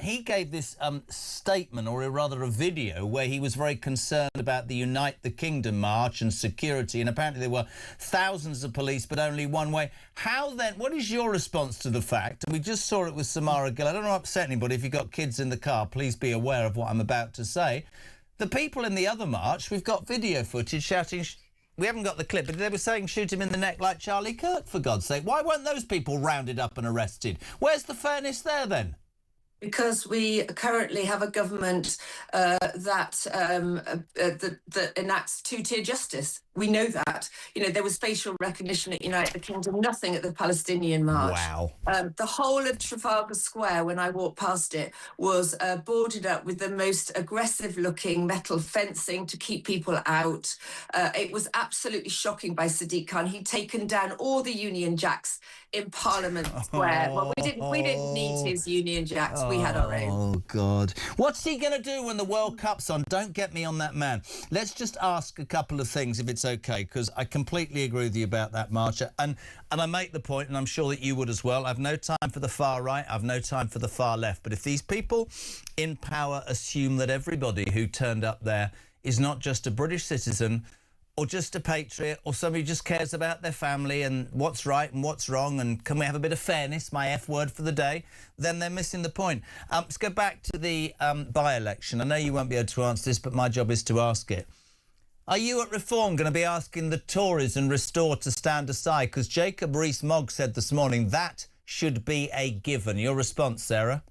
He gave this statement, or rather a video, where he was very concerned about the Unite the Kingdom march and security, and apparently there were thousands of police, but only one way. How then, what is your response to the fact, and we just saw it with Samara Gill, I don't want to upset anybody, if you've got kids in the car, please be aware of what I'm about to say. The people in the other march, we've got video footage shouting... We haven't got the clip, but they were saying shoot him in the neck like Charlie Kirk, for God's sake. Why weren't those people rounded up and arrested? Where's the fairness there, then? Because we currently have a government that enacts two-tier justice. We know that. You know, there was facial recognition at United the Kingdom, nothing at the Palestinian march. Wow. The whole of Trafalgar Square, when I walked past it, was boarded up with the most aggressive-looking metal fencing to keep people out. It was absolutely shocking by Sadiq Khan. He'd taken down all the Union Jacks in Parliament Square. Well, we didn't need his Union Jacks. We had our own. Oh, God. What's he going to do when the World Cup's on? Don't get me on that man. Let's just ask a couple of things, if it's OK, because I completely agree with you about that, March. And I make the point, and I'm sure that you would as well, I've no time for the far right, I've no time for the far left. But if these people in power assume that everybody who turned up there is not just a British citizen, or just a patriot, or somebody who just cares about their family and what's right and what's wrong, and can we have a bit of fairness, my F word for the day, then they're missing the point. Let's go back to the by-election. I know you won't be able to answer this, but my job is to ask it. Are you at Reform going to be asking the Tories and Restore to stand aside? Because Jacob Rees-Mogg said this morning that should be a given. Your response, Sarah?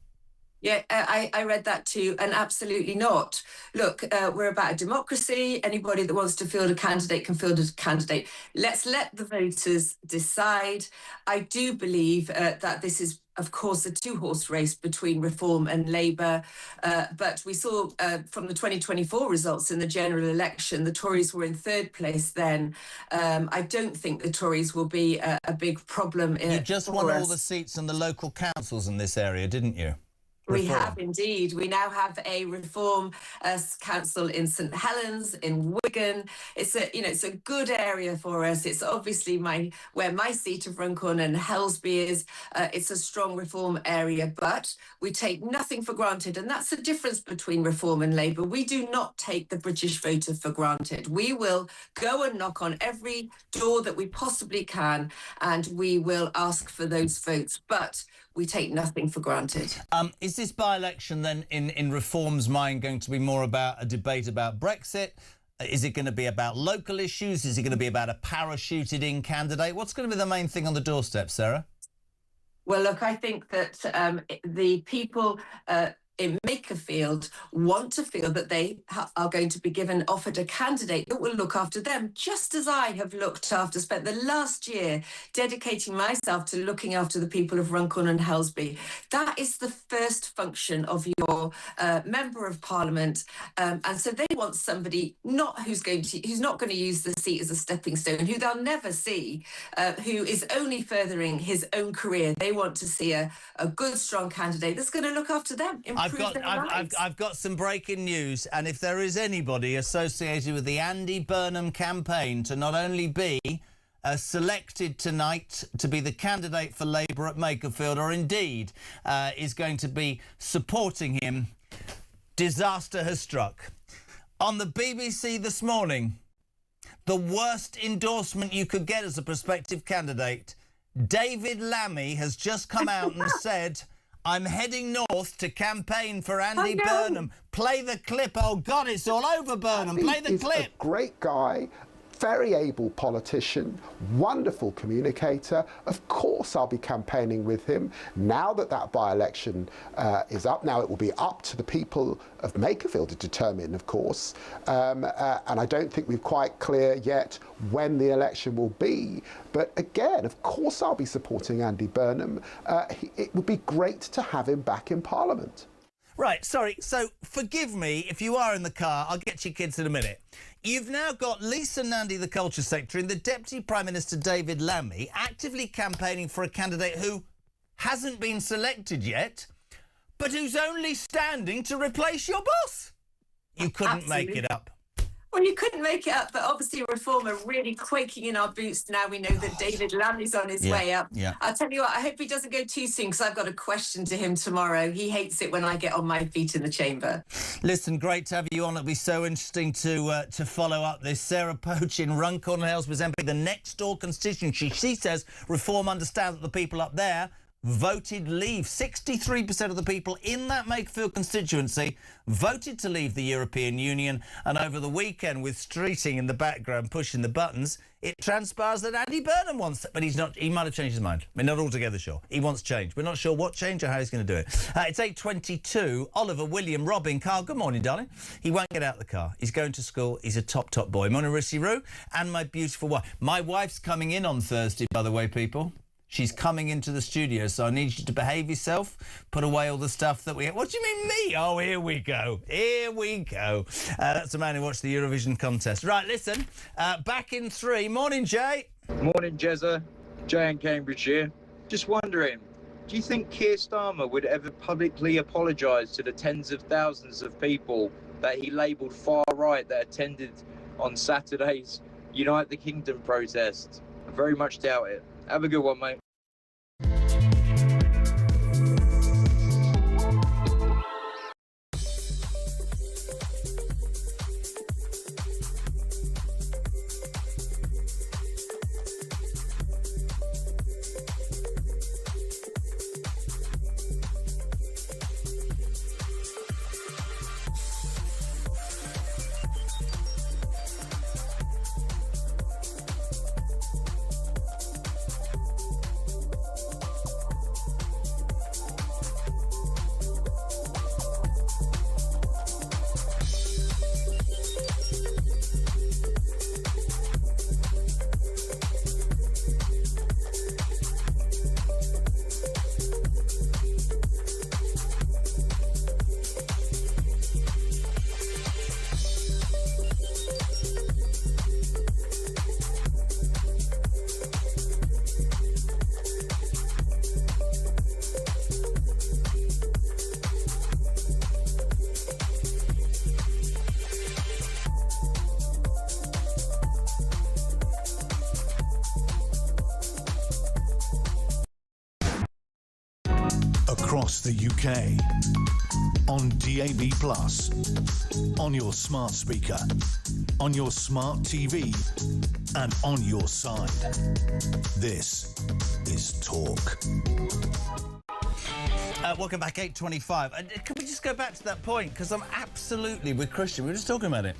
Yeah, I read that too, and absolutely not. Look, we're about a democracy. Anybody that wants to field a candidate can field a candidate. Let's let the voters decide. I do believe that this is, of course, a two-horse race between Reform and Labour. But we saw from the 2024 results in the general election, the Tories were in third place then. I don't think the Tories will be a big problem. You just won all the seats in the local councils in this area, didn't you? We have indeed. We now have a Reform council in St Helens, in Wigan. It's a good area for us. It's obviously where my seat of Runcorn and Helsby is. It's a strong Reform area, but we take nothing for granted, and that's the difference between Reform and Labour. We do not take the British voter for granted. We will go and knock on every door that we possibly can, and we will ask for those votes. But we take nothing for granted. Is this by-election then, in Reform's mind, going to be more about a debate about Brexit? Is it going to be about local issues? Is it going to be about a parachuted-in candidate? What's going to be the main thing on the doorstep, Sarah? Well, look, I think that the people in Makerfield want to feel that they are going to be offered a candidate that will look after them, just as I have spent the last year dedicating myself to looking after the people of Runcorn and Helsby. That is the first function of your Member of Parliament. And so they want somebody who's not going to use the seat as a stepping stone, who they'll never see, who is only furthering his own career. They want to see a good, strong candidate that's going to look after them. I've got some breaking news, and if there is anybody associated with the Andy Burnham campaign to not only be selected tonight to be the candidate for Labour at Makerfield, or indeed is going to be supporting him, disaster has struck. On the BBC this morning, the worst endorsement you could get as a prospective candidate, David Lammy has just come out and said, I'm heading north to campaign for Andy Burnham. Play the clip. Oh, God, it's all over Burnham. Play the clip. He's a great guy, very able politician, wonderful communicator. Of course, I'll be campaigning with him. Now that by-election is up, now it will be up to the people of Makerfield to determine, of course. And I don't think we're quite clear yet when the election will be. But again, of course, I'll be supporting Andy Burnham. It would be great to have him back in Parliament. Right, sorry. So forgive me if you are in the car. I'll get your kids in a minute. You've now got Lisa Nandy, the Culture Secretary, and the Deputy Prime Minister, David Lammy, actively campaigning for a candidate who hasn't been selected yet, but who's only standing to replace your boss. You couldn't make it up. Well, you couldn't make it up, but obviously Reform are really quaking in our boots now. We know that David Lammy's on his way up. Yeah. I'll tell you what, I hope he doesn't go too soon, because I've got a question to him tomorrow. He hates it when I get on my feet in the chamber. Listen, great to have you on. It'll be so interesting to follow up this. Sarah Poin in Runcorn and Helsby's MP, the next door constituency. She says Reform understand that the people up there voted leave. 63% of the people in that Makerfield constituency voted to leave the European Union, and over the weekend, with Streeting in the background pushing the buttons, it transpires that Andy Burnham wants it, but he's not. He might have changed his mind. We're not altogether sure. He wants change. We're not sure what change or how he's going to do it. It's 8:22. Oliver, William, Robin, Carl. Good morning, darling. He won't get out of the car. He's going to school. He's a top boy. Monarchy Roo and my beautiful wife. My wife's coming in on Thursday, by the way, people. She's coming into the studio, so I need you to behave yourself, put away all the stuff that we... What do you mean, me? Oh, here we go. Here we go. That's the man who watched the Eurovision contest. Right, listen, back in 3. Morning, Jay. Morning, Jezza. Jay in Cambridge here. Just wondering, do you think Keir Starmer would ever publicly apologise to the tens of thousands of people that he labelled far-right that attended on Saturday's Unite the Kingdom protest? I very much doubt it. Have a good one, mate. across the UK, on DAB+, on your smart speaker, on your smart TV, and on your side. This is Talk. Welcome back, 8:25. Can we just go back to that point? Because I'm absolutely with Christian. We were just talking about it.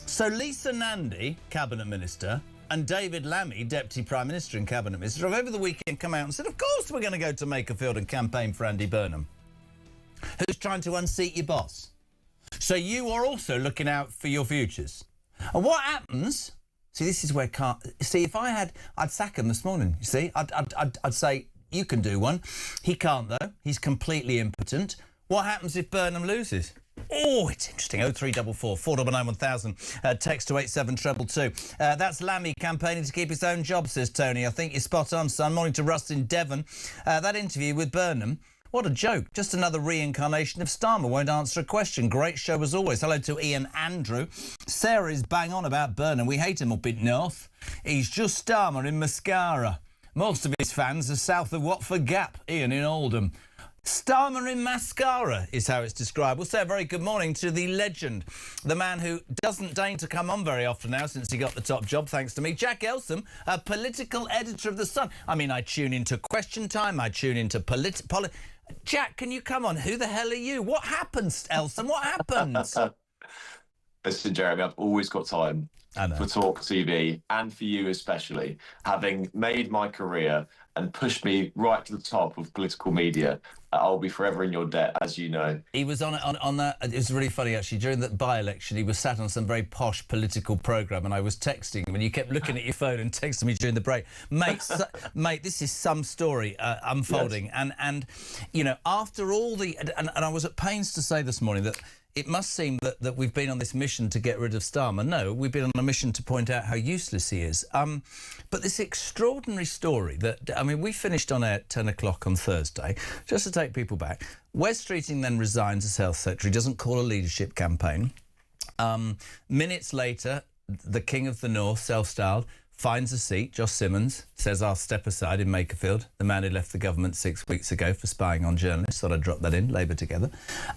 So Lisa Nandy, Cabinet Minister, and David Lammy, Deputy Prime Minister and Cabinet Minister, have over the weekend come out and said, of course we're going to go to Makerfield and campaign for Andy Burnham, who's trying to unseat your boss. So you are also looking out for your futures. And what happens... See, this is where... See, if I had... I'd sack him this morning, you see. I'd say, you can do one. He can't, though. He's completely impotent. What happens if Burnham loses? Oh, it's interesting. 0344 499 1000. Text to 87222. That's Lammy campaigning to keep his own job, says Tony. I think you're spot on, son. Morning to Russ in Devon. That interview with Burnham, what a joke. Just another reincarnation of Starmer. Won't answer a question. Great show as always. Hello to Ian Andrew. Sarah is bang on about Burnham. We hate him up in North. He's just Starmer in mascara. Most of his fans are south of Watford Gap. Ian in Oldham. Starmer in mascara is how it's described. We'll say a very good morning to the legend, the man who doesn't deign to come on very often now since he got the top job, thanks to me, Jack Elsom, a political editor of The Sun. I mean, I tune into Question Time, I tune into Jack, can you come on? Who the hell are you? What happens, Elsom? What happens? Listen, Jeremy, I've always got time for Talk TV, and for you especially, having made my career and pushed me right to the top of political media. I'll be forever in your debt, as you know. He was on that. It was really funny, actually. During the by-election, he was sat on some very posh political programme, and I was texting him, and you kept looking at your phone and texting me during the break. Mate, mate, this is some story unfolding. Yes. And you know, after all the... And I was at pains to say this morning that it must seem that we've been on this mission to get rid of Starmer. No, we've been on a mission to point out how useless he is. But this extraordinary story that, I mean, we finished on air at 10 o'clock on Thursday, just to take people back. Wes Streeting then resigns as Health Secretary, doesn't call a leadership campaign. Minutes later, the King of the North, self-styled, finds a seat. Josh Simmons says, I'll step aside in Makerfield, the man who left the government 6 weeks ago for spying on journalists. Thought I'd drop that in, Labour together.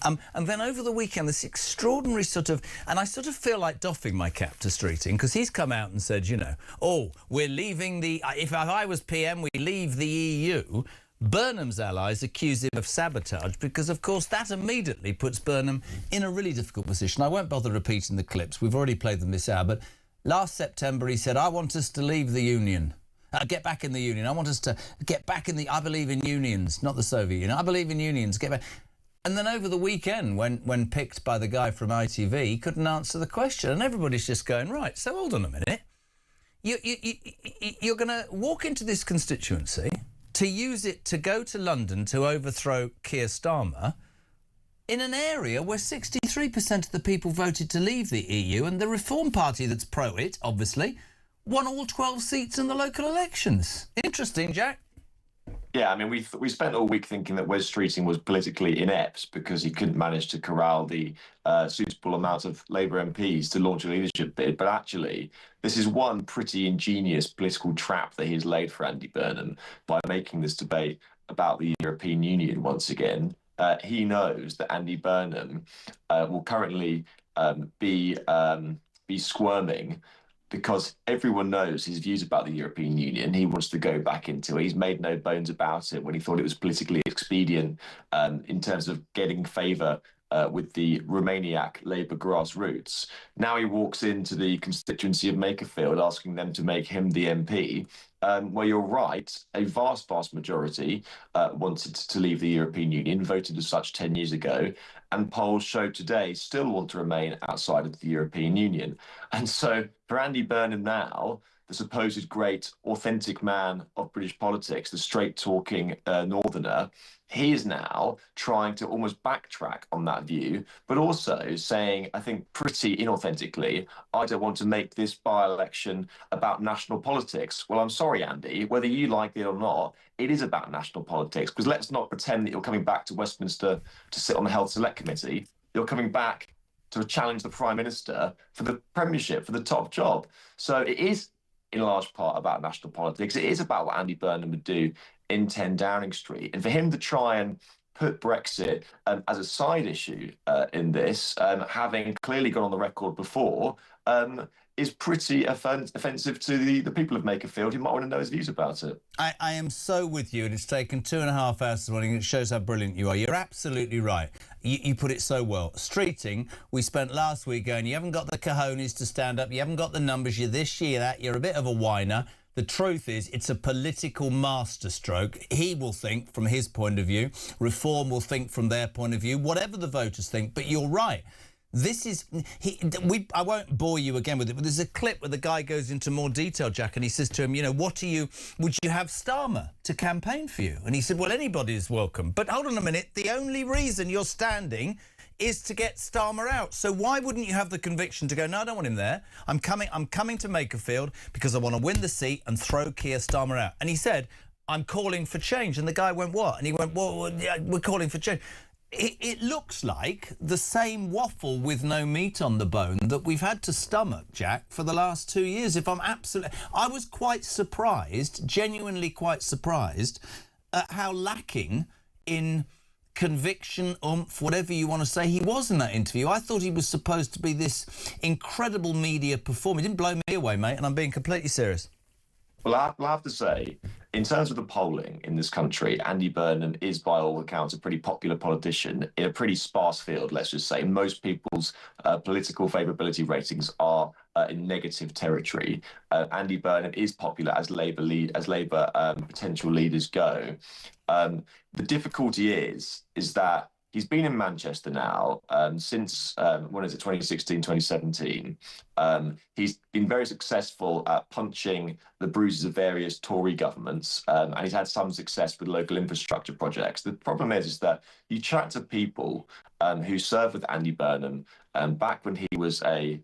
And then over the weekend, this extraordinary sort of... And I sort of feel like doffing my cap to Streeting, because he's come out and said, you know, oh, we're leaving the... If I was PM, we leave the EU. Burnham's allies accuse him of sabotage because, of course, that immediately puts Burnham in a really difficult position. I won't bother repeating the clips. We've already played them this hour, but... Last September, he said, I want us to leave the Union. Get back in the Union. I want us to get back in the... I believe in unions, not the Soviet Union. I believe in unions. Get back. And then over the weekend, when picked by the guy from ITV, he couldn't answer the question. And everybody's just going, right, so hold on a minute. You're going to walk into this constituency to use it to go to London to overthrow Keir Starmer in an area where 63% of the people voted to leave the EU, and the Reform Party that's pro-it, obviously, won all 12 seats in the local elections. Interesting, Jack. Yeah, I mean, we spent all week thinking that Wes Streeting was politically inept because he couldn't manage to corral the suitable amount of Labour MPs to launch a leadership bid. But actually, this is one pretty ingenious political trap that he's laid for Andy Burnham by making this debate about the European Union once again. He knows that Andy Burnham will currently be squirming because everyone knows his views about the European Union. He wants to go back into it. He's made no bones about it when he thought it was politically expedient in terms of getting favour with the Romaniac Labour grassroots. Now he walks into the constituency of Makerfield asking them to make him the MP. Well, you're right, a vast majority wanted to leave the European Union, voted as such 10 years ago, and polls show today still want to remain outside of the European Union. And so for Andy Burnham now, the supposed great authentic man of British politics, the straight-talking northerner, he is now trying to almost backtrack on that view, but also saying, I think pretty inauthentically, I don't want to make this by-election about national politics. Well, I'm sorry, Andy, whether you like it or not, it is about national politics, because let's not pretend that you're coming back to Westminster to sit on the Health Select Committee. You're coming back to challenge the Prime Minister for the Premiership, for the top job. So it is in large part about national politics. It is about what Andy Burnham would do in 10 Downing Street. And for him to try and put Brexit as a side issue in this, having clearly gone on the record before, is pretty offensive to the people of Makerfield who might want to know his views about it. I am so with you, and it's taken 2.5 hours this morning. It shows how brilliant you are. You're absolutely right. You put it so well. Streeting, we spent last week going, you haven't got the cojones to stand up, you haven't got the numbers, you're this, you're that, you're a bit of a whiner. The truth is, it's a political masterstroke. He will think from his point of view. Reform will think from their point of view. Whatever the voters think. But you're right. This is... I won't bore you again with it, but there's a clip where the guy goes into more detail, Jack, and he says to him, you know, would you have Starmer to campaign for you? And he said, well, anybody is welcome. But hold on a minute. The only reason you're standing is to get Starmer out. So why wouldn't you have the conviction to go, no, I don't want him there. I'm coming to Makerfield because I want to win the seat and throw Keir Starmer out. And he said, I'm calling for change. And the guy went, what? And he went, well, yeah, we're calling for change. It looks like the same waffle with no meat on the bone that we've had to stomach, Jack, for the last 2 years. I was quite surprised, genuinely quite surprised, at how lacking in conviction, oomph, whatever you want to say, he was in that interview. I thought he was supposed to be this incredible media performer. He didn't blow me away, mate, and I'm being completely serious. Well, I have to say, in terms of the polling in this country, Andy Burnham is, by all accounts, a pretty popular politician in a pretty sparse field, let's just say. Most people's political favourability ratings are in negative territory. Andy Burnham is popular as Labour potential leaders go. The difficulty is that he's been in Manchester now since, 2016, 2017. He's been very successful at punching the bruises of various Tory governments, and he's had some success with local infrastructure projects. The problem is that you chat to people who served with Andy Burnham back when he was a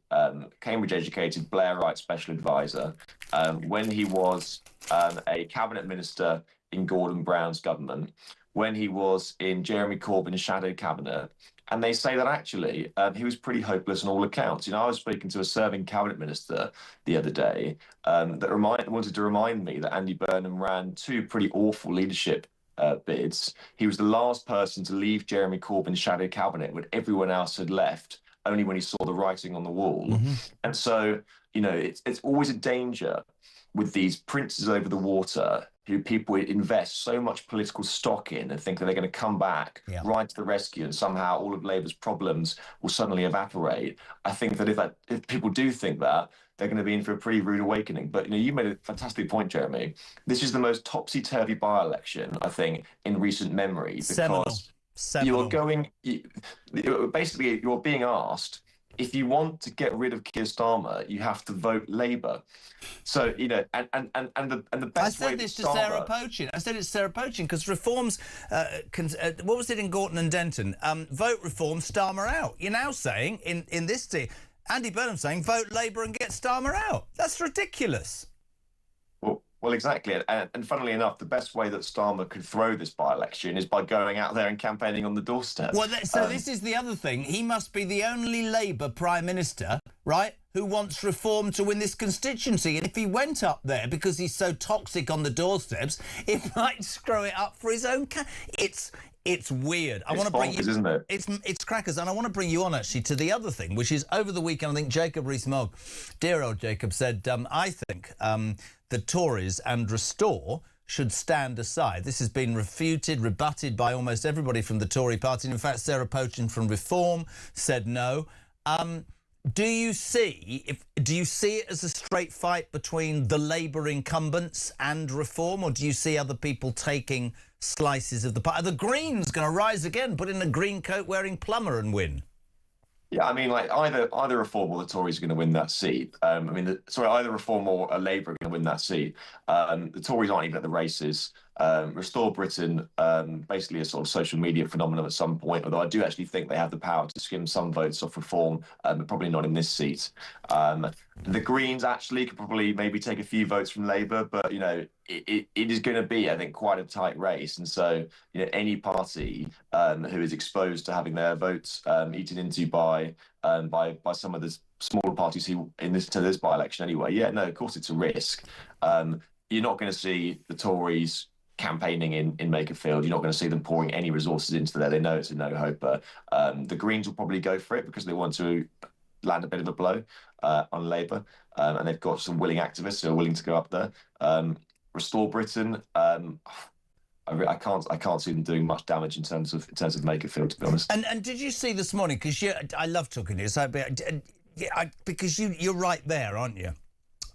Cambridge-educated Blairite special advisor, when he was a cabinet minister in Gordon Brown's government, when he was in Jeremy Corbyn's shadow cabinet, and they say that actually he was pretty hopeless on all accounts. You know, I was speaking to a serving cabinet minister the other day that wanted to remind me that Andy Burnham ran 2 pretty awful leadership bids. He was the last person to leave Jeremy Corbyn's shadow cabinet when everyone else had left, only when he saw the writing on the wall. Mm-hmm. And so, you know, it's always a danger with these princes over the water who people invest so much political stock in and think that they're going to come back, right to the rescue, and somehow all of Labour's problems will suddenly evaporate. I think that if people do think that, they're going to be in for a pretty rude awakening. But, you know, you made a fantastic point, Jeremy. This is the most topsy-turvy by-election, I think, in recent memory. Because you're being asked, if you want to get rid of Keir Starmer, you have to vote Labour. So, you know, and the best way... I said this to Sarah Poin. I said it's Sarah Poin because reforms... what was it in Gorton and Denton? Vote reform, Starmer out. You're now saying, in this... Andy Burnham saying, vote Labour and get Starmer out. That's ridiculous. Well, exactly. And funnily enough, the best way that Starmer could throw this by-election is by going out there and campaigning on the doorstep. Well, so this is the other thing. He must be the only Labour Prime Minister, right, who wants reform to win this constituency. And if he went up there because he's so toxic on the doorsteps, it might screw it up for his own... It's weird. I want to bring you, isn't it? It's crackers, and I want to bring you on actually to the other thing, which is over the weekend. I think Jacob Rees-Mogg, dear old Jacob, said, "I think the Tories and Restore should stand aside." This has been rebutted by almost everybody from the Tory party. And in fact, Sarah Poin from Reform said no. Do you see it as a straight fight between the Labour incumbents and Reform, or do you see other people taking slices of the pie? Are the Greens going to rise again, put in a green coat wearing plumber and win? Yeah, I mean, like either Reform or the Tories are going to win that seat. Either Reform or Labour are going to win that seat. The Tories aren't even at the races. Restore Britain, basically a sort of social media phenomenon at some point, although I do actually think they have the power to skim some votes off Reform, but probably not in this seat. The Greens actually could probably maybe take a few votes from Labour, but, you know, it is going to be, I think, quite a tight race. And so, you know, any party who is exposed to having their votes eaten into by some of the smaller parties who to this by-election anyway, of course it's a risk. You're not going to see the Tories campaigning in Makerfield. You're not going to see them pouring any resources into there. They know it's a no-hoper. The Greens will probably go for it because they want to land a bit of a blow on Labour, and they've got some willing activists who are willing to go up there. Restore Britain. I can't see them doing much damage in terms of Makerfield, to be honest. And did you see this morning? Because I love talking to you, so because you're right there, aren't you?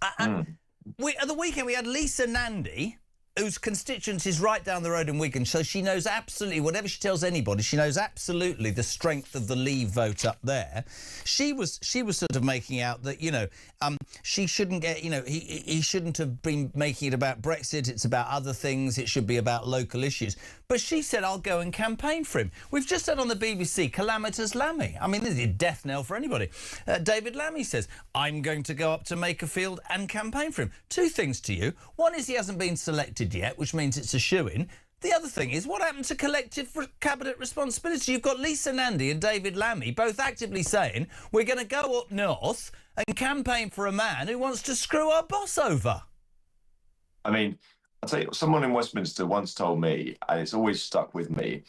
At the weekend we had Lisa Nandy, whose constituency is right down the road in Wigan, so she knows absolutely, whatever she tells anybody, she knows absolutely the strength of the Leave vote up there. She was sort of making out that, you know, she shouldn't get, you know, he shouldn't have been making it about Brexit, it's about other things, it should be about local issues. But she said, I'll go and campaign for him. We've just had on the BBC, Calamitous Lammy. I mean, this is a death knell for anybody. David Lammy says, I'm going to go up to Makerfield and campaign for him. Two things to you. One is he hasn't been selected yet, which means it's a shoo-in. The other thing is, what happened to collective cabinet responsibility? You've got Lisa Nandy and David Lammy both actively saying, we're going to go up north and campaign for a man who wants to screw our boss over. I mean, I'll tell you, someone in Westminster once told me, and it's always stuck with me,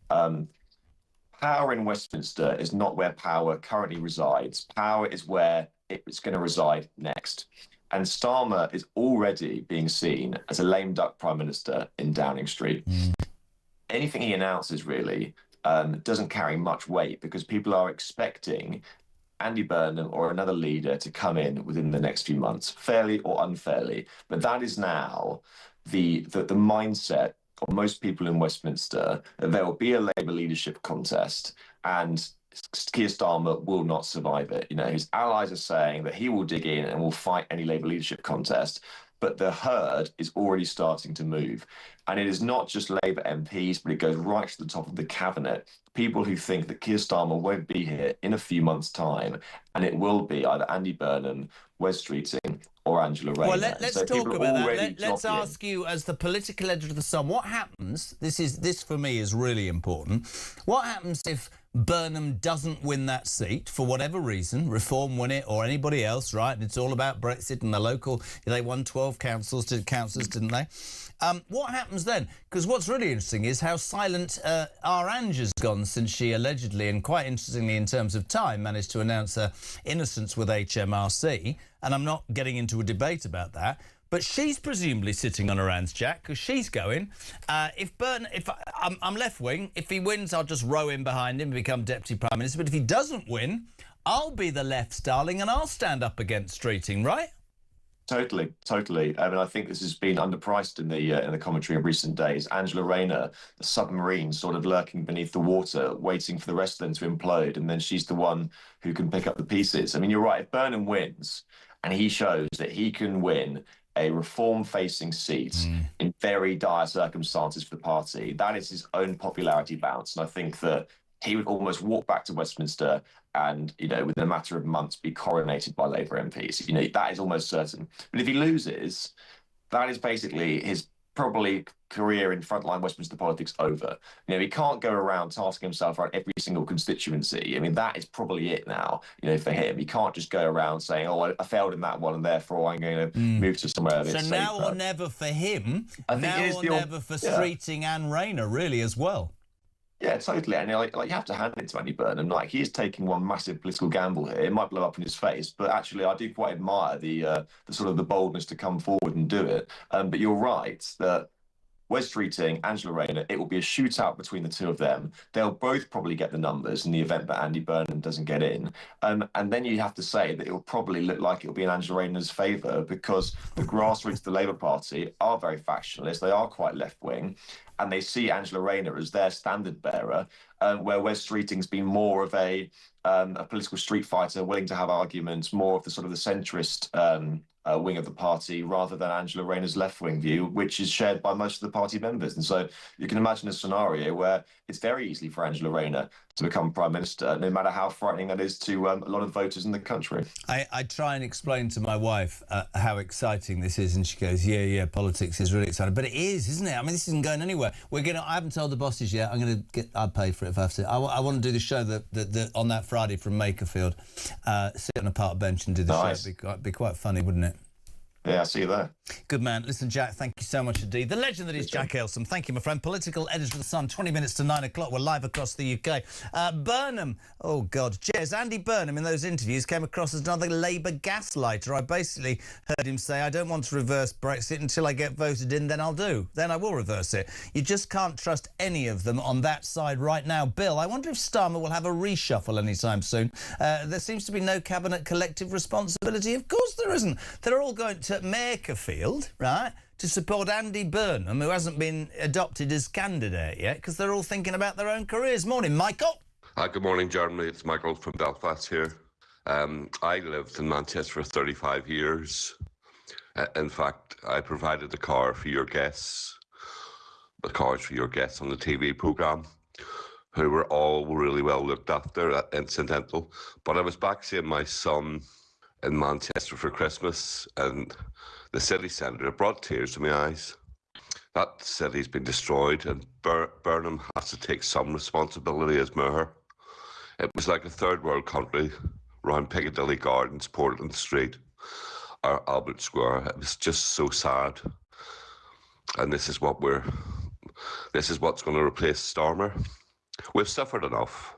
power in Westminster is not where power currently resides. Power is where it's going to reside next. And Starmer is already being seen as a lame duck prime minister in Downing Street. Anything he announces really doesn't carry much weight because people are expecting Andy Burnham or another leader to come in within the next few months, fairly or unfairly. But that is now the mindset of most people in Westminster, that there will be a Labour leadership contest and Keir Starmer will not survive it. You know, his allies are saying that he will dig in and will fight any Labour leadership contest, but the herd is already starting to move. And it is not just Labour MPs, but it goes right to the top of the cabinet. People who think that Keir Starmer won't be here in a few months' time, and it will be either Andy Burnham, Wes Streeting, or Angela Rayner. Well, let's talk about that. Let's ask you, as the political editor of The Sun, what happens, this for me is really important, what happens if Burnham doesn't win that seat for whatever reason, Reform win it or anybody else, right? And it's all about Brexit and the local, they won 12 councillors, didn't they? What happens then? Because what's really interesting is how silent our Ange has gone since she allegedly, and quite interestingly in terms of time, managed to announce her innocence with HMRC. And I'm not getting into a debate about that. But she's presumably sitting on her hands, Jack, because she's going. I'm left wing. If he wins, I'll just row in behind him and become deputy prime minister. But if he doesn't win, I'll be the left's darling and I'll stand up against Streeting, right? Totally. I mean, I think this has been underpriced in the commentary in recent days. Angela Rayner, the submarine, sort of lurking beneath the water, waiting for the rest of them to implode, and then she's the one who can pick up the pieces. I mean, you're right. If Burnham wins, and he shows that he can win a reform-facing seat in very dire circumstances for the party, that is his own popularity bounce. And I think that he would almost walk back to Westminster and, you know, within a matter of months, be coronated by Labour MPs. You know, that is almost certain. But if he loses, that is basically his probably career in frontline Westminster politics over. You know, he can't go around tasking himself around every single constituency. I mean, that is probably it now, you know, for him. He can't just go around saying, oh, I failed in that one and therefore I'm going to move to somewhere a bit safer. Now or never for him, now or never for Streeting and Rayner, really, as well. Yeah, totally. And like you have to hand it to Andy Burnham. Like, he is taking one massive political gamble here. It might blow up in his face, but actually I do quite admire the sort of the boldness to come forward and do it. But you're right that Wes Streeting, Angela Rayner, it will be a shootout between the two of them. They'll both probably get the numbers in the event that Andy Burnham doesn't get in. And then you have to say that it will probably look like it will be in Angela Rayner's favour because the grassroots of the Labour Party are very factionalist. They are quite left-wing. And they see Angela Rayner as their standard bearer, where Wes Streeting's been more of a political street fighter, willing to have arguments, more of the sort of the centrist wing of the party, rather than Angela Rayner's left-wing view, which is shared by most of the party members. And so you can imagine a scenario where it's very easy for Angela Rayner to become prime minister, no matter how frightening that is to a lot of voters in the country. I try and explain to my wife how exciting this is, and she goes, yeah, politics is really exciting. But it is, isn't it? I mean, this isn't going anywhere. I haven't told the bosses yet. I'd pay for it if I have to. I want to do the show on that Friday from Makerfield, sit on a park bench and do the show. It'd be quite funny, wouldn't it? Yeah, I see you there. Good man. Listen, Jack, thank you so much indeed. The legend that is Jack Ailson. Thank you, my friend. Political editor of The Sun, 20 minutes to 9 o'clock. We're live across the UK. Burnham. Oh, God. Jez, Andy Burnham in those interviews came across as another Labour gaslighter. I basically heard him say, I don't want to reverse Brexit until I get voted in, then I'll do. Then I will reverse it. You just can't trust any of them on that side right now. Bill, I wonder if Starmer will have a reshuffle anytime soon. There seems to be no cabinet collective responsibility. Of course there isn't. They're all going to Makerfield, right, to support Andy Burnham, who hasn't been adopted as candidate yet, because they're all thinking about their own careers. Morning, Michael. Hi, good morning, Jeremy. It's Michael from Belfast here. I lived in Manchester for 35 years. In fact, I provided the car for your guests, the cars for your guests on the TV programme, who were all really well looked after, incidental. But I was back seeing my son in Manchester for Christmas, and the city centre brought tears to my eyes. That city's been destroyed, and Burnham has to take some responsibility as mayor. It was like a third world country around Piccadilly Gardens, Portland Street, or Albert Square. It was just so sad. And this is what's going to replace Starmer. We've suffered enough.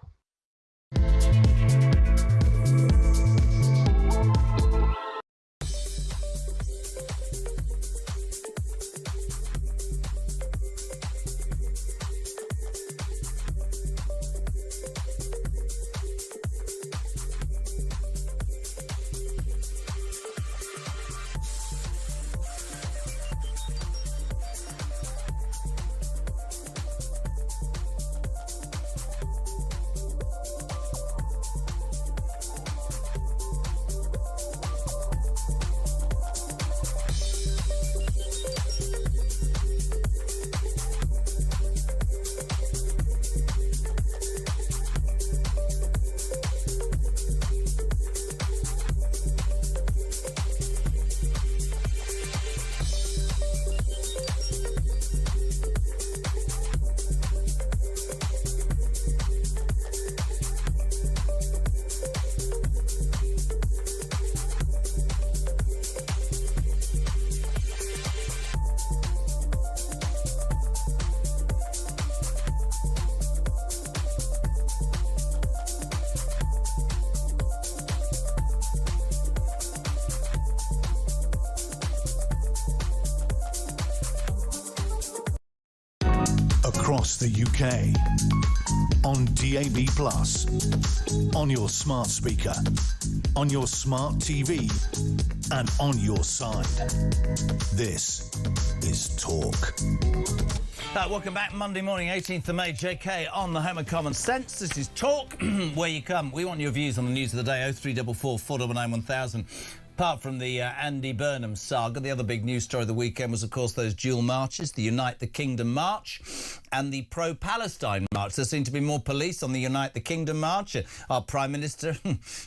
Across the UK, on DAB+, on your smart speaker, on your smart TV, and on your side. This is Talk. Welcome back. Monday morning, 18th of May, JK on the home of common sense. This is Talk, where you come. We want your views on the news of the day. 0344 499 1000. Apart from the Andy Burnham saga, the other big news story of the weekend was, of course, those dual marches, the Unite the Kingdom March and the pro-Palestine march. There seemed to be more police on the Unite the Kingdom March. Our Prime Minister,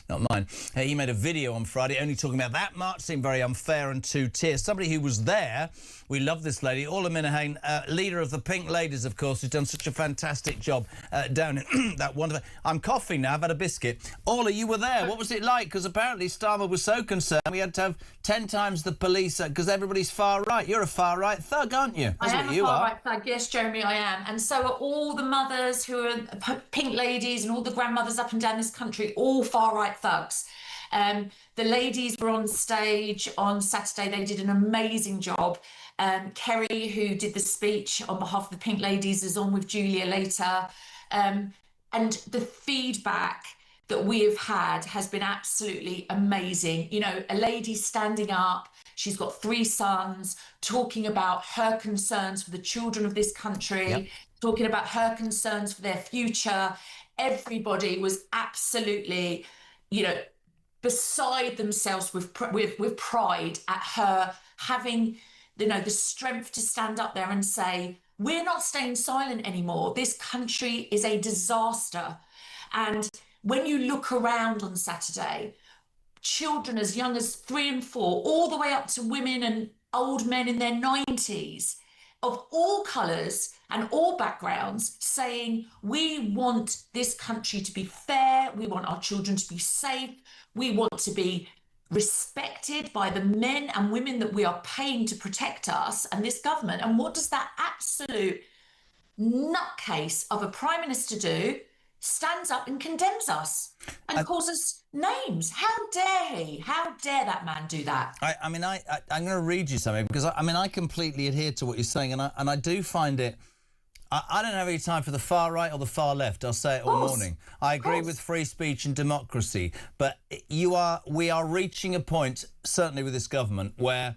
not mine, he made a video on Friday only talking about that march. Seemed very unfair and two-tier. Somebody who was there, we love this lady, Orla Minahan, leader of the Pink Ladies, of course, who's done such a fantastic job down in that wonderful... I'm coughing now, I've had a biscuit. Orla, you were there. What was it like? Because apparently Starmer was so concerned we had to have 10 times the police because everybody's far right. You're a far right thug, aren't you? That's I am what a you far are. right thug. Yes, Jeremy, I am. And so are all the mothers who are Pink Ladies and all the grandmothers up and down this country, all far right thugs. The ladies were on stage on Saturday. They did an amazing job. Kerry, who did the speech on behalf of the Pink Ladies, is on with Julia later. And the feedback that we have had has been absolutely amazing. You know, a lady standing up, she's got 3 sons, talking about her concerns for the children of this country, talking about her concerns for their future. Everybody was absolutely, you know, beside themselves with pride at her having, you know, the strength to stand up there and say, we're not staying silent anymore. This country is a disaster. And when you look around on Saturday, children as young as 3 and 4, all the way up to women and old men in their 90s, of all colours and all backgrounds, saying, we want this country to be fair, we want our children to be safe, we want to be respected by the men and women that we are paying to protect us and this government. And what does that absolute nutcase of a Prime Minister do? Stands up and condemns us and calls us names. How dare he? How dare that man do that? I'm going to read you something, because I completely adhere to what you're saying, and I do find it. I don't have any time for the far right or the far left. I'll say it all morning. I agree with free speech and democracy, but we are reaching a point, certainly with this government, where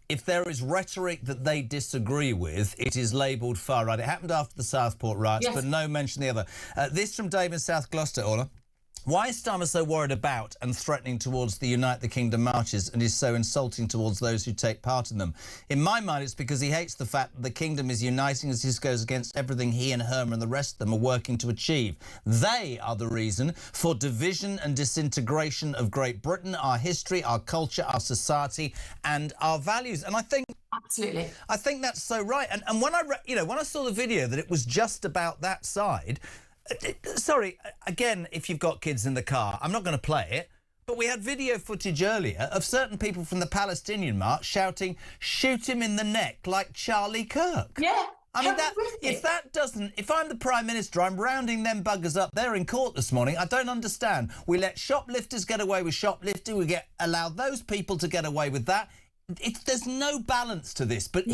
if there is rhetoric that they disagree with, it is labelled far right. It happened after the Southport riots, but no mention of the other. This from Dave in South Gloucester, Orla. Why is Starmer so worried about and threatening towards the Unite the Kingdom marches and is so insulting towards those who take part in them? In my mind, it's because he hates the fact that the kingdom is uniting as this goes against everything he and Herman and the rest of them are working to achieve. They are the reason for division and disintegration of Great Britain, our history, our culture, our society and our values. And I think... Absolutely. I think that's so right. And when when I saw the video that it was just about that side... Sorry, again, if you've got kids in the car, I'm not going to play it, but we had video footage earlier of certain people from the Palestinian march shouting, "Shoot him in the neck," like Charlie Kirk. Yeah. I mean, if I'm the Prime Minister, I'm rounding them buggers up. They're in court this morning. I don't understand. We let shoplifters get away with shoplifting. We allowed those people to get away with that. There's no balance to this, but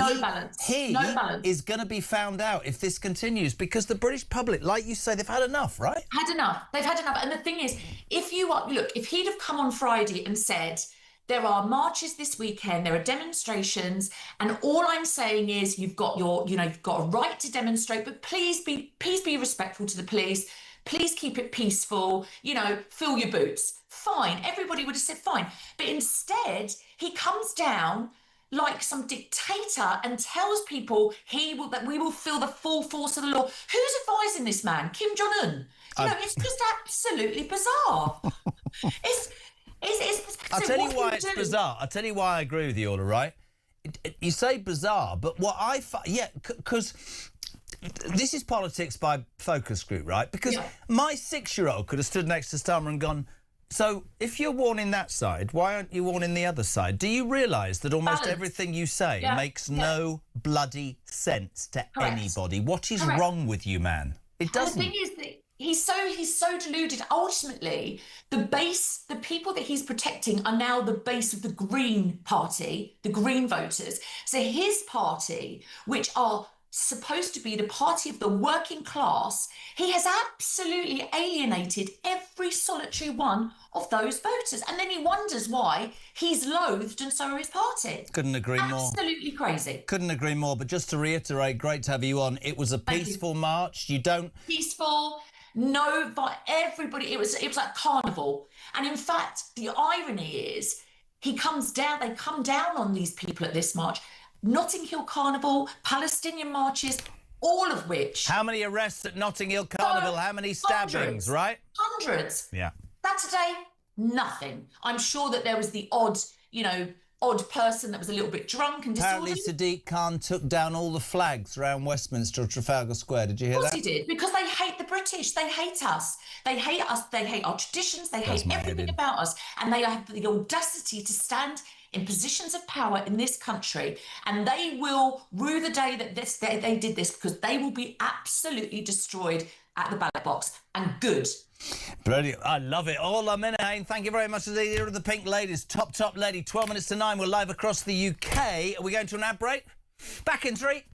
he is going to be found out if this continues, because the British public, like you say, they've had enough, right? Had enough. They've had enough. And the thing is, if he'd have come on Friday and said, there are marches this weekend, there are demonstrations, and all I'm saying is you've got you've got a right to demonstrate, but please be respectful to the police. Please keep it peaceful, fill your boots. Fine, everybody would have said fine. But instead, he comes down like some dictator and tells people that we will feel the full force of the law. Who's advising this man? Kim Jong-un? It's just absolutely bizarre. I'll tell you why it's bizarre. I'll tell you why I agree with you, all right? You say bizarre, but what I find... Yeah, because... This is politics by focus group, right? Because my 6-year-old could have stood next to Starmer and gone, so if you're warning that side, why aren't you warning the other side? Do you realise that almost everything you say makes no bloody sense to anybody? What is wrong with you, man? It doesn't. And the thing is that he's so deluded. Ultimately, the people that he's protecting are now the base of the Green Party, the Green voters. So his party, which are supposed to be the party of the working class, he has absolutely alienated every solitary one of those voters. And then he wonders why he's loathed and so are his party. Couldn't agree more. Absolutely crazy. Couldn't agree more. But just to reiterate, great to have you on. It was a peaceful march. Peaceful. No, but everybody, it was like carnival. And in fact, the irony is they come down on these people at this march. Notting Hill Carnival, Palestinian marches, all of which... How many arrests at Notting Hill Carnival? How many stabbings, right? Hundreds. Yeah. Saturday, nothing. I'm sure that there was the odd person that was a little bit drunk and disorderly. Apparently Sadiq Khan took down all the flags around Westminster or Trafalgar Square. Did you hear that? Of course he did, because they hate the British. They hate us. They hate us. They hate our traditions. They hate everything about us. And they have the audacity to stand in positions of power in this country, and they will rue the day that they did this, because they will be absolutely destroyed at the ballot box. And good. Brilliant. I love it. Orla Minahan, thank you very much indeed. Here are the Pink Ladies. Top lady. 12 minutes to 9. We're live across the UK. Are we going to an ad break? Back in 3.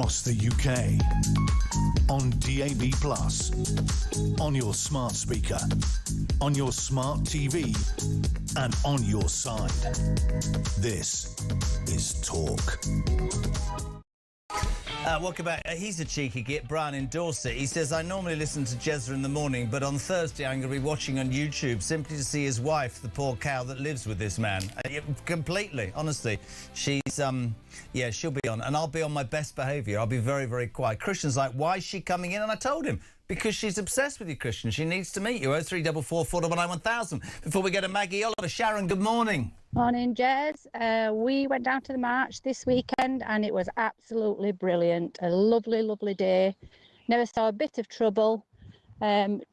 across the UK. On DAB+, on your smart speaker, on your smart TV, and on your side. This is Talk. Welcome back. He's a cheeky git, Brian in Dorset. He says, I normally listen to Jezza in the morning, but on Thursday I'm going to be watching on YouTube simply to see his wife, the poor cow that lives with this man. Completely, honestly. She's, yeah, she'll be on. And I'll be on my best behaviour. I'll be very, very quiet. Christian's like, why is she coming in? And I told him, because she's obsessed with you, Christian. She needs to meet you. 0344 499 1000. Before we go to Maggie Oliver, Sharon, good morning. Morning, Jez. We went down to the march this weekend and it was absolutely brilliant. A lovely, lovely day. Never saw a bit of trouble.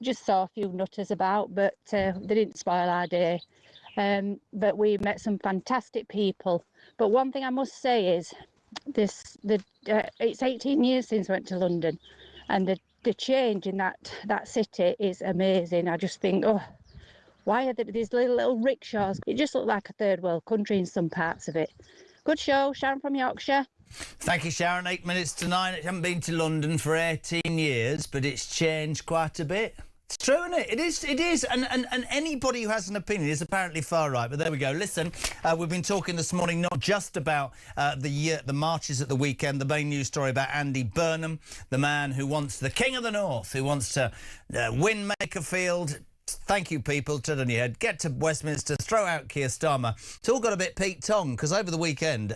Just saw a few nutters about, but they didn't spoil our day. But we met some fantastic people. But one thing I must say is it's 18 years since I went to London, and the change in that city is amazing. I just think, oh, why are there these little rickshaws? It just looked like a third world country in some parts of it. Good show, Sharon from Yorkshire. Thank you, Sharon. 8 minutes to 9. I haven't been to London for 18 years, but it's changed quite a bit. It's true, isn't it? It is. And anybody who has an opinion is apparently far right. But there we go. Listen, we've been talking this morning not just about the marches at the weekend, the main news story about Andy Burnham, the man who wants the King of the North, who wants to win Makerfield. Thank you, people. Turn on your head. Get to Westminster. Throw out Keir Starmer. It's all got a bit Pete Tong, because over the weekend,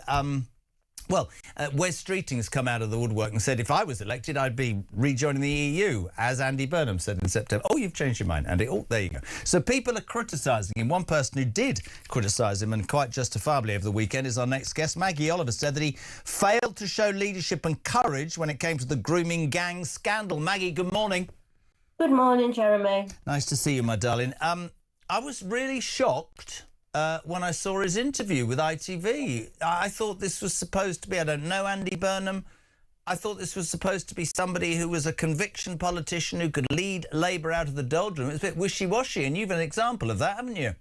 Wes Streeting's come out of the woodwork and said if I was elected, I'd be rejoining the EU, as Andy Burnham said in September. Oh, you've changed your mind, Andy. Oh, there you go. So people are criticising him. One person who did criticise him, and quite justifiably over the weekend, is our next guest. Maggie Oliver said that he failed to show leadership and courage when it came to the grooming gang scandal. Maggie, good morning. Good morning, Jeremy. Nice to see you, my darling. I was really shocked when I saw his interview with ITV. I thought this was supposed to be, I don't know Andy Burnham, I thought this was supposed to be somebody who was a conviction politician who could lead Labour out of the doldrums. It's a bit wishy-washy, and you've an example of that, haven't you?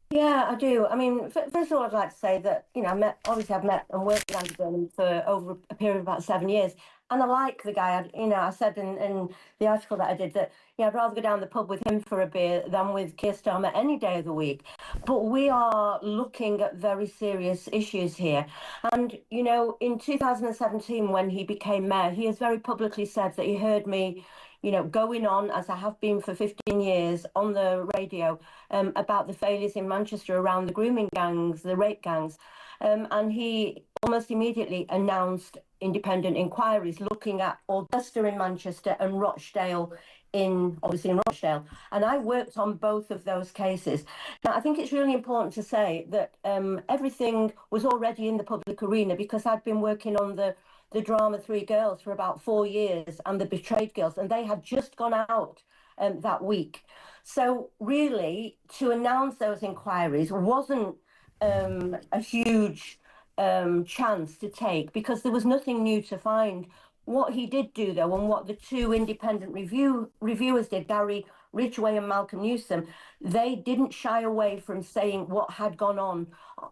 Yeah, I do. I mean, first of all, I'd like to say that, you know, I've met and worked with Andy Burnham for over a period of about 7 years. And I like the guy. I said in the article that I did that, I'd rather go down the pub with him for a beer than with Keir Starmer any day of the week. But we are looking at very serious issues here. And, in 2017, when he became mayor, he has very publicly said that he heard me, going on, as I have been for 15 years, on the radio about the failures in Manchester around the grooming gangs, the rape gangs. And he almost immediately announced independent inquiries looking at Augusta in Manchester and Rochdale obviously in Rochdale. And I worked on both of those cases. Now, I think it's really important to say that everything was already in the public arena, because I'd been working on the drama Three Girls for about 4 years, and the Betrayed Girls, and they had just gone out that week. So really, to announce those inquiries wasn't a huge chance to take, because there was nothing new to find. What he did do, though, and what the two independent reviewers did, Gary Ridgway and Malcolm Newsom, they didn't shy away from saying what had gone on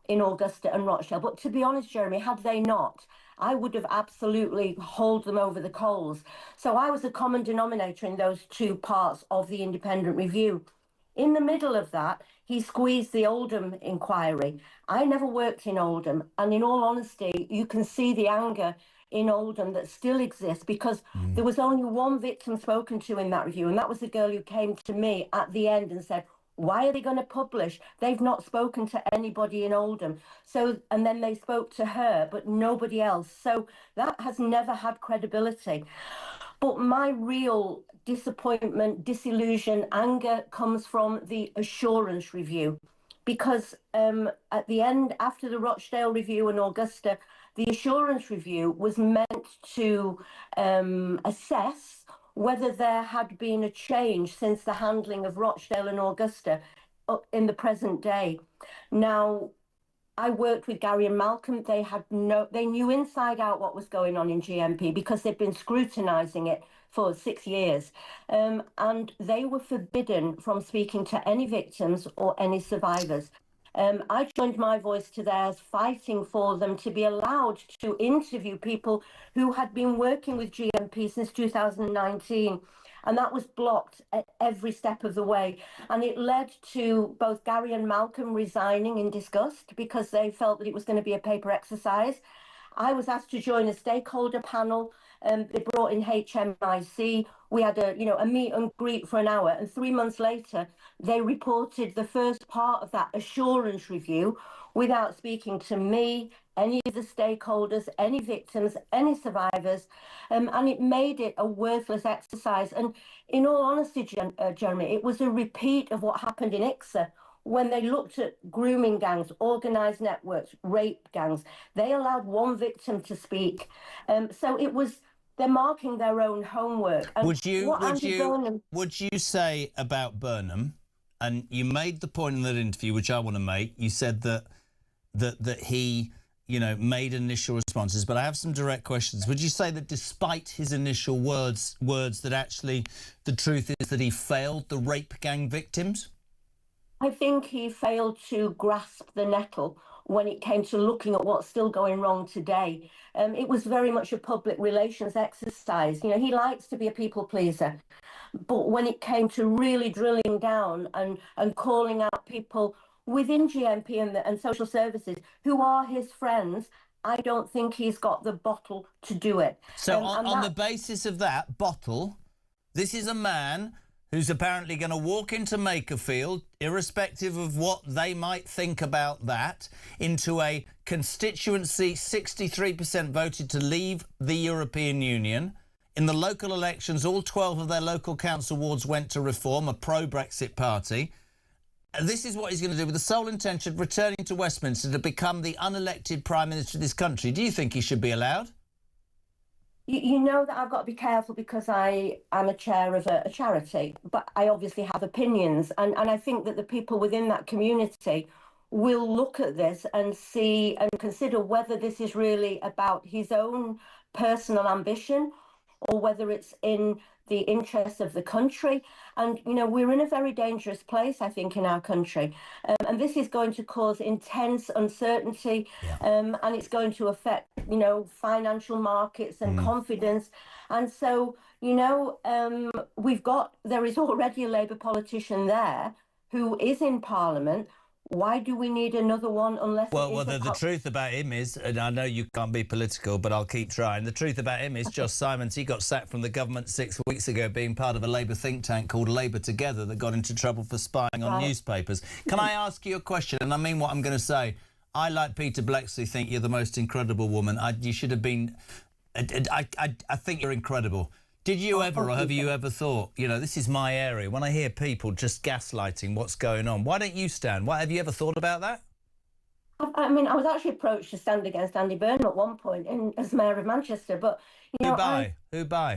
in Augusta and Rochdale. But to be honest, Jeremy, had they not, I would have absolutely hauled them over the coals. So I was a common denominator in those two parts of the independent review. In the middle of that, he squeezed the Oldham inquiry. I never worked in Oldham, and in all honesty, you can see the anger in Oldham that still exists, because there was only one victim spoken to in that review, and that was the girl who came to me at the end and said, why are they going to publish? They've not spoken to anybody in Oldham. So, and then they spoke to her, but nobody else. So that has never had credibility. But my real disappointment, disillusion, anger comes from the assurance review, because at the end, after the Rochdale review and Augusta, the assurance review was meant to assess whether there had been a change since the handling of Rochdale and Augusta in the present day. Now, I worked with Gary and Malcolm. They knew inside out what was going on in GMP, because they'd been scrutinising it for 6 years. And they were forbidden from speaking to any victims or any survivors. I joined my voice to theirs, fighting for them to be allowed to interview people who had been working with GMP since 2019. And that was blocked at every step of the way. And it led to both Gary and Malcolm resigning in disgust because they felt that it was going to be a paper exercise. I was asked to join a stakeholder panel. They brought in HMIC. We had a meet and greet for an hour. And 3 months later, they reported the first part of that assurance review without speaking to me, any of the stakeholders, any victims, any survivors. And it made it a worthless exercise. And in all honesty, Jeremy, it was a repeat of what happened in ICSA when they looked at grooming gangs, organised networks, rape gangs. They allowed one victim to speak. So it was, they're marking their own homework. And would you say about Burnham, and you made the point in that interview, which I want to make, you said that he, made initial responses, but I have some direct questions. Would you say that despite his initial words that actually the truth is that he failed the rape gang victims? I think he failed to grasp the nettle when it came to looking at what's still going wrong today. It was very much a public relations exercise. He likes to be a people pleaser. But when it came to really drilling down and calling out people within GMP and social services who are his friends, I don't think he's got the bottle to do it. So on the basis of that bottle, this is a man who's apparently going to walk into Makerfield, irrespective of what they might think about that, into a constituency 63% voted to leave the European Union. In the local elections, all 12 of their local council wards went to Reform, a pro-Brexit party. And this is what he's going to do with the sole intention of returning to Westminster to become the unelected Prime Minister of this country. Do you think he should be allowed? You know that I've got to be careful because I am a chair of a charity, but I obviously have opinions. And I think that the people within that community will look at this and see and consider whether this is really about his own personal ambition or whether it's in the interests of the country. And, we're in a very dangerous place, I think, in our country. And this is going to cause intense uncertainty, and it's going to affect, financial markets and confidence. And so, there is already a Labour politician there who is in Parliament. Why do we need another one unless... Well, the truth about him is, and I know you can't be political, but I'll keep trying. The truth about him is Josh Simons, he got sacked from the government 6 weeks ago being part of a Labour think tank called Labour Together that got into trouble for spying on newspapers. Can I ask you a question? And I mean what I'm going to say. I, like Peter Blexley, think you're the most incredible woman. You should have been... I think you're incredible. Did you ever, or have you ever thought, this is my area, when I hear people just gaslighting what's going on, why don't you stand? Have you ever thought about that? I mean, I was actually approached to stand against Andy Burnham at one point as Mayor of Manchester, but... Who by?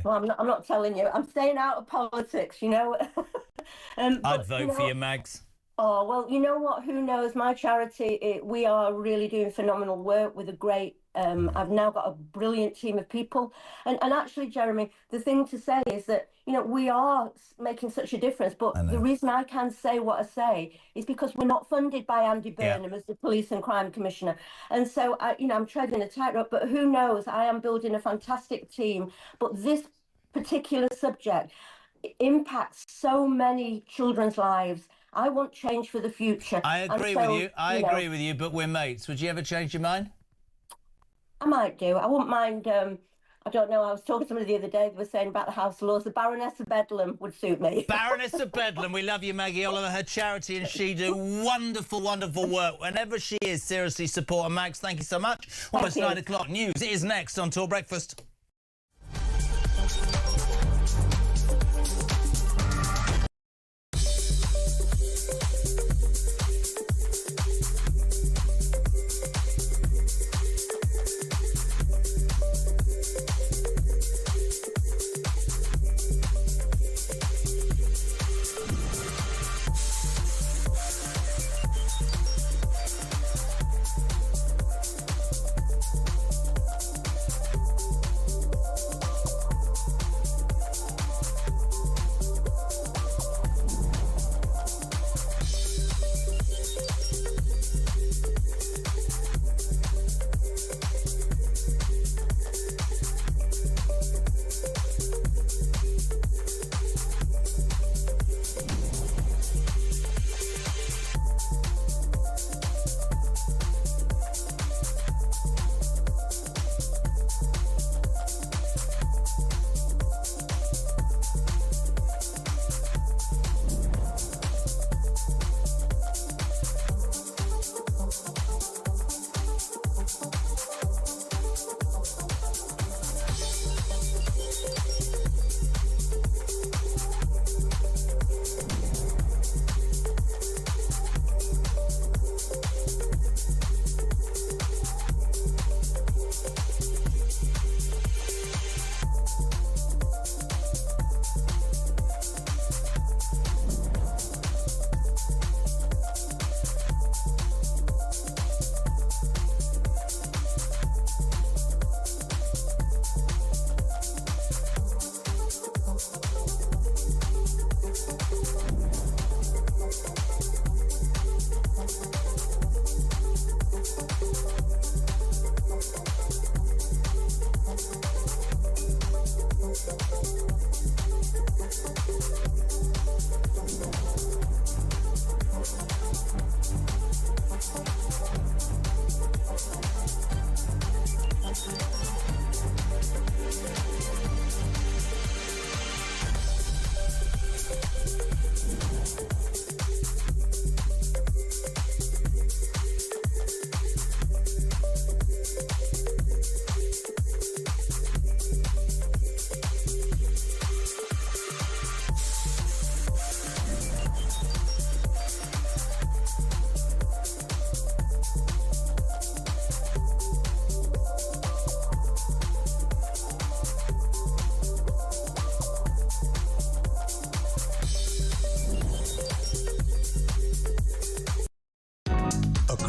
Well, I'm not telling you. I'm staying out of politics, I'd vote for you, Mags. Oh, well, you know what? Who knows? My charity, we are really doing phenomenal work with a great... I've now got a brilliant team of people. And actually, Jeremy, the thing to say is that, we are making such a difference. But the reason I can say what I say is because we're not funded by Andy Burnham as the Police and Crime Commissioner. And so, I'm treading a tightrope. But who knows? I am building a fantastic team. But this particular subject impacts so many children's lives. I want change for the future. I agree with you. I agree with you, but we're mates. Would you ever change your mind? I might do. I wouldn't mind. I don't know. I was talking to somebody the other day. They were saying about the House of Lords. The Baroness of Bedlam would suit me. Baroness of Bedlam. We love you, Maggie Oliver. Her charity and she do wonderful, wonderful work. Whenever she is, seriously support her. Mags, thank you so much. Almost 9 o'clock. News is next on Talk Breakfast.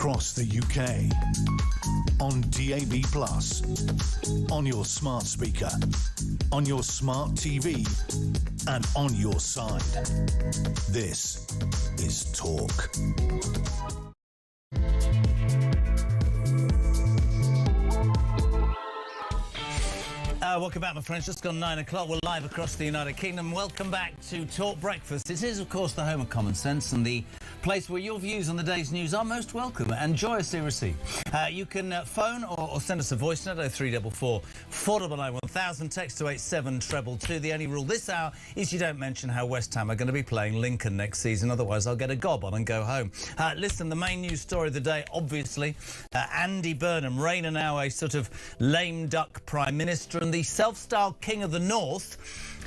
across the UK, on DAB+, on your smart speaker, on your smart TV, and on your side. This is Talk. Welcome back, my friends. Just gone 9 o'clock. We're live across the United Kingdom. Welcome back to Talk Breakfast. This is, of course, the home of common sense and the place where your views on the day's news are most welcome and joyously received. You can phone or send us a voice note, 0344 499 1000, text to 87222. The only rule this hour is you don't mention how West Ham are going to be playing Lincoln next season, otherwise I'll get a gob on and go home. Listen, the main news story of the day, obviously, Andy Burnham, Rayner now a sort of lame duck Prime Minister, and the self-styled King of the North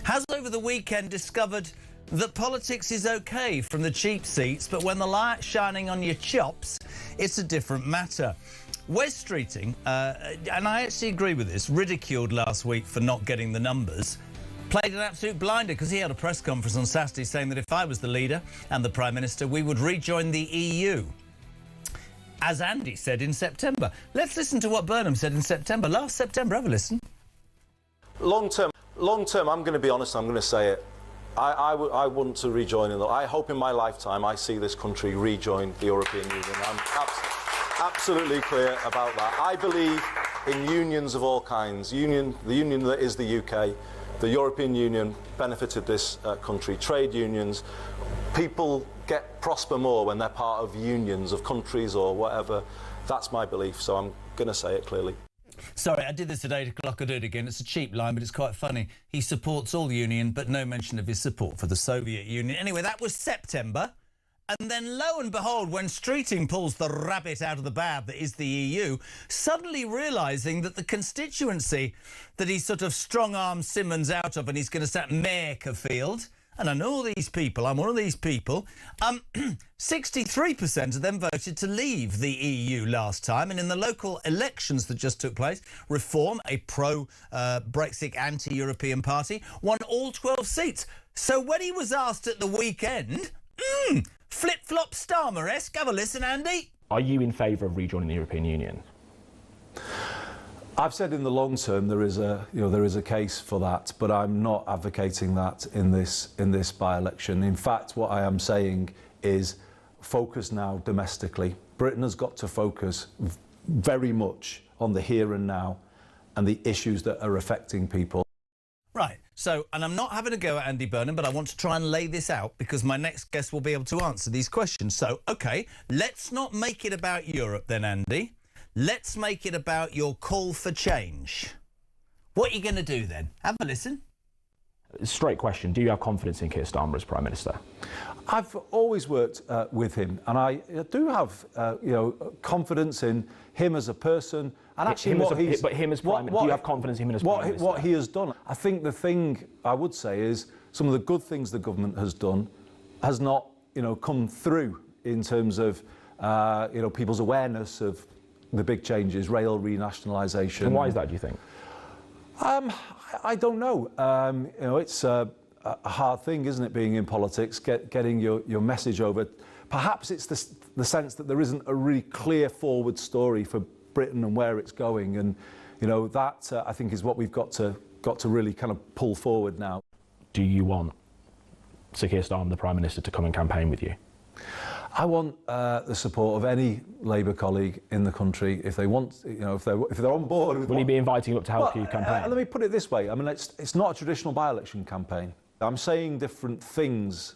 has over the weekend discovered that politics is okay from the cheap seats, but when the light's shining on your chops, it's a different matter. Wes Streeting, and I actually agree with this, ridiculed last week for not getting the numbers, played an absolute blinder because he had a press conference on Saturday saying that if I was the leader and the Prime Minister, we would rejoin the EU. As Andy said in September. Let's listen to what Burnham said in September. Last September, have a listen. Long term, I'm going to be honest, I'm going to say it. I want to rejoin. I hope in my lifetime I see this country rejoin the European Union. I'm absolutely clear about that. I believe in unions of all kinds. The union that is the UK, the European Union benefited this country. Trade unions, people prosper more when they're part of unions of countries or whatever. That's my belief, so I'm going to say it clearly. Sorry, I did this at 8 o'clock. I'll do it again. It's a cheap line, but it's quite funny. He supports all union, but no mention of his support for the Soviet Union. Anyway, that was September. And then, lo and behold, when Streeting pulls the rabbit out of the bag that is the EU, suddenly realising that the constituency that he sort of strong-armed Simmons out of and he's going to set Makerfield, and I know all these people, I'm one of these people, 63% of them voted to leave the EU last time, and in the local elections that just took place, Reform, a pro-Brexit anti-European party, won all 12 seats. So when he was asked at the weekend, flip-flop Starmer-esque, have a listen, Andy. Are you in favour of rejoining the European Union? I've said in the long term there is a case for that, but I'm not advocating that in this by-election. In fact, what I am saying is focus now domestically. Britain has got to focus very much on the here and now and the issues that are affecting people. Right, so, and I'm not having a go at Andy Burnham, but I want to try and lay this out because my next guest will be able to answer these questions. So, OK, let's not make it about Europe then, Andy. Let's make it about your call for change. What are you going to do then? Have a listen. Straight question. Do you have confidence in Keir Starmer as Prime Minister? I've always worked with him, and I do have confidence in him as a person. And actually, him as Prime Minister. Do you have confidence in him as Prime Minister? What he has done. I think the thing I would say is some of the good things the government has done has not, come through in terms of, people's awareness of the big changes, rail renationalisation. And why is that, do you think? I don't know. It's a hard thing, isn't it, being in politics, getting your message over. Perhaps it's the sense that there isn't a really clear forward story for Britain and where it's going, and that I think is what we've got to really kind of pull forward now. Do you want Sir Keir Starmer, the Prime Minister, to come and campaign with you? I want the support of any Labour colleague in the country if they want, if they're on board with. Will he be inviting you up to help you campaign? Let me put it this way. I mean, it's not a traditional by-election campaign. I'm saying different things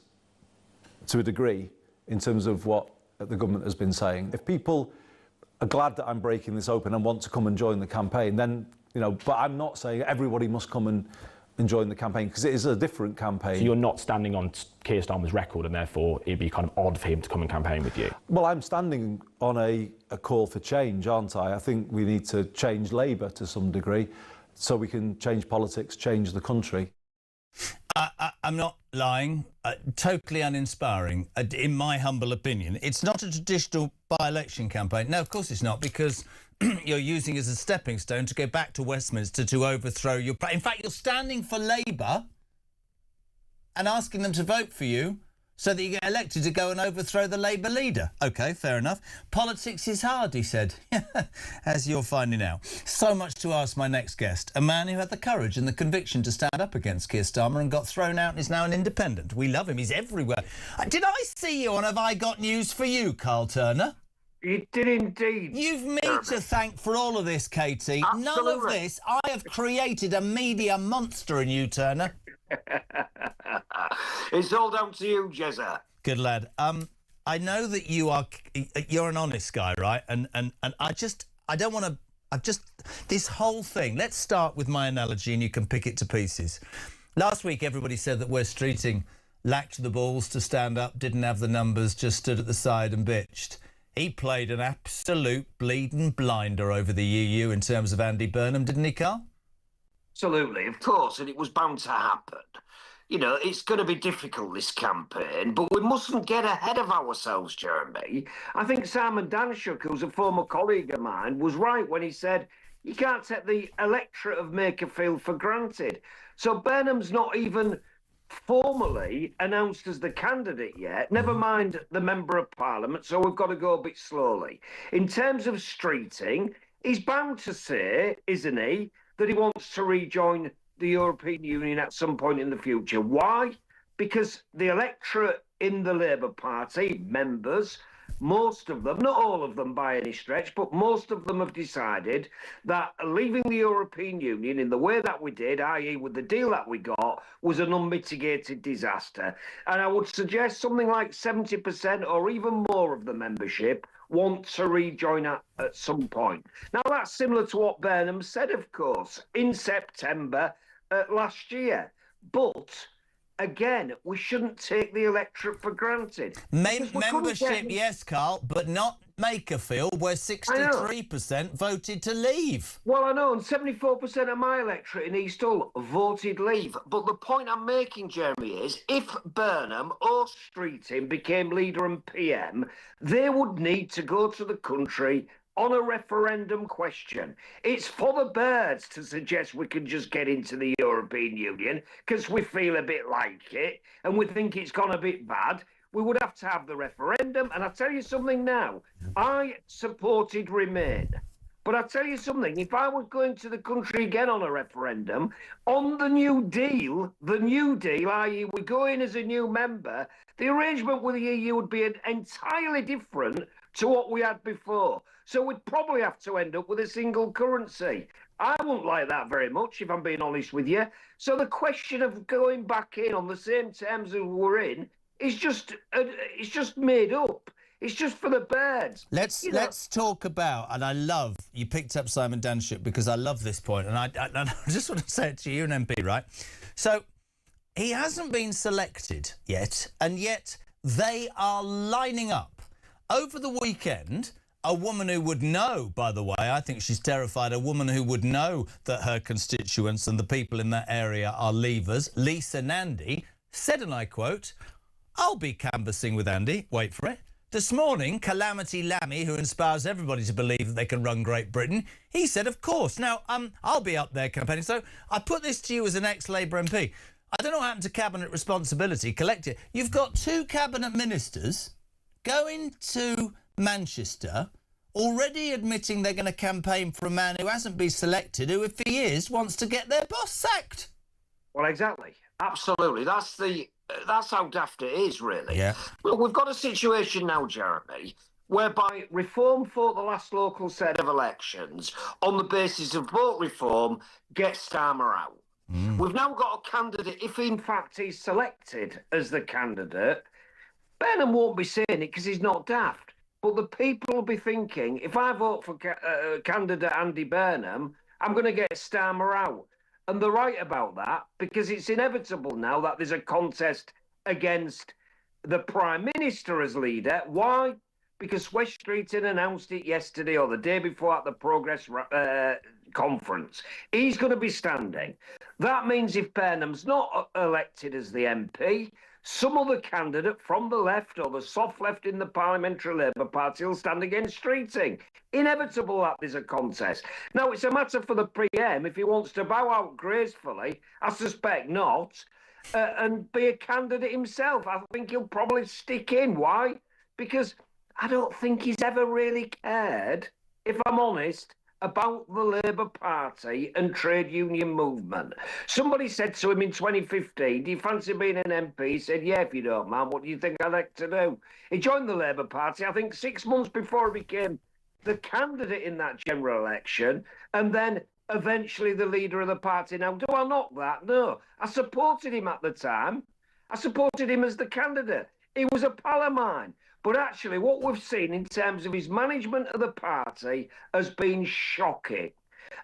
to a degree in terms of what the government has been saying. If people are glad that I'm breaking this open and want to come and join the campaign, then but I'm not saying everybody must come and join the campaign because it is a different campaign. So you're not standing on Keir Starmer's record and therefore it'd be kind of odd for him to come and campaign with you? Well, I'm standing on a call for change, aren't I? I think we need to change Labour to some degree so we can change politics, change the country. I'm not lying. Totally uninspiring, in my humble opinion. It's not a traditional by-election campaign. No, of course it's not, because you're using it as a stepping stone to go back to Westminster to overthrow your... In fact, you're standing for Labour and asking them to vote for you so that you get elected to go and overthrow the Labour leader. OK, fair enough. Politics is hard, he said, as you're finding out. So much to ask my next guest, a man who had the courage and the conviction to stand up against Keir Starmer and got thrown out and is now an independent. We love him. He's everywhere. Did I see you on Have I Got News for You, Carl Turner? You did indeed. You've me to thank for all of this, Katie. Absolutely. None of this. I have created a media monster in you, Turner. It's all down to you, Jezza. Good lad. I know that you're an honest guy, right? And I don't want to. This whole thing. Let's start with my analogy, and you can pick it to pieces. Last week, everybody said that Wes Streeting lacked the balls to stand up, didn't have the numbers, just stood at the side and bitched. He played an absolute bleeding blinder over the EU in terms of Andy Burnham, didn't he, Carl? Absolutely, of course, and it was bound to happen. You know, it's going to be difficult, this campaign, but we mustn't get ahead of ourselves, Jeremy. I think Simon Danshuk, who's a former colleague of mine, was right when he said you can't take the electorate of Makerfield for granted. So Burnham's not even formally announced as the candidate yet, never mind the Member of Parliament, so we've got to go a bit slowly. In terms of Streeting, he's bound to say, isn't he, that he wants to rejoin the European Union at some point in the future. Why? Because the electorate in the Labour Party, members, most of them, not all of them by any stretch, but most of them have decided that leaving the European Union in the way that we did, i.e. with the deal that we got, was an unmitigated disaster. And I would suggest something like 70% or even more of the membership want to rejoin at some point. Now, that's similar to what Burnham said, of course, in September last year. But again, we shouldn't take the electorate for granted. Membership, yes, Carl, but not Makerfield, where 63% voted to leave. Well, I know, and 74% of my electorate in East Hull voted leave. But the point I'm making, Jeremy, is if Burnham or Streeting became leader and PM, they would need to go to the country on a referendum question. It's for the birds to suggest we can just get into the European Union because we feel a bit like it and we think it's gone a bit bad. We would have to have the referendum. And I'll tell you something now. I supported Remain. But I'll tell you something. If I was going to the country again on a referendum, on the New Deal, i.e. we go in as a new member, the arrangement with the EU would be entirely different to what we had before. So we'd probably have to end up with a single currency. I wouldn't like that very much, if I'm being honest with you. So the question of going back in on the same terms as we were in is just it's just made up. It's just for the birds. Let's talk about, and I love, you picked up Simon Danshuk because I love this point, and I just want to say it to you, an MP, right? So he hasn't been selected yet, and yet they are lining up. Over the weekend, a woman who would know, by the way, I think she's terrified, a woman who would know that her constituents and the people in that area are leavers, Lisa Nandy, said, and I quote, "I'll be canvassing with Andy," wait for it. This morning, Calamity Lammy, who inspires everybody to believe that they can run Great Britain, he said, of course. Now, I'll be up there campaigning. So I put this to you as an ex-Labour MP. I don't know what happened to cabinet responsibility, collective. You've got two cabinet ministers going to Manchester, already admitting they're going to campaign for a man who hasn't been selected, who, if he is, wants to get their boss sacked. Well, exactly. Absolutely. That's how daft it is, really. Yeah. Well, we've got a situation now, Jeremy, whereby Reform fought the last local set of elections on the basis of vote reform, get Starmer out. We've now got a candidate, if in fact he's selected as the candidate, Burnham won't be saying it because he's not daft. But the people will be thinking, if I vote for candidate Andy Burnham, I'm going to get Starmer out. And they're right about that, because it's inevitable now that there's a contest against the Prime Minister as leader. Why? Because Wes Streeting announced it yesterday or the day before at the Progress conference. He's going to be standing. That means if Burnham's not elected as the MP, some other candidate from the left or the soft left in the Parliamentary Labour Party will stand against Streeting. Inevitable that there's a contest. Now, it's a matter for the PM if he wants to bow out gracefully. I suspect not. and be a candidate himself. I think he'll probably stick in. Why? Because I don't think he's ever really cared, if I'm honest, about the Labour Party and trade union movement. Somebody said to him in 2015, do you fancy being an MP? He said, yeah, if you don't mind. What do you think I'd like to do? He joined the Labour Party, I think 6 months before he became the candidate in that general election, and then eventually the leader of the party. Now, do I knock that? No. I supported him at the time. I supported him as the candidate. He was a pal of mine. But actually, what we've seen in terms of his management of the party has been shocking.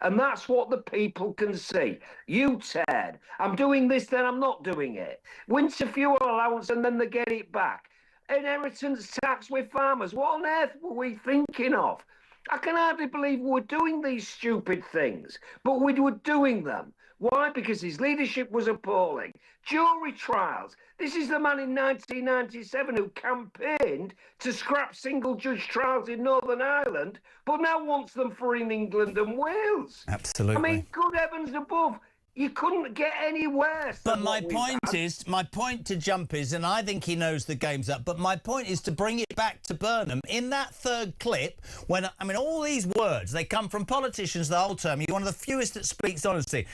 And that's what the people can see. You, Ted, I'm doing this, then I'm not doing it. Winter fuel allowance, and then they get it back. Inheritance tax with farmers. What on earth were we thinking of? I can hardly believe we were doing these stupid things, but we were doing them. Why? Because his leadership was appalling. Jury trials. This is the man in 1997 who campaigned to scrap single judge trials in Northern Ireland, but now wants them for in England and Wales. Absolutely. I mean, good heavens above. You couldn't get any worse. But my point to Jump is, and I think he knows the game's up, but my point is to bring it back to Burnham. In that third clip, when, I mean, all these words, they come from politicians the whole term. You're one of the fewest that speaks honesty.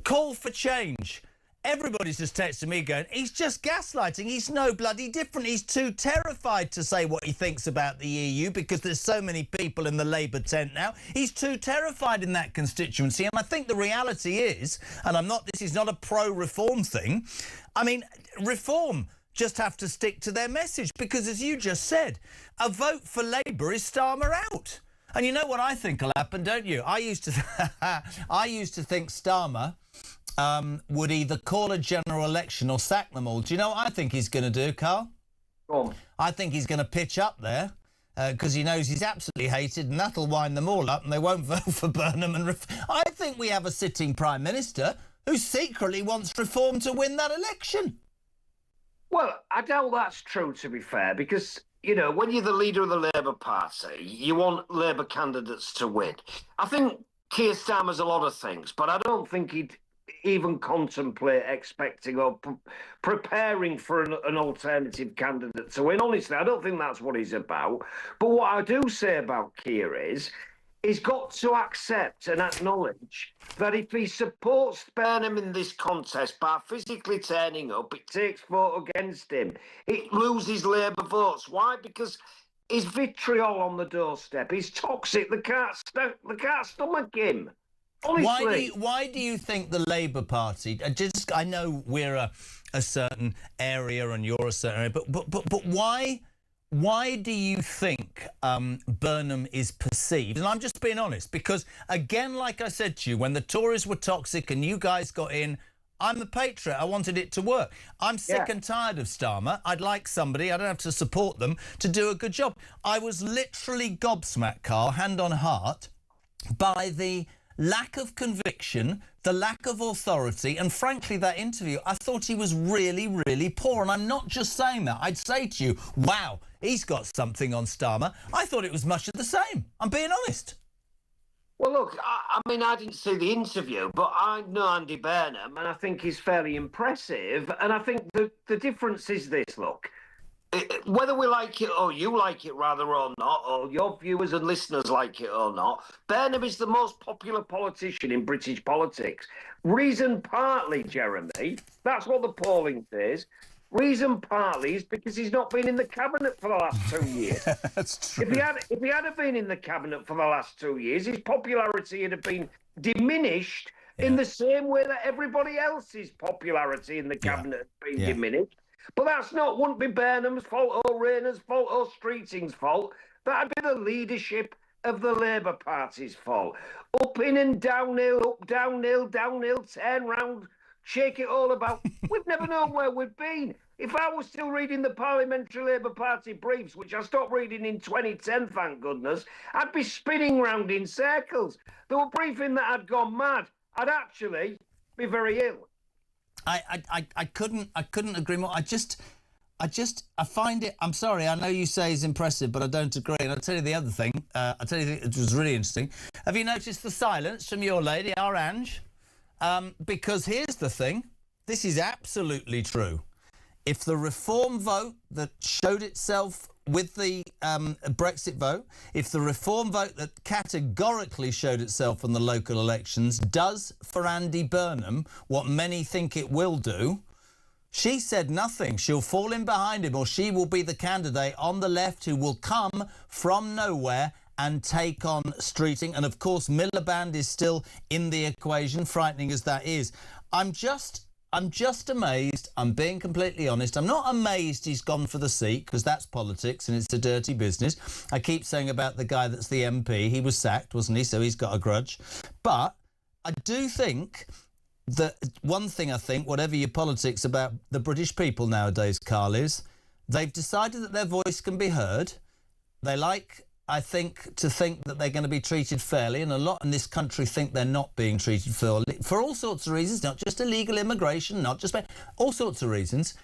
Call for change. Everybody's just texting me going, he's just gaslighting. He's no bloody different. He's too terrified to say what he thinks about the EU because there's so many people in the Labour tent now. He's too terrified in that constituency. And I think the reality is, and this is not a pro-reform thing. I mean, reform just have to stick to their message because, as you just said, a vote for Labour is Starmer out. And you know what I think will happen, don't you? I used to think Starmer would either call a general election or sack them all. Do you know what I think he's going to do, Carl? Go on. I think he's going to pitch up there because he knows he's absolutely hated, and that'll wind them all up and they won't vote for Burnham. I think we have a sitting Prime Minister who secretly wants Reform to win that election. Well, I doubt that's true, to be fair, because, you know, when you're the leader of the Labour Party, you want Labour candidates to win. I think Keir Starmer's a lot of things, but I don't think he'd even contemplate expecting or preparing for an alternative candidate to win. Honestly, I don't think that's what he's about. But what I do say about Keir is he's got to accept and acknowledge that if he supports Burnham in this contest by physically turning up, it takes vote against him. It loses Labour votes. Why? Because his vitriol on the doorstep. He's toxic. They can't stomach him. Honestly. Why do you think the Labour Party? I know we're a certain area and you're a certain area, but why do you think Burnham is perceived? And I'm just being honest, because again, like I said to you, when the Tories were toxic and you guys got in, I'm the patriot. I wanted it to work. I'm sick and tired of Starmer. I'd like somebody, I don't have to support them, to do a good job. I was literally gobsmacked, Carl, hand on heart, by the lack of conviction, the lack of authority, and frankly, that interview, I thought he was really, really poor. And I'm not just saying that. I'd say to you, wow, he's got something on Starmer. I thought it was much of the same. I'm being honest. Well, look, I mean, I didn't see the interview, but I know Andy Burnham, and I think he's fairly impressive. And I think the difference is this, look. Whether we like it or you like it rather or not, or your viewers and listeners like it or not, Burnham is the most popular politician in British politics. Reason partly, Jeremy, that's what the polling says. Reason partly is because he's not been in the cabinet for the last 2 years. That's true. If he had been in the cabinet for the last 2 years, his popularity would have been diminished in the same way that everybody else's popularity in the cabinet has been diminished. But wouldn't be Burnham's fault or Rayner's fault or Streeting's fault. That'd be the leadership of the Labour Party's fault. Up in and downhill, up, downhill, turn round, shake it all about. We've never known where we've been. If I was still reading the Parliamentary Labour Party briefs, which I stopped reading in 2010, thank goodness, I'd be spinning round in circles. They were briefing that I'd gone mad. I'd actually be very ill. I couldn't agree more. I find it, I'm sorry, I know you say he's impressive, but I don't agree. And I'll tell you the other thing. It was really interesting. Have you noticed the silence from your lady, our Ange? Because here's the thing. This is absolutely true. If the reform vote that showed itself with the Brexit vote, if the reform vote that categorically showed itself in the local elections does for Andy Burnham what many think it will do, she said nothing. She'll fall in behind him, or she will be the candidate on the left who will come from nowhere and take on Streeting. And of course, Miliband is still in the equation, frightening as that is. I'm just amazed. I'm being completely honest. I'm not amazed he's gone for the seat, because that's politics and it's a dirty business. I keep saying about the guy that's the MP. He was sacked, wasn't he? So he's got a grudge. But I do think that one thing, whatever your politics about the British people nowadays, Carl, is they've decided that their voice can be heard. They like, I think, to think that they're going to be treated fairly, and a lot in this country think they're not being treated fairly for all sorts of reasons, not just illegal immigration, not just all sorts of reasons.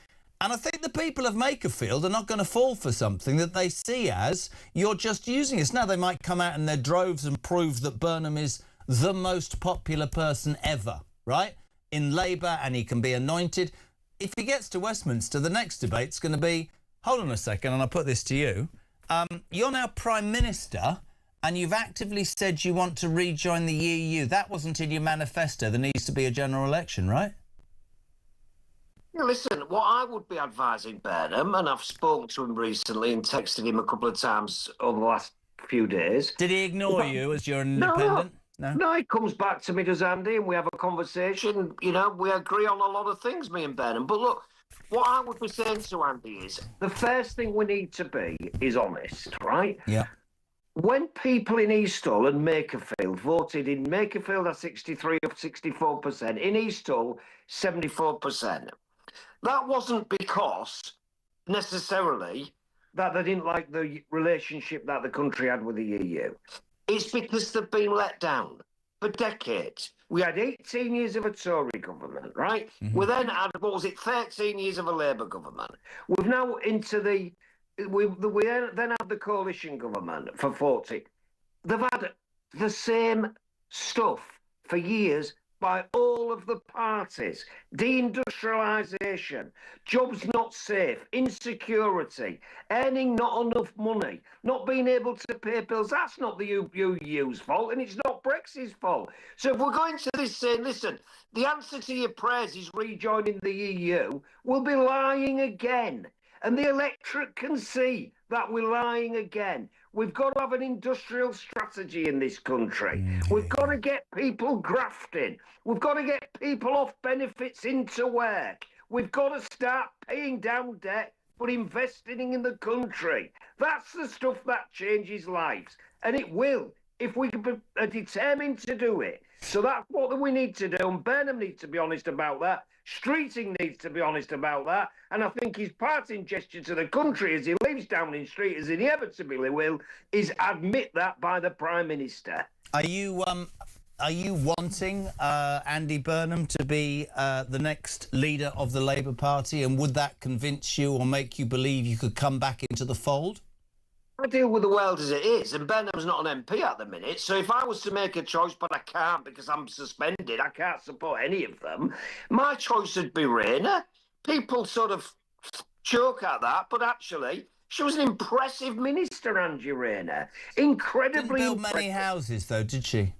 And I think the people of Makerfield are not going to fall for something that they see as you're just using us. Now, they might come out in their droves and prove that Burnham is the most popular person ever, right, in Labour, and he can be anointed. If he gets to Westminster, the next debate's going to be, hold on a second, and I'll put this to you. You're now Prime Minister, and you've actively said you want to rejoin the EU. That wasn't in your manifesto. There needs to be a general election, right? Yeah, listen, what I would be advising Burnham, and I've spoken to him recently and texted him a couple of times over the last few days. Did he ignore you as you're an independent? No, he comes back to me, does Andy, and we have a conversation. You know, we agree on a lot of things, me and Burnham. But look, what I would be saying to Andy is the first thing we need to be is honest, right? Yeah. When people in East Hull and Makerfield voted in Makerfield at 63 or 64%, in East Hull 74%, that wasn't because necessarily that they didn't like the relationship that the country had with the EU. It's because they've been let down for decades. We had 18 years of a Tory government, right? Mm-hmm. We then had, 13 years of a Labour government. We've now into we then had the coalition government for 40. They've had the same stuff for years by all of the parties. Deindustrialisation, jobs not safe, insecurity, earning not enough money, not being able to pay bills. That's not the EU's fault, and it's not Brexit's fault. So if we're going to this saying, listen, the answer to your prayers is rejoining the EU, we'll be lying again. And the electorate can see that we're lying again. We've got to have an industrial strategy in this country. We've got to get people grafting. We've got to get people off benefits into work. We've got to start paying down debt, but investing in the country. That's the stuff that changes lives. And it will, if we are determined to do it. So that's what we need to do. And Burnham needs to be honest about that. Streeting needs to be honest about that. And I think his parting gesture to the country as he leaves Downing Street, as he inevitably will, is admit that by the Prime Minister. Are you wanting Andy Burnham to be the next leader of the Labour Party? And would that convince you or make you believe you could come back into the fold? I deal with the world as it is, and Burnham's not an MP at the minute, so if I was to make a choice, but I can't because I'm suspended, I can't support any of them, my choice would be Rayner. People sort of choke at that, but actually, she was an impressive minister, Angie Rayner. Incredibly Didn't build many houses, though, did she?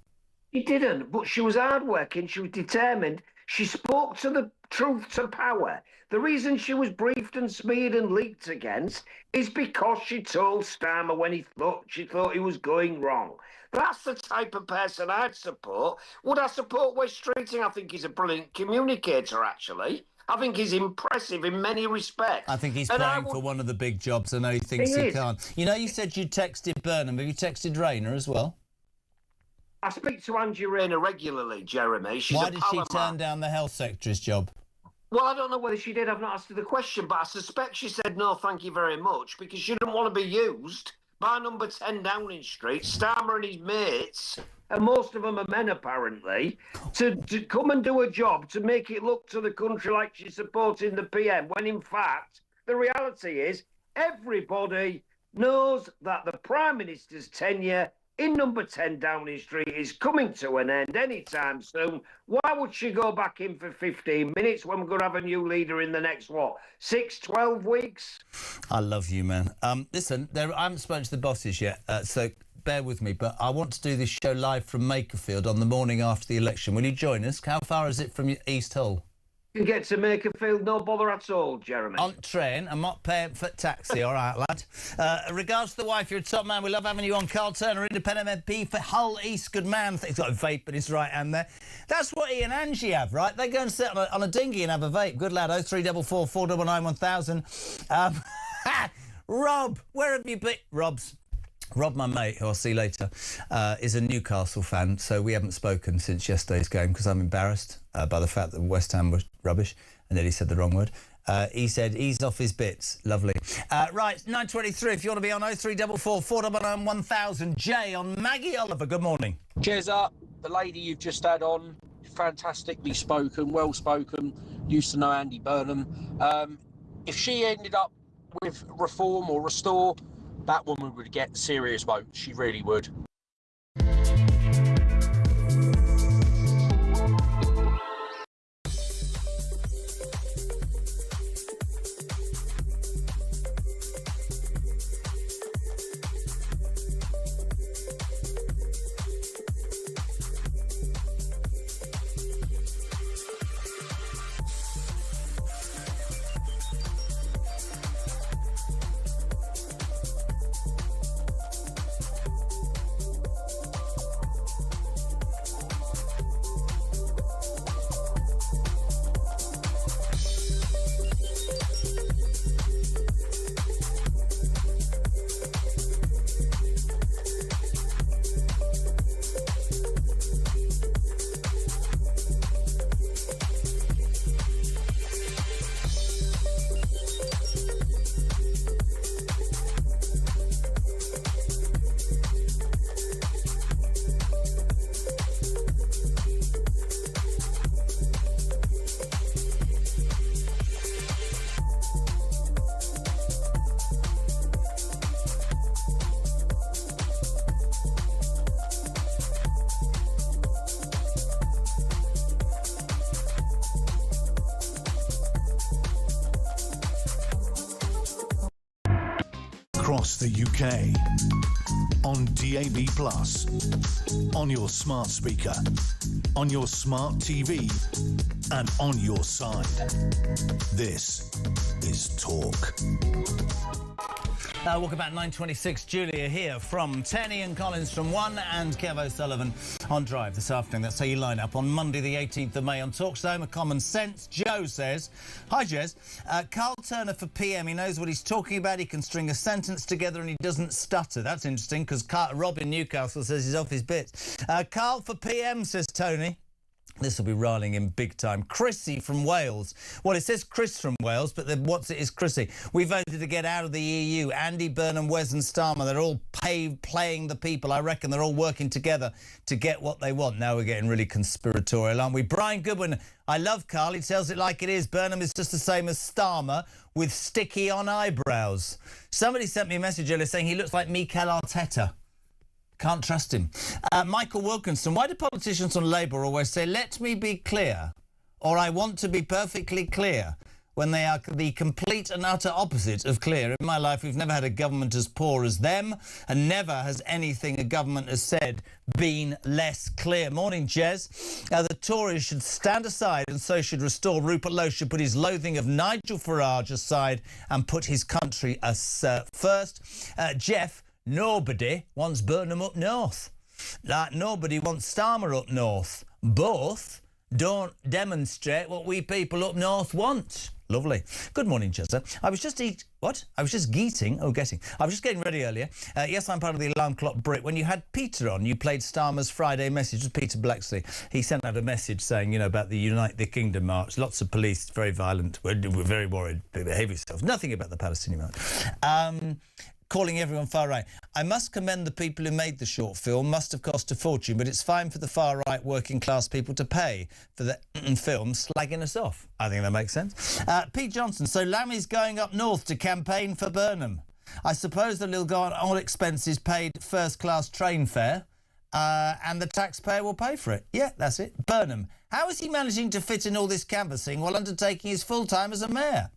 She didn't, but she was hardworking, she was determined. She spoke to the truth to power. The reason she was briefed and smeared and leaked against is because she told Starmer when she thought he was going wrong. That's the type of person I'd support. Would I support Wes Streeting? I think he's a brilliant communicator, actually. I think he's impressive in many respects. I think he's playing for one of the big jobs. I know he thinks he can't. You know, you said you texted Burnham. Have you texted Rayner as well? I speak to Angie Rayner regularly, Jeremy. Why did she turn down the health secretary's job? Well, I don't know whether she did. I've not asked her the question, but I suspect she said no, thank you very much, because she didn't want to be used by number 10 Downing Street, Starmer and his mates, and most of them are men apparently, to come and do a job to make it look to the country like she's supporting the PM, when in fact, the reality is everybody knows that the Prime Minister's tenure in number 10 Downing Street is coming to an end anytime soon. Why would she go back in for 15 minutes when we're going to have a new leader in the next, 6, 12 weeks? I love you, man. Listen, I haven't spoken to the bosses yet, so bear with me, but I want to do this show live from Makerfield on the morning after the election. Will you join us? How far is it from East Hull? You can get to Makerfield, no bother at all, Jeremy. On train, I'm not paying for taxi, all right, lad. Regards to the wife, you're a top man. We love having you on. Carl Turner, independent MP for Hull East. Good man. He's got a vape in his right hand there. That's what he and Angie have, right? They go and sit on a dinghy and have a vape. Good lad. 0344 499 1000. Rob, where have you been? Rob, my mate, who I'll see later, is a Newcastle fan, so we haven't spoken since yesterday's game because I'm embarrassed by the fact that West Ham was rubbish and then he said the wrong word. He said he's off his bits. Lovely. Right, 9:23. If you want to be on 0344 499 1000. Jay on Maggie Oliver. Good morning. Cheers up. The lady you've just had on, fantastically spoken, well spoken. Used to know Andy Burnham. If she ended up with Reform or Restore, that woman would get serious votes. She really would. Across the UK, on DAB+, on your smart speaker, on your smart TV, and on your side. This is Talk. Welcome back, 9:26. Julia here from Tenny and Collins from 1 and Kev O'Sullivan on Drive this afternoon. That's how you line up on Monday the 18th of May on Talk Show of Common Sense. Joe says, hi Jez, Carl Turner for PM, he knows what he's talking about, he can string a sentence together and he doesn't stutter. That's interesting because Rob in Newcastle says he's off his bits. Carl for PM, says Tony. This will be riling him big time. Chrissy from Wales. Well, it says Chris from Wales, but then what's it is Chrissy. We voted to get out of the EU. Andy Burnham, Wes and Starmer, they're all playing the people. I reckon they're all working together to get what they want. Now we're getting really conspiratorial, aren't we? Brian Goodwin, I love Carl. He tells it like it is. Burnham is just the same as Starmer with sticky on eyebrows. Somebody sent me a message earlier saying he looks like Mikel Arteta. Can't trust him. Michael Wilkinson, why do politicians on Labour always say, let me be clear, or I want to be perfectly clear, when they are the complete and utter opposite of clear? In my life, we've never had a government as poor as them, and never has anything a government has said been less clear. Morning, Jez. The Tories should stand aside, and so should Restore. Rupert Lowe should put his loathing of Nigel Farage aside and put his country as first. Jeff, nobody wants Burnham up north. Like nobody wants Starmer up north. Both don't demonstrate what we people up north want. Lovely. Good morning, Chester. I was just getting ready earlier. Yes, I'm part of the Alarm Clock Brit. When you had Peter on, you played Starmer's Friday message with Peter Blacksley. He sent out a message saying, you know, about the Unite the Kingdom march. Lots of police, very violent. We're very worried. Behave yourselves. Nothing about the Palestinian march. Calling everyone far right. I must commend the people who made the short film. Must have cost a fortune, but it's fine for the far right working class people to pay for the film slagging us off. I think that makes sense. Pete Johnson, so Lammy's going up north to campaign for Burnham. I suppose that he'll go on all expenses paid first-class train fare, and the taxpayer will pay for it. Yeah, that's it. Burnham. How is he managing to fit in all this canvassing while undertaking his full time as a mayor?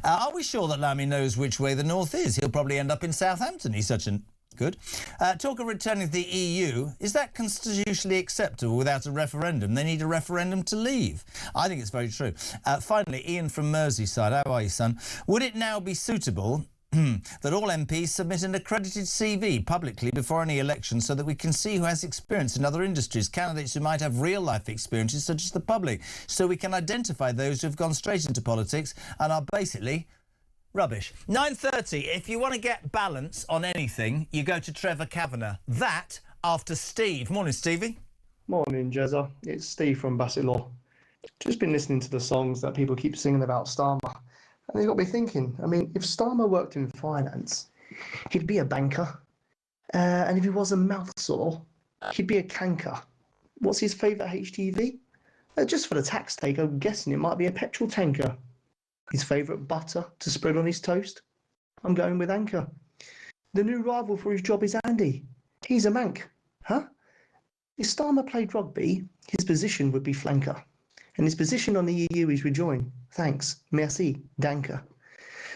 Are we sure that Lammy knows which way the north is? He'll probably end up in Southampton. He's such an... Good. Talk of returning to the EU. Is that constitutionally acceptable without a referendum? They need a referendum to leave. I think it's very true. Finally, Ian from Merseyside. How are you, son? Would it now be suitable that all MPs submit an accredited CV publicly before any election so that we can see who has experience in other industries, candidates who might have real-life experiences such as the public, so we can identify those who have gone straight into politics and are basically... rubbish. 9:30. If you want to get balance on anything, you go to Trevor Kavanagh. That after Steve. Morning, Stevie. Morning, Jezza. It's Steve from Bassetlaw. Just been listening to the songs that people keep singing about Starmer. And it got me thinking, I mean, if Starmer worked in finance, he'd be a banker. And if he was a mouth sore, he'd be a canker. What's his favourite HTV? Just for the tax take, I'm guessing it might be a petrol tanker. His favourite butter to spread on his toast? I'm going with Anchor. The new rival for his job is Andy. He's a mank. Huh? If Starmer played rugby, his position would be flanker. And his position on the EU is rejoin. Thanks. Merci. Danker.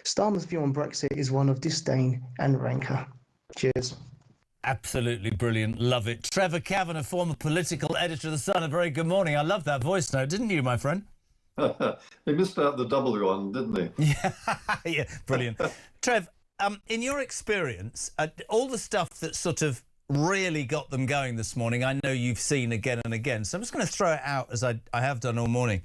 Starmer's view on Brexit is one of disdain and rancour. Cheers. Absolutely brilliant. Love it. Trevor Kavanagh, former political editor of The Sun. A very good morning. I love that voice note, didn't you, my friend? He missed out the double one, didn't he? Yeah, brilliant. Trev, in your experience, all the stuff that sort of really got them going this morning, I know you've seen again and again, so I'm just going to throw it out as I have done all morning.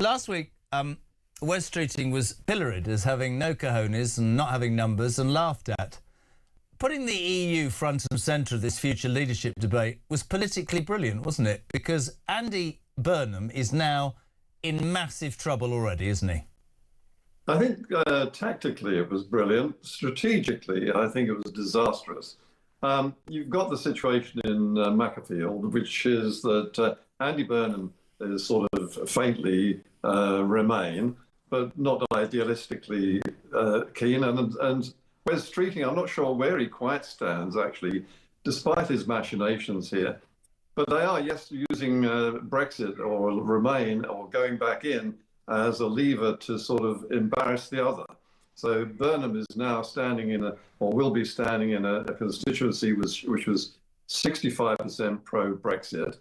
Last week, Wes Streeting was pilloried as having no cojones and not having numbers and laughed at. Putting the EU front and centre of this future leadership debate was politically brilliant, wasn't it? Because Andy Burnham is now in massive trouble already, isn't he? I think tactically it was brilliant. Strategically, I think it was disastrous. You've got the situation in Makerfield, which is that Andy Burnham is sort of faintly Remain, but not idealistically keen. And Wes Streeting, I'm not sure where he quite stands, actually, despite his machinations here. But they are, yes, using Brexit or Remain or going back in as a lever to sort of embarrass the other. So Burnham is now standing in or will be standing in a constituency which was 65% pro-Brexit.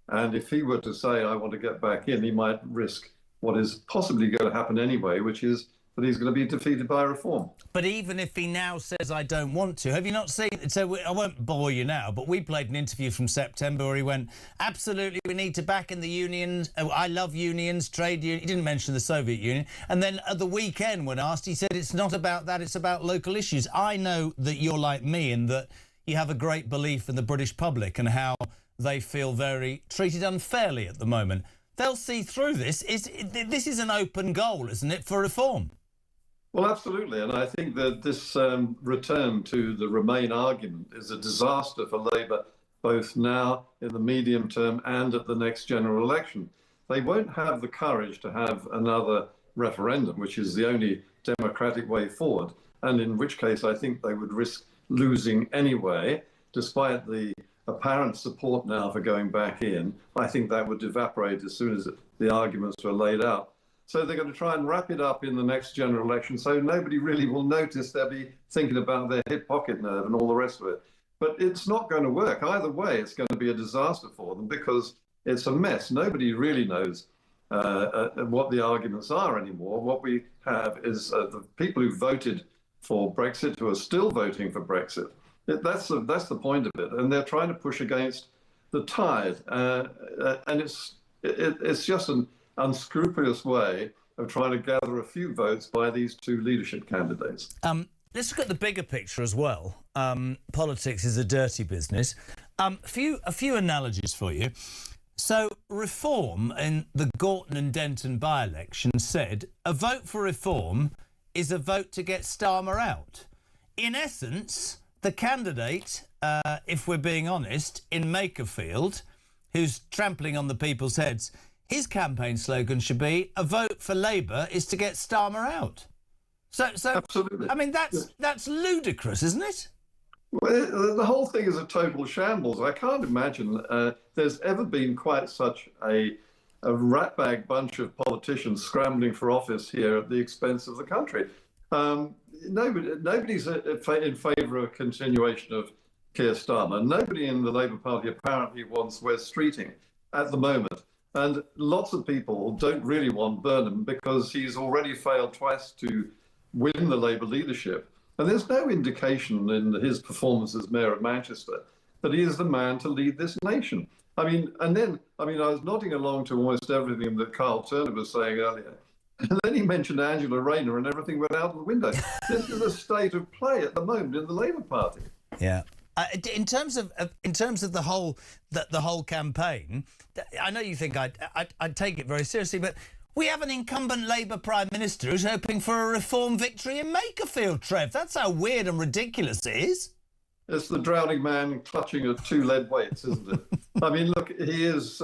And if he were to say, I want to get back in, he might risk what is possibly going to happen anyway, which is that he's going to be defeated by reform. But even if he now says, I don't want to, have you not seen... So I won't bore you now, but we played an interview from September where he went, absolutely, we need to back in the unions. I love unions, trade unions. He didn't mention the Soviet Union. And then at the weekend, when asked, he said, it's not about that, it's about local issues. I know that you're like me and that you have a great belief in the British public and how they feel very treated unfairly at the moment. They'll see through this. This is an open goal, isn't it, for reform? Well, absolutely. And I think that this return to the Remain argument is a disaster for Labour, both now in the medium term and at the next general election. They won't have the courage to have another referendum, which is the only democratic way forward, and in which case I think they would risk losing anyway, despite the apparent support now for going back in. I think that would evaporate as soon as the arguments were laid out. So they're going to try and wrap it up in the next general election so nobody really will notice. They'll be thinking about their hip pocket nerve and all the rest of it. But it's not going to work. Either way, it's going to be a disaster for them because it's a mess. Nobody really knows what the arguments are anymore. What we have is the people who voted for Brexit who are still voting for Brexit. That's the point of it. And they're trying to push against the tide. And it's just an unscrupulous way of trying to gather a few votes by these two leadership candidates. Let's look at the bigger picture as well. Politics is a dirty business. A few analogies for you. So Reform in the Gorton and Denton by-election said a vote for Reform is a vote to get Starmer out. In essence, the candidate, if we're being honest, in Makerfield, who's trampling on the people's heads, his campaign slogan should be, a vote for Labour is to get Starmer out. So Absolutely. I mean, that's ludicrous, isn't it? Well, the whole thing is a total shambles. I can't imagine there's ever been quite such a ratbag bunch of politicians scrambling for office here at the expense of the country. Nobody's in favour of a continuation of Keir Starmer. Nobody in the Labour Party apparently wants Wes Streeting at the moment. And lots of people don't really want Burnham because he's already failed twice to win the Labour leadership. And there's no indication in his performance as Mayor of Manchester that he is the man to lead this nation. I was nodding along to almost everything that Carl Turner was saying earlier. And then he mentioned Angela Rayner and everything went out the window. This is a state of play at the moment in the Labour Party. Yeah. In terms of the whole campaign, I know you think I'd take it very seriously, but we have an incumbent Labour Prime Minister who's hoping for a reform victory in Makerfield, Trev. That's how weird and ridiculous it is. It's the drowning man clutching at two lead weights, isn't it? I mean, look, he is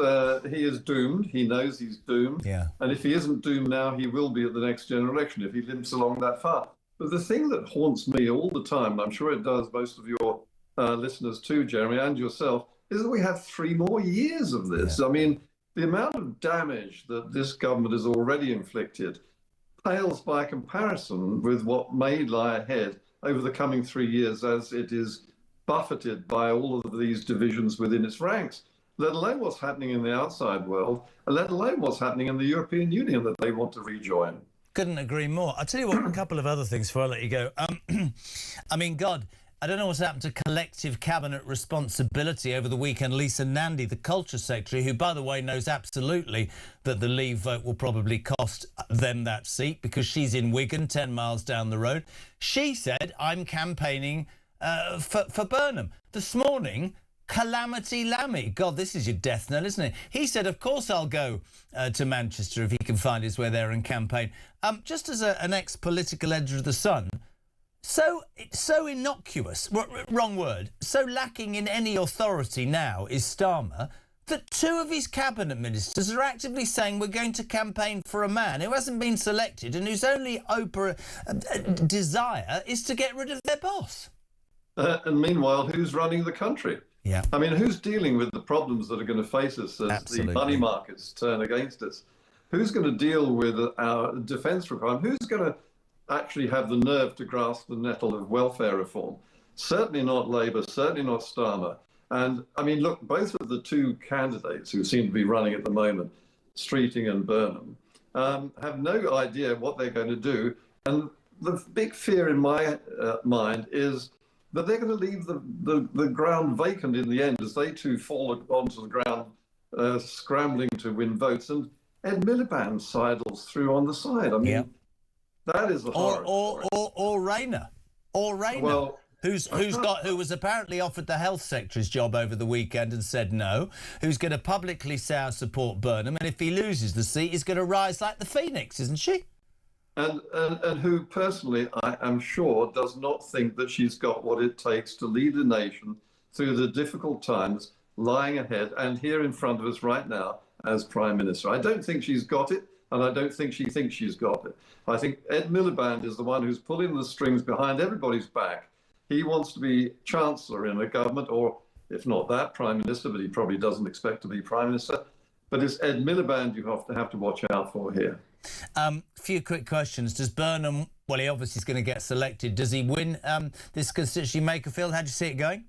doomed. He knows he's doomed. Yeah. And if he isn't doomed now, he will be at the next general election if he limps along that far. But the thing that haunts me all the time, and I'm sure it does most of your listeners too, Jeremy, and yourself, is that we have 3 more years of this. Yeah. I mean, the amount of damage that this government has already inflicted pales by comparison with what may lie ahead over the coming 3 years as it is buffeted by all of these divisions within its ranks, let alone what's happening in the outside world, and let alone what's happening in the European Union that they want to rejoin. Couldn't agree more. I'll tell you what, a couple of other things before I let you go. I mean, God, I don't know what's happened to collective cabinet responsibility over the weekend. Lisa Nandy, the culture secretary, who, by the way, knows absolutely that the Leave vote will probably cost them that seat because she's in Wigan, 10 miles down the road. She said, I'm campaigning for Burnham. This morning, Calamity Lammy. God, this is your death knell, isn't it? He said, of course I'll go to Manchester if he can find his way there and campaign. Just as an ex-political editor of The Sun, so innocuous, wrong word, so lacking in any authority now is Starmer that 2 of his cabinet ministers are actively saying we're going to campaign for a man who hasn't been selected and whose only desire is to get rid of their boss. And meanwhile, who's running the country? Yeah. I mean, who's dealing with the problems that are going to face us as Absolutely. the money markets turn against us? Who's going to deal with our defence requirement? Who's going to actually have the nerve to grasp the nettle of welfare reform? Certainly not Labour, certainly not Starmer. And I mean, look, both of the 2 candidates who seem to be running at the moment, Streeting and Burnham, have no idea what they're going to do. And the big fear in my mind is that they're going to leave the ground vacant in the end as they too fall onto the ground, scrambling to win votes. And Ed Miliband sidles through on the side. I mean, that is the horror. Or Rayner. Well, who was apparently offered the health secretary's job over the weekend and said no, who's going to publicly say I support Burnham, and if he loses the seat, he's going to rise like the phoenix, isn't she? And who personally, I am sure, does not think that she's got what it takes to lead a nation through the difficult times lying ahead and here in front of us right now as Prime Minister. I don't think she's got it, and I don't think she thinks she's got it. I think Ed Miliband is the one who's pulling the strings behind everybody's back. He wants to be Chancellor in a government, or if not that, Prime Minister, but he probably doesn't expect to be Prime Minister. But it's Ed Miliband you have to watch out for here. Few quick questions. Does Burnham, well, he obviously is going to get selected. Does he win this constituency Makerfield? How do you see it going?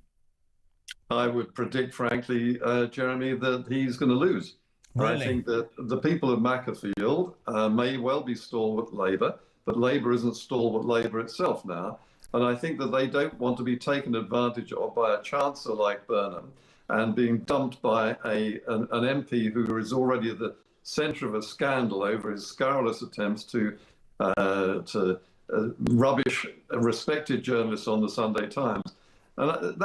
I would predict, frankly, Jeremy, that he's going to lose. Really? I think that the people of Makerfield may well be stalwart Labour, but Labour isn't stalwart Labour itself now. And I think that they don't want to be taken advantage of by a Chancellor like Burnham and being dumped by an MP who is already at the centre of a scandal over his scurrilous attempts to rubbish respected journalists on the Sunday Times. And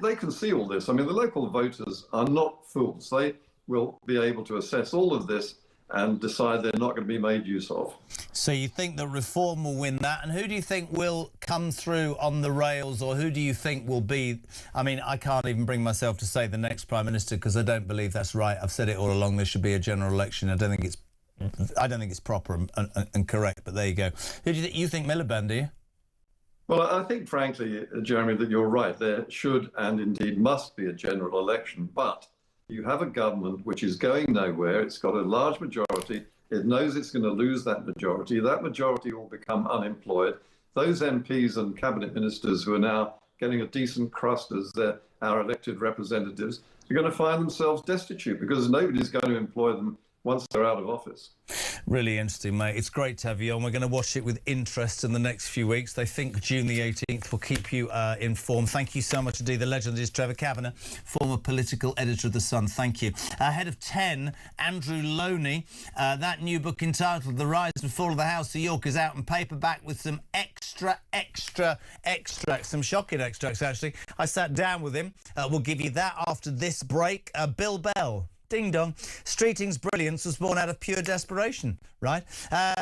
they can see all this. I mean, the local voters are not fools. They will be able to assess all of this and decide they're not going to be made use of. So you think that Reform will win that? And who do you think will come through on the rails, or who do you think will be... I mean, I can't even bring myself to say the next Prime Minister because I don't believe that's right. I've said it all along, there should be a general election. I don't think it's I don't think it's proper and correct, but there you go. Who do you think Miliband, do you? Well, I think, frankly, Jeremy, that you're right. There should and indeed must be a general election, but you have a government which is going nowhere. It's got a large majority. It knows it's going to lose that majority. That majority will become unemployed. Those MPs and cabinet ministers who are now getting a decent crust as our elected representatives are going to find themselves destitute because nobody's going to employ them once they're out of office. Really interesting, mate. It's great to have you on. We're going to watch it with interest in the next few weeks. They think June the 18th will keep you informed. Thank you so much indeed. The legend is Trevor Kavanagh, former political editor of The Sun. Thank you. Ahead of 10, Andrew Loney. That new book entitled The Rise and Fall of the House of York is out in paperback with some extra extracts, some shocking extracts, actually. I sat down with him. We'll give you that after this break. Bill Bell. Ding dong. Streeting's brilliance was born out of pure desperation, right?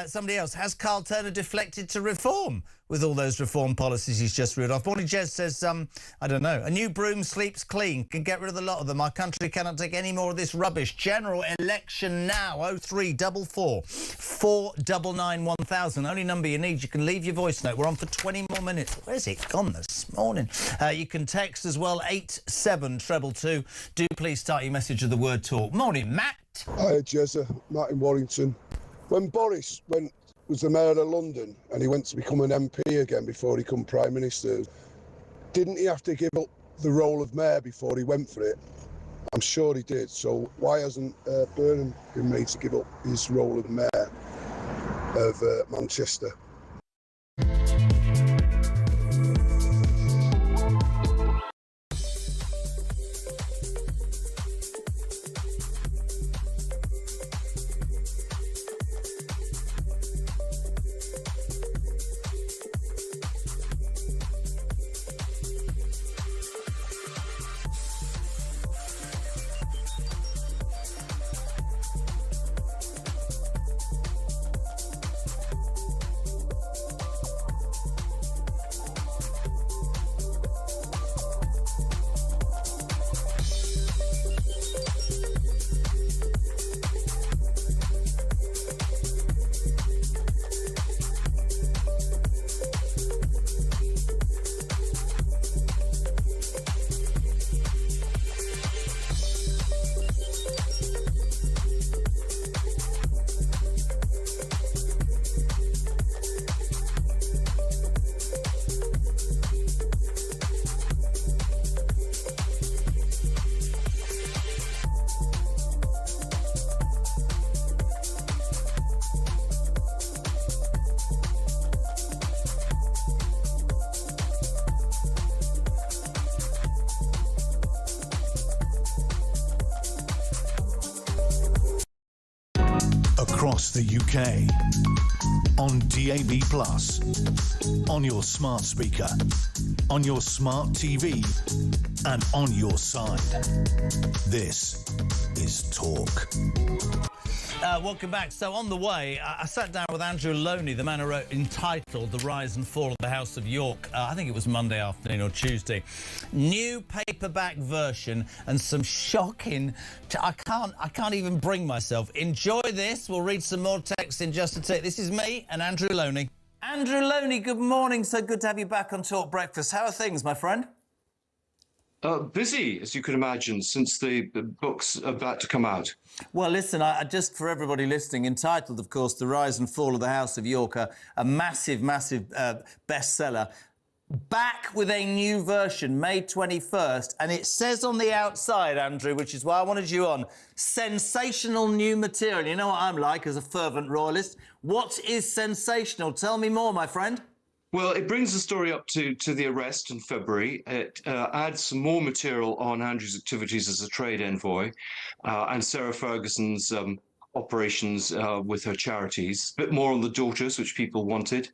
Somebody else. Has Carl Turner deflected to reform with all those reform policies he's just read off? Bonnie Jez says, I don't know, a new broom sleeps clean, can get rid of the lot of them. Our country cannot take any more of this rubbish. General election now, 0344 499 1000. Only number you need. You can leave your voice note. We're on for 20 more minutes. Where's it gone this morning? You can text as well, 87222. Do please start your message with the word talk. Morning, Matt. Hi, Jezza. Matt in Warrington. When Boris was the mayor of London and he went to become an MP again before he became Prime Minister, didn't he have to give up the role of mayor before he went for it? I'm sure he did. So why hasn't Burnham been made to give up his role of mayor of Manchester? Across the UK, on DAB+, on your smart speaker, on your smart TV, and on your side. This is Talk. Welcome back. So on the way, I sat down with Andrew Loney, the man who wrote entitled The Rise and Fall of the House of York. I think it was Monday afternoon or Tuesday. New paperback version and some shocking... I can't even bring myself. Enjoy this. We'll read some more text in just a tick. This is me and Andrew Loney. Andrew Loney, good morning. So good to have you back on Talk Breakfast. How are things, my friend? Busy, as you can imagine, since the book's about to come out. Well, listen, I just for everybody listening, entitled, of course, The Rise and Fall of the House of York, a massive bestseller. Back with a new version, May 21st, and it says on the outside, Andrew, which is why I wanted you on, sensational new material. You know what I'm like as a fervent royalist. What is sensational? Tell me more, my friend. Well, it brings the story up to the arrest in February. It adds some more material on Andrew's activities as a trade envoy and Sarah Ferguson's operations with her charities. A bit more on the daughters, which people wanted.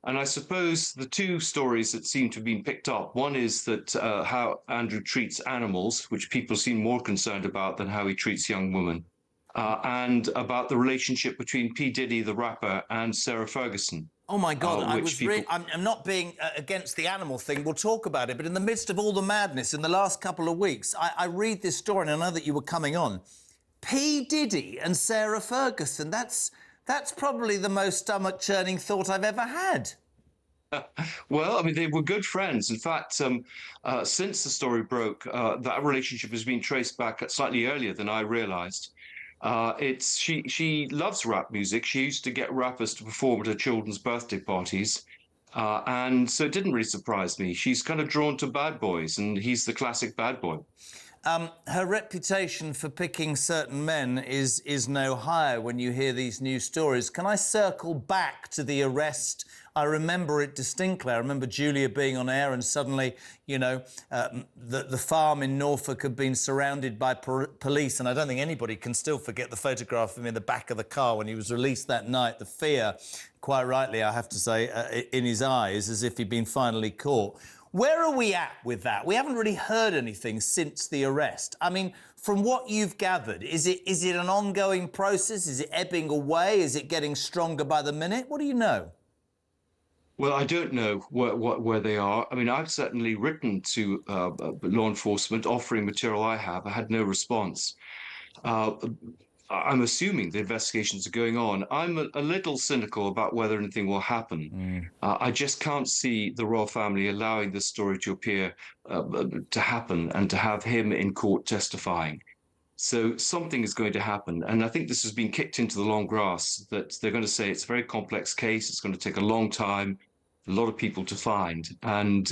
And I suppose the two stories that seem to have been picked up, one is that how Andrew treats animals, which people seem more concerned about than how he treats young women, and about the relationship between P. Diddy, the rapper, and Sarah Ferguson. Oh, my God, I'm not being against the animal thing. We'll talk about it. But in the midst of all the madness in the last couple of weeks, I read this story, and I know that you were coming on. P. Diddy and Sarah Ferguson. That's probably the most stomach-churning thought I've ever had. Well, I mean, they were good friends. In fact, since the story broke, that relationship has been traced back slightly earlier than I realised. She loves rap music. She used to get rappers to perform at her children's birthday parties. And so it didn't really surprise me. She's kind of drawn to bad boys, and he's the classic bad boy. Her reputation for picking certain men is no higher when you hear these news stories. Can I circle back to the arrest? I remember it distinctly. I remember Julia being on air and suddenly, you know, the farm in Norfolk had been surrounded by police, and I don't think anybody can still forget the photograph of him in the back of the car when he was released that night. The fear, quite rightly, I have to say, in his eyes, as if he'd been finally caught. Where are we at with that? We haven't really heard anything since the arrest. I mean, from what you've gathered, is it an ongoing process? Is it ebbing away? Is it getting stronger by the minute? What do you know? Well, I don't know where they are. I mean, I've certainly written to law enforcement offering material I have. I had no response. I'm assuming the investigations are going on. I'm a little cynical about whether anything will happen. I just can't see the royal family allowing this story to appear, to happen, and to have him in court testifying. So something is going to happen. And I think this has been kicked into the long grass, that they're going to say it's a very complex case. It's going to take a long time, a lot of people to find. And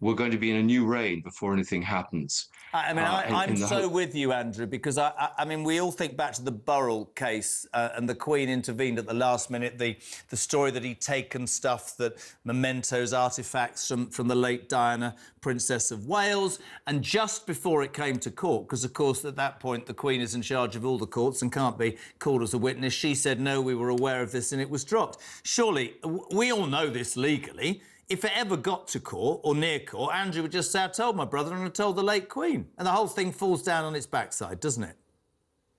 we're going to be in a new reign before anything happens. I mean, I'm so with you, Andrew, because, I mean, we all think back to the Burrell case and the Queen intervened at the last minute, the story that he'd taken stuff, that mementos, artefacts from the late Diana, Princess of Wales, and just before it came to court, because, of course, at that point, the Queen is in charge of all the courts and can't be called as a witness, she said, no, we were aware of this and it was dropped. Surely, we all know this legally. If it ever got to court or near court, Andrew would just say, I told my brother and I told the late Queen. And the whole thing falls down on its backside, doesn't it?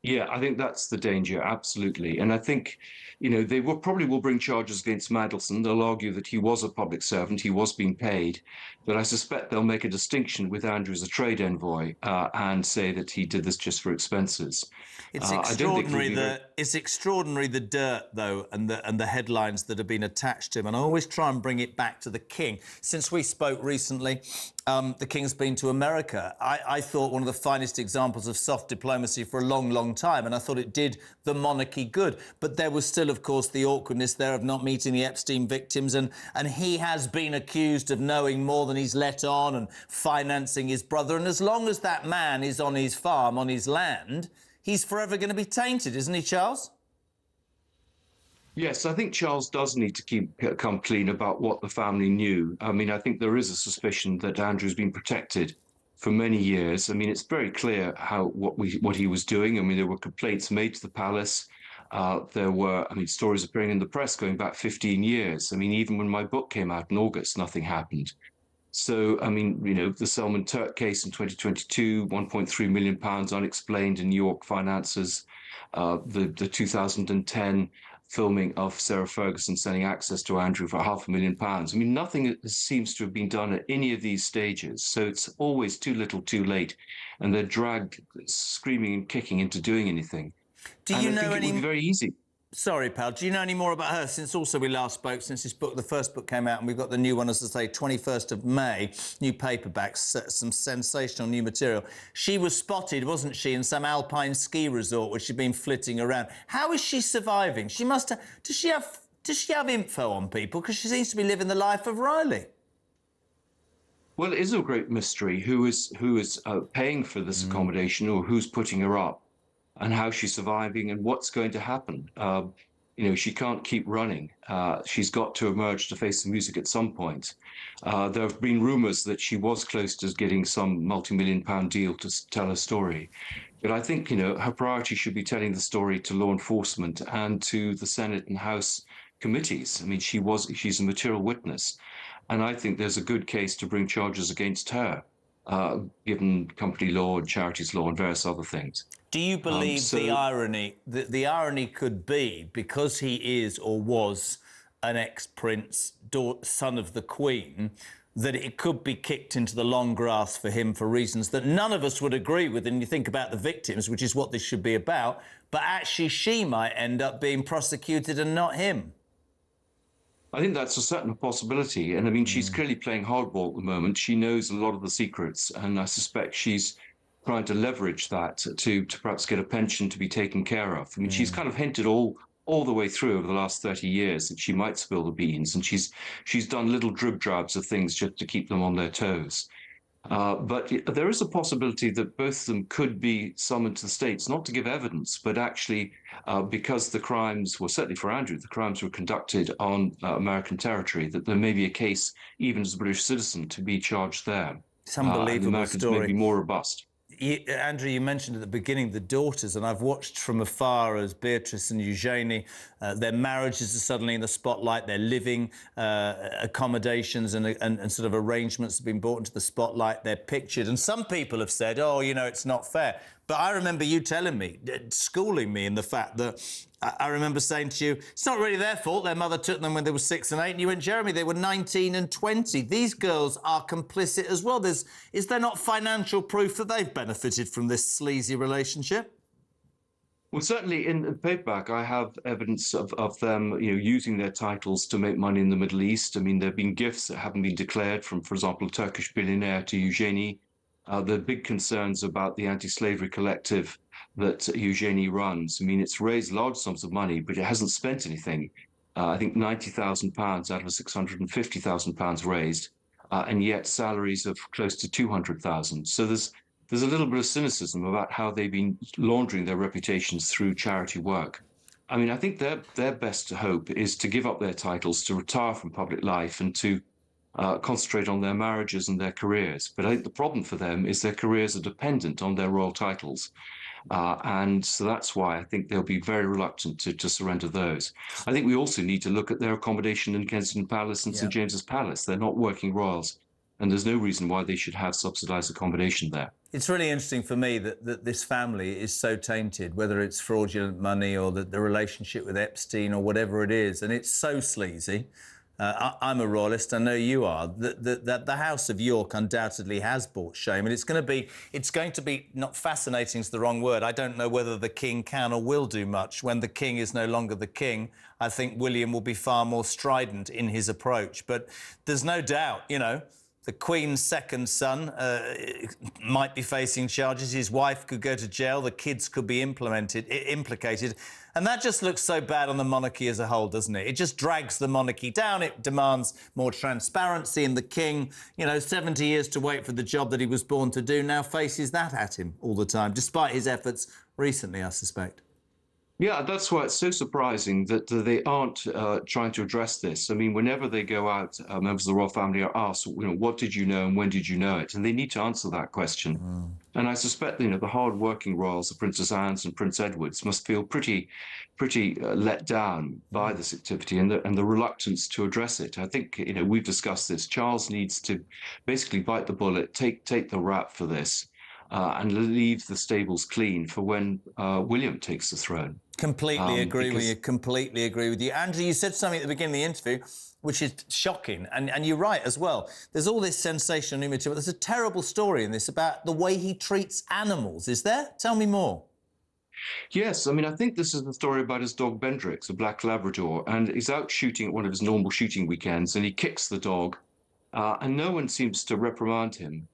Yeah, I think that's the danger, absolutely. And I think, you know, they probably will bring charges against Mandelson. They'll argue that he was a public servant, he was being paid. But I suspect they'll make a distinction with Andrew as a trade envoy and say that he did this just for expenses. It's extraordinary the dirt, though, and the headlines that have been attached to him. And I always try and bring it back to the King. Since we spoke recently, the King's been to America. I thought one of the finest examples of soft diplomacy for a long, long time, and I thought it did the monarchy good. But there was still, of course, the awkwardness there of not meeting the Epstein victims, and he has been accused of knowing more than he's let on and financing his brother. And as long as that man is on his farm, on his land, he's forever going to be tainted, isn't he, Charles? Yes, I think Charles does need to come clean about what the family knew. I mean, I think there is a suspicion that Andrew's been protected for many years. I mean, it's very clear what he was doing. I mean, there were complaints made to the palace. There were, stories appearing in the press going back 15 years. I mean, even when my book came out in August, nothing happened. So, I mean, you know, the Salman Turk case in 2022, £1.3 million unexplained in New York finances, the 2010 filming of Sarah Ferguson sending access to Andrew for £500,000. I mean, nothing seems to have been done at any of these stages. So it's always too little, too late. And they're dragged screaming and kicking into doing anything. Do you know it would be very easy. Sorry, pal. Do you know any more about her since also we last spoke, since this book, the first book came out, and we've got the new one, as I say, 21st of May, new paperbacks, some sensational new material. She was spotted, wasn't she, in some alpine ski resort where she'd been flitting around. How is she surviving? She must have... Does she have info on people? Because she seems to be living the life of Riley. Well, it is a great mystery who is paying for this accommodation, or who's putting her up, and how she's surviving and what's going to happen. You know, she can't keep running. She's got to emerge to face the music at some point. There have been rumours that she was close to getting some multi-million-pound deal to tell her story. But I think, you know, her priority should be telling the story to law enforcement and to the Senate and House committees. I mean, she's a material witness. And I think there's a good case to bring charges against her, given company law and charities law and various other things. Do you believe the irony? The irony could be, because he is or was an ex-prince, son of the Queen, that it could be kicked into the long grass for him for reasons that none of us would agree with, and you think about the victims, which is what this should be about, but actually she might end up being prosecuted and not him? I think that's a certain possibility. And I mean, she's clearly playing hardball at the moment. She knows a lot of the secrets, and I suspect she's trying to leverage that to perhaps get a pension to be taken care of. I mean, she's kind of hinted all the way through over the last 30 years that she might spill the beans, and she's done little drib drabs of things just to keep them on their toes. But there is a possibility that both of them could be summoned to the States, not to give evidence, but actually because the crimes, well, certainly for Andrew, the crimes were conducted on American territory, that there may be a case, even as a British citizen, to be charged there. It's an unbelievable and the Americans story. may be more robust. Andrew, you mentioned at the beginning the daughters, and I've watched from afar as Beatrice and Eugenie, their marriages are suddenly in the spotlight, their living accommodations and sort of arrangements have been brought into the spotlight, they're pictured. And some people have said, oh, you know, it's not fair. But I remember you telling me, schooling me in the fact that I remember saying to you, it's not really their fault. Their mother took them when they were 6 and 8. And you went, Jeremy, they were 19 and 20. These girls are complicit as well. Is there not financial proof that they've benefited from this sleazy relationship? Well, certainly in the paperback, I have evidence of them, you know, using their titles to make money in the Middle East. I mean, there have been gifts that haven't been declared from, for example, a Turkish billionaire to Eugenie. There are big concerns about the anti-slavery collective that Eugenie runs. I mean, it's raised large sums of money, but it hasn't spent anything. I think £90,000 out of £650,000 raised, and yet salaries of close to 200,000. So there's a little bit of cynicism about how they've been laundering their reputations through charity work. I mean, I think their best hope is to give up their titles, to retire from public life, and to concentrate on their marriages and their careers. But I think the problem for them is their careers are dependent on their royal titles. And so that's why I think they'll be very reluctant to surrender those. I think we also need to look at their accommodation in Kensington Palace and St James's Palace. They're not working royals, and there's no reason why they should have subsidised accommodation there. It's really interesting for me that this family is so tainted, whether it's fraudulent money or the relationship with Epstein or whatever it is, and it's so sleazy. I'm a royalist, I know you are. The House of York undoubtedly has brought shame, and it's going to be not fascinating is the wrong word. I don't know whether the King can or will do much. When the King is no longer the King, I think William will be far more strident in his approach. But there's no doubt, you know, the Queen's second son might be facing charges. His wife could go to jail. The kids could be implicated. And that just looks so bad on the monarchy as a whole, doesn't it? It just drags the monarchy down. It demands more transparency. And the King, you know, 70 years to wait for the job that he was born to do, now faces that at him all the time, despite his efforts recently, I suspect. Yeah, that's why it's so surprising that they aren't trying to address this. I mean, whenever they go out, members of the royal family are asked, you know, what did you know and when did you know it? And they need to answer that question. And I suspect, you know, the hard-working royals, the Princess Anne's and Prince Edward's, must feel pretty let down by this activity and the reluctance to address it. I think, you know, we've discussed this. Charles needs to basically bite the bullet, take the rap for this, and leave the stables clean for when William takes the throne. Completely agree with you. Completely agree with you. Andrew, you said something at the beginning of the interview which is shocking, and you're right as well. There's all this sensational new material, but there's a terrible story in this about the way he treats animals. Is there? Tell me more. Yes, I mean, I think this is the story about his dog Bendrix, a black Labrador, and he's out shooting at one of his normal shooting weekends, and he kicks the dog, and no one seems to reprimand him.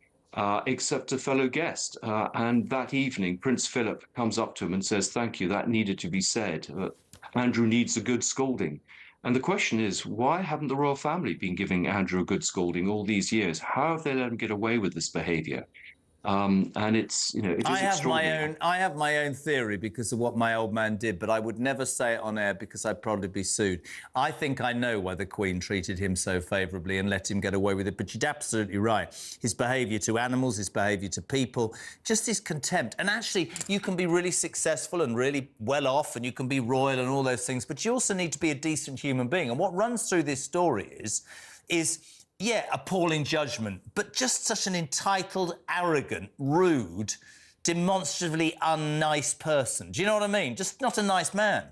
Except a fellow guest. And that evening, Prince Philip comes up to him and says, thank you, that needed to be said. Andrew needs a good scolding. And the question is, why haven't the royal family been giving Andrew a good scolding all these years? How have they let him get away with this behaviour? And it's, you know, it is extraordinary. I have my own theory because of what my old man did, but I would never say it on air because I'd probably be sued. I think I know why the Queen treated him so favourably and let him get away with it, but you're absolutely right. His behaviour to animals, his behaviour to people, just his contempt. And actually, you can be really successful and really well off and you can be royal and all those things, but you also need to be a decent human being. And what runs through this story is yeah, appalling judgment, but just such an entitled, arrogant, rude, demonstratively unnice person. Do you know what I mean? Just not a nice man.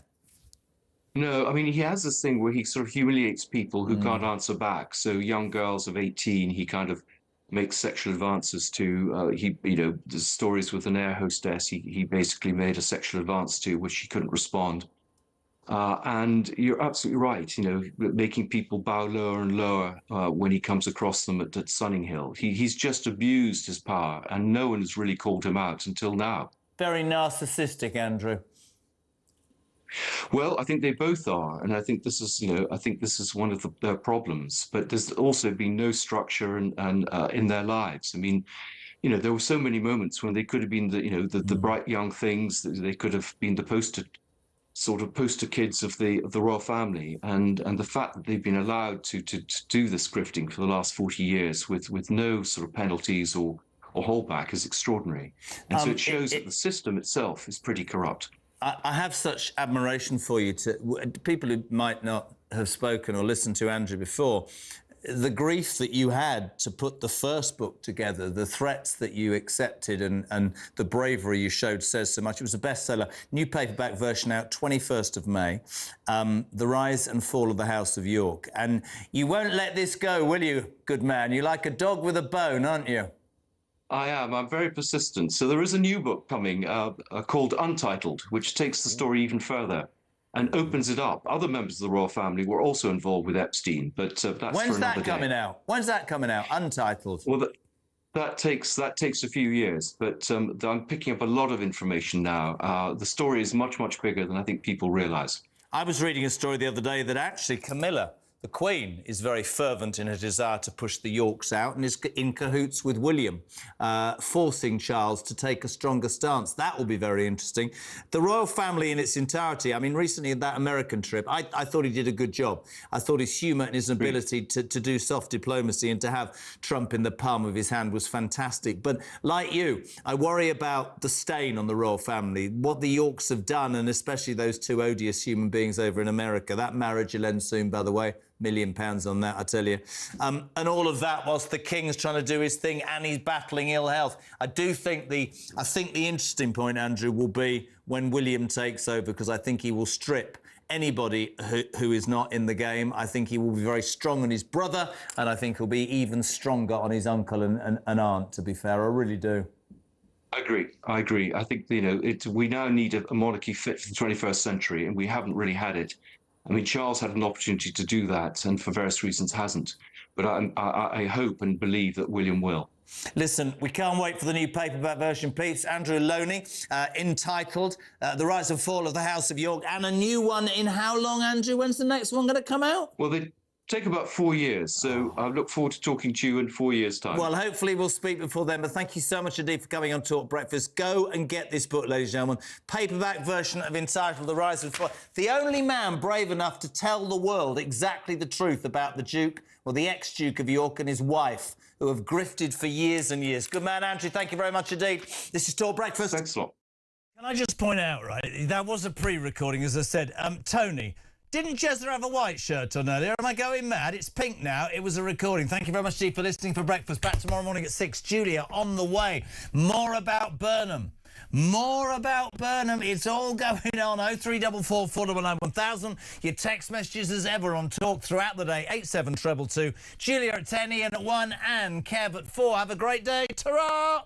No, I mean, he has this thing where he sort of humiliates people who can't answer back. So young girls of 18, he kind of makes sexual advances to. There's stories with an air hostess he basically made a sexual advance to, which she couldn't respond. And you're absolutely right, making people bow lower and lower when he comes across them at Sunninghill. He's just abused his power, and no one has really called him out until now. Very narcissistic, Andrew. Well, I think they both are, and I think this is one of their problems. But there's also been no structure and in their lives. I mean, there were so many moments when they could have been the bright young things. They could have been the poster kids of the royal family, and the fact that they've been allowed to do this grifting for the last 40 years with no sort of penalties or holdback is extraordinary. And so it shows that the system itself is pretty corrupt. I have such admiration for you to people who might not have spoken or listened to Andrew before. The grief that you had to put the first book together, the threats that you accepted and the bravery you showed says so much. It was a bestseller. New paperback version out 21st of May, The Rise and Fall of the House of York. And you won't let this go, will you, good man? You're like a dog with a bone, aren't you? I am. I'm very persistent. So there is a new book coming called Untitled, which takes the story even further and opens it up. Other members of the royal family were also involved with Epstein, but that's for another day. When's that coming out? When's that coming out? Untitled. Well, that takes a few years, but I'm picking up a lot of information now. The story is much, much bigger than I think people realise. I was reading a story the other day that actually Camilla, the Queen, is very fervent in her desire to push the Yorks out and is in cahoots with William, forcing Charles to take a stronger stance. That will be very interesting. The royal family in its entirety, I mean, recently in that American trip, I thought he did a good job. I thought his humour and his ability to do soft diplomacy and to have Trump in the palm of his hand was fantastic. But like you, I worry about the stain on the royal family, what the Yorks have done, and especially those two odious human beings over in America. That marriage will end soon, by the way. £1 million on that, I tell you. And all of that whilst the King's trying to do his thing and he's battling ill health. I think the interesting point, Andrew, will be when William takes over, because I think he will strip anybody who is not in the game. I think he will be very strong on his brother, and I think he'll be even stronger on his uncle and aunt, to be fair. I really do. I agree. I think, we now need a monarchy fit for the 21st century, and we haven't really had it. I mean, Charles had an opportunity to do that and for various reasons hasn't. But I hope and believe that William will. Listen, we can't wait for the new paperback version, please. Andrew Loney, entitled The Rise and Fall of the House of York, and a new one in how long, Andrew? When's the next one going to come out? Well, they take about 4 years, so I look forward to talking to you in 4 years' time. Well, hopefully we'll speak before then, but thank you so much indeed for coming on Talk Breakfast. Go and get this book, ladies and gentlemen. Paperback version of entitled The Rise and Fall. The only man brave enough to tell the world exactly the truth about the Duke, or the ex-Duke of York, and his wife, who have grifted for years and years. Good man, Andrew. Thank you very much indeed. This is Talk Breakfast. Thanks a lot. Can I just point out, right, that was a pre-recording, as I said. Tony, didn't Jezza have a white shirt on earlier? Am I going mad? It's pink now. It was a recording. Thank you very much, Steve, for listening for breakfast. Back tomorrow morning at 6. Julia on the way. More about Burnham. More about Burnham. It's all going on. 0344 499 1000. Your text messages as ever on Talk throughout the day. 87222. Julia at 10, Ian at 1, and Kev at 4. Have a great day. Ta-ra!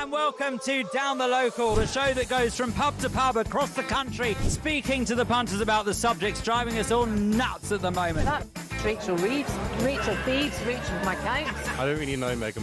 and welcome to Down the Local, the show that goes from pub to pub across the country, speaking to the punters about the subjects driving us all nuts at the moment. Rachel Reeves, Rachel Thieves, Rachel McCounts. I don't really know Meghan Markle.